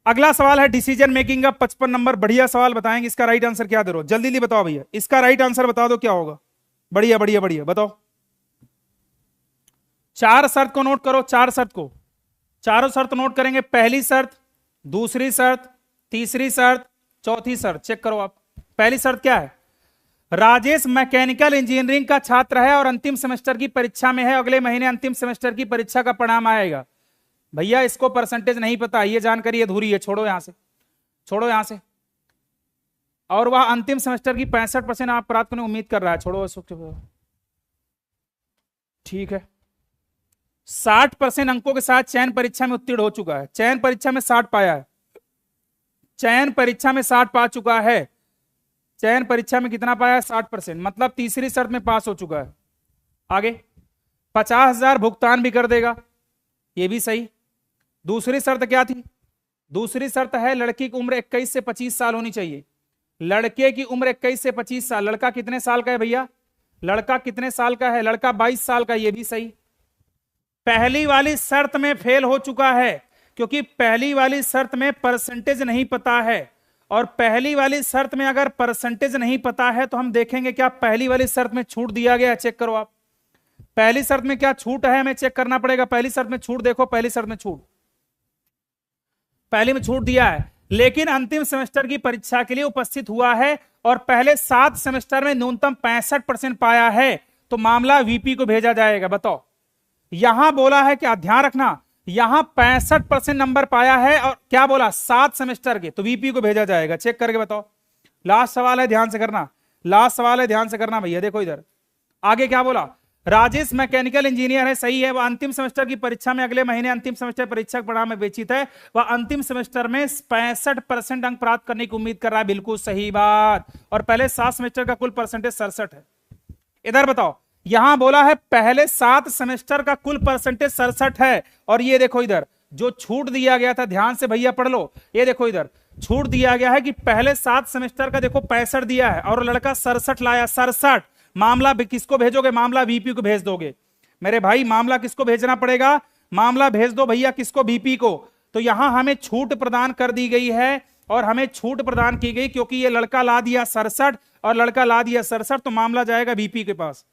अगला सवाल है डिसीजन मेकिंग का 55 नंबर। बढ़िया सवाल बताएंगे, इसका राइट आंसर क्या दे रहे हो? जल्दी जल्दी बताओ भैया, इसका राइट आंसर बता दो क्या होगा। बढ़िया बढ़िया बढ़िया बताओ। चार शर्त को नोट करो, चार शर्त को, चारों शर्त नोट करेंगे। पहली शर्त, दूसरी शर्त, तीसरी शर्त, चौथी शर्त। चेक करो आप। पहली शर्त क्या है? राजेश मैकेनिकल इंजीनियरिंग का छात्र है और अंतिम सेमेस्टर की परीक्षा में है। अगले महीने अंतिम सेमेस्टर की परीक्षा का परिणाम आएगा। भैया इसको परसेंटेज नहीं पता, ये जानकारी अधूरी है, छोड़ो यहां से, छोड़ो यहां से। और वह अंतिम सेमेस्टर की 65% आप प्राप्त करने की उम्मीद कर रहा है, छोड़ो इसको। ठीक है, 60% अंकों के साथ चयन परीक्षा में उत्तीर्ण हो चुका है। चयन परीक्षा में 60 पाया है, चयन परीक्षा में 60 पा चुका है। चयन परीक्षा में कितना पाया है? 60%, मतलब तीसरी शर्त में पास हो चुका है। आगे 50,000 भुगतान भी कर देगा, ये भी सही। दूसरी शर्त क्या थी? दूसरी शर्त है लड़की की उम्र 21 से 25 साल होनी चाहिए। लड़के की उम्र 21 से 25 साल। लड़का कितने साल का है भैया? लड़का कितने साल का है? लड़का 22 साल का, ये भी सही। पहली वाली शर्त में फेल हो चुका है, क्योंकि पहली वाली शर्त में परसेंटेज नहीं पता है। और पहली वाली शर्त में अगर परसेंटेज नहीं पता है तो हम देखेंगे क्या पहली वाली शर्त में छूट दिया गया। चेक करो आप, पहली शर्त में क्या छूट है, हमें चेक करना पड़ेगा। पहली शर्त में छूट देखो, पहली शर्त में छूट, पहली में छूट दिया है, लेकिन अंतिम सेमेस्टर की परीक्षा के लिए उपस्थित हुआ है और पहले 7 सेमेस्टर में न्यूनतम 65% पाया है, तो मामला वीपी को भेजा जाएगा। बताओ, यहां बोला है क्या, ध्यान रखना, यहां 65% नंबर पाया है और क्या बोला, 7 सेमेस्टर के, तो वीपी को भेजा जाएगा। चेक करके बताओ। लास्ट सवाल है, ध्यान से करना, लास्ट सवाल है, ध्यान से करना भैया। देखो इधर आगे क्या बोला, राजेश मैकेनिकल इंजीनियर है, सही है। वह अंतिम सेमेस्टर की परीक्षा में अगले महीने अंतिम सेमेस्टर परीक्षा परिणाम में विवेचित है। वह अंतिम सेमेस्टर में 65% अंक प्राप्त करने की उम्मीद कर रहा है, बिल्कुल सही बात। और पहले 7 सेमेस्टर का कुल परसेंटेज 67 है। इधर बताओ, यहां बोला है पहले 7 सेमेस्टर का कुल परसेंटेज 67 है, और ये देखो इधर जो छूट दिया गया था, ध्यान से भैया पढ़ लो। ये देखो इधर छूट दिया गया है कि पहले 7 सेमेस्टर का देखो 65 दिया है और लड़का 67 लाया, 67। मामला किसको भेजोगे? मामला वीपी को भेज दोगे मेरे भाई। मामला किसको भेजना पड़ेगा? मामला भेज दो भैया, किसको? वीपी को। तो यहां हमें छूट प्रदान कर दी गई है, और हमें छूट प्रदान की गई क्योंकि ये लड़का ला दिया 67 और लड़का ला दिया 67, तो मामला जाएगा वीपी के पास,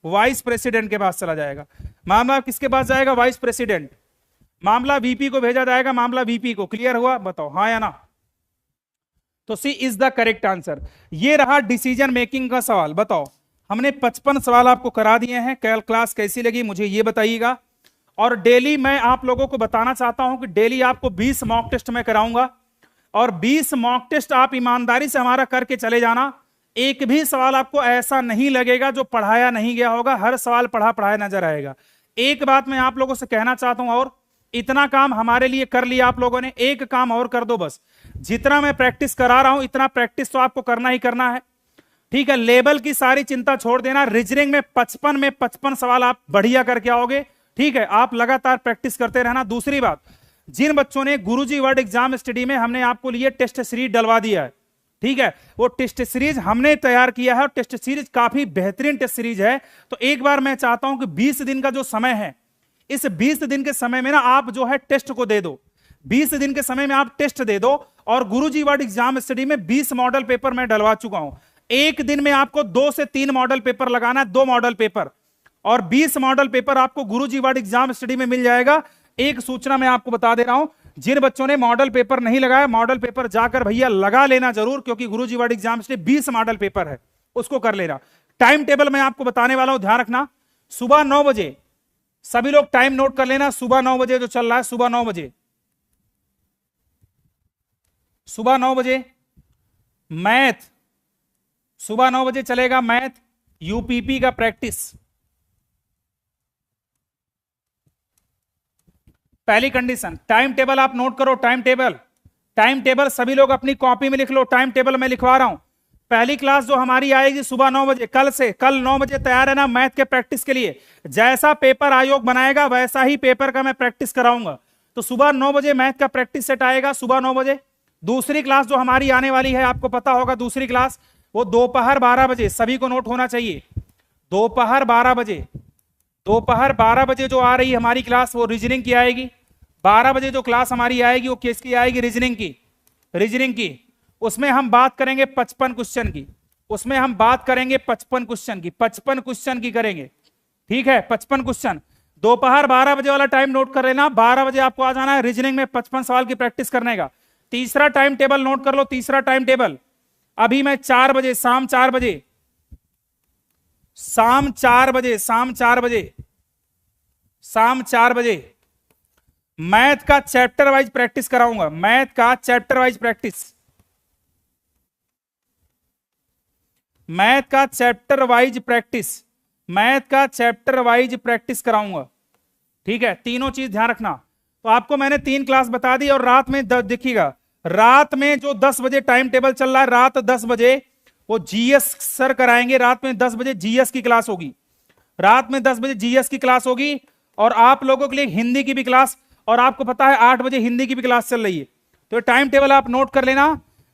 वाइस प्रेसिडेंट के पास चला जाएगा। मामला किसके पास जाएगा? Vice president. मामला वीपी को भेजा जाएगा, मामला वीपी को। क्लियर हुआ? बताओ हाँ या ना। तो सी इज द करेक्ट आंसर। ये रहा डिसीजन मेकिंग का सवाल। बताओ, हमने 55 सवाल आपको करा दिए हैं। कल क्लास कैसी लगी मुझे ये बताइएगा। और डेली मैं आप लोगों को बताना चाहता हूं कि डेली आपको 20 मॉक टेस्ट मैं कराऊंगा, और 20 मॉक टेस्ट आप ईमानदारी से हमारा करके चले जाना। एक भी सवाल आपको ऐसा नहीं लगेगा जो पढ़ाया नहीं गया होगा, हर सवाल पढ़ा पढ़ाया नजर आएगा। एक बात मैं आप लोगों से कहना चाहता हूं, और इतना काम हमारे लिए कर लिया आप लोगों ने, एक काम और कर दो बस। जितना मैं प्रैक्टिस करा रहा हूं इतना प्रैक्टिस तो आपको करना ही करना है, ठीक है। लेवल की सारी चिंता छोड़ देना। रीजनिंग में 55 सवाल आप बढ़िया करके आओगे, ठीक है। आप लगातार प्रैक्टिस करते रहना। दूसरी बात, जिन बच्चों ने गुरुजी वर्ड एग्जाम स्टडी में हमने आपको लिए टेस्ट सीरीज डलवा दिया है, ठीक है, वो टेस्ट सीरीज हमने तैयार किया है और टेस्ट सीरीज काफी बेहतरीन टेस्ट सीरीज है। तो एक बार मैं चाहता हूं कि 20 दिन का जो समय है, इस 20 दिन के समय में ना आप जो है टेस्ट को दे दो। 20 दिन के समय में आप टेस्ट दे दो, और गुरुजी वर्ड एग्जाम स्टडी में 20 मॉडल पेपर मैं डलवा चुका हूं। एक दिन में आपको 2 से 3 मॉडल पेपर लगाना है, 2 मॉडल पेपर, और 20 मॉडल पेपर आपको गुरुजी वर्ड एग्जाम स्टडी में मिल जाएगा। एक सूचना मैं आपको बता दे रहा हूं, जिन बच्चों ने मॉडल पेपर नहीं लगाया, मॉडल पेपर जाकर भैया लगा लेना जरूर, क्योंकि Guruji world exam study 20 model paper है, उसको कर लेना। टाइम टेबल मैं आपको बताने वाला हूं, ध्यान रखना। सुबह 9 बजे, सभी लोग टाइम नोट कर लेना, सुबह 9 बजे जो चल रहा है, सुबह 9 बजे, सुबह 9 बजे मैथ, सुबह 9 बजे चलेगा मैथ यूपीपी का प्रैक्टिस। पहली कंडीशन, टाइम टेबल आप नोट करो। टाइम टेबल, टाइम टेबल सभी लोग अपनी कॉपी में लिख लो। टाइम टेबल मैं लिखवा रहा हूं। पहली क्लास जो हमारी आएगी सुबह 9 बजे, कल 9 बजे तैयार है ना मैथ के प्रैक्टिस के लिए। जैसा पेपर आयोग बनाएगा वैसा ही पेपर का मैं प्रैक्टिस कराऊंगा। तो सुबह 9 बजे मैथ का प्रैक्टिस सेट आएगा, सुबह 9 बजे। दूसरी क्लास जो हमारी आने वाली है, आपको पता होगा दूसरी क्लास वो दोपहर 12 बजे, सभी को नोट होना चाहिए। दोपहर 12 बजे, दोपहर 12 बजे जो आ रही है हमारी क्लास वो रीजनिंग की आएगी। 12 बजे जो क्लास हमारी आएगी वो किसकी आएगी? रीजनिंग की, रीजनिंग की। उसमें हम बात करेंगे 55 क्वेश्चन की, उसमें हम बात करेंगे 55 क्वेश्चन की, 55 क्वेश्चन की करेंगे, ठीक है, 55 क्वेश्चन। दोपहर 12 बजे वाला टाइम नोट कर लेना, 12 बजे आपको आ जाना है रीजनिंग में 55 सवाल की प्रैक्टिस करने का। तीसरा टाइम टेबल नोट कर लो, तीसरा टाइम टेबल अभी मैं 4 बजे, शाम 4 बजे, शाम 4 बजे, शाम 4 बजे, शाम 4 बजे मैथ का चैप्टर वाइज प्रैक्टिस कराऊंगा, मैथ का चैप्टर वाइज प्रैक्टिस, मैथ का चैप्टर वाइज प्रैक्टिस, मैथ का चैप्टर वाइज प्रैक्टिस कराऊंगा, ठीक है। तीनों चीज ध्यान रखना। तो आपको मैंने 3 क्लास बता दी, और रात में देखिएगा, रात में जो 10 बजे टाइम टेबल चल रहा है, रात 10 बजे वो जीएस सर कराएंगे, रात में 10 बजे जीएस की क्लास होगी, रात में 10 बजे जीएस की क्लास होगी। और आप लोगों के लिए हिंदी की भी क्लास, और आपको पता है 8 बजे हिंदी की भी क्लास चल रही है। तो टाइम टेबल आप नोट कर लेना।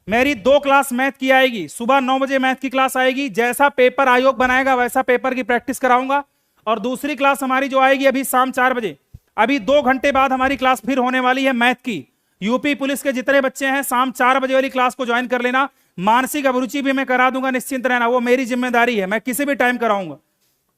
मेरी 2 क्लास मैथ की आएगी, सुबह 9 बजे मैथ की क्लास आएगी, जैसा पेपर आयोग बनाएगा वैसा पेपर की प्रैक्टिस कराऊंगा। और दूसरी क्लास हमारी जो आएगी अभी शाम 4 बजे, अभी 2 घंटे बाद हमारी क्लास फिर होने वाली है मैथ की। यूपी पुलिस के जितने बच्चे हैं शाम 4 बजे वाली क्लास को ज्वाइन कर लेना। मानसिक अभिरुचि भी मैं करा दूंगा, निश्चिंत रहना, वो मेरी जिम्मेदारी है, मैं किसी भी टाइम कराऊंगा,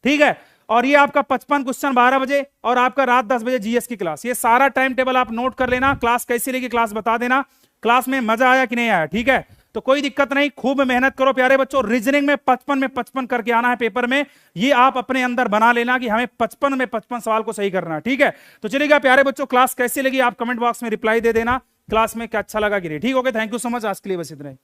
ठीक है। और ये आपका 55 क्वेश्चन 12 बजे, और आपका रात 10 बजे जीएस की क्लास। ये सारा टाइम टेबल आप नोट कर लेना। क्लास कैसी लगी क्लास बता देना, क्लास में मजा आया कि नहीं आया, ठीक है। तो कोई दिक्कत नहीं, खूब मेहनत करो प्यारे बच्चों। रीजनिंग में 55 में 55 करके आना है पेपर में, ये आप अपने अंदर बना लेना कि हमें 55 में 55 सवाल को सही करना है, ठीक है। तो चलिएगा प्यारे बच्चों, क्लास कैसी लगी आप कमेंट बॉक्स में रिप्लाई दे देना, क्लास में क्या अच्छा लगा कि नहीं, ठीक हो गया। थैंक यू सो मच, आज के लिए बस इतना ही।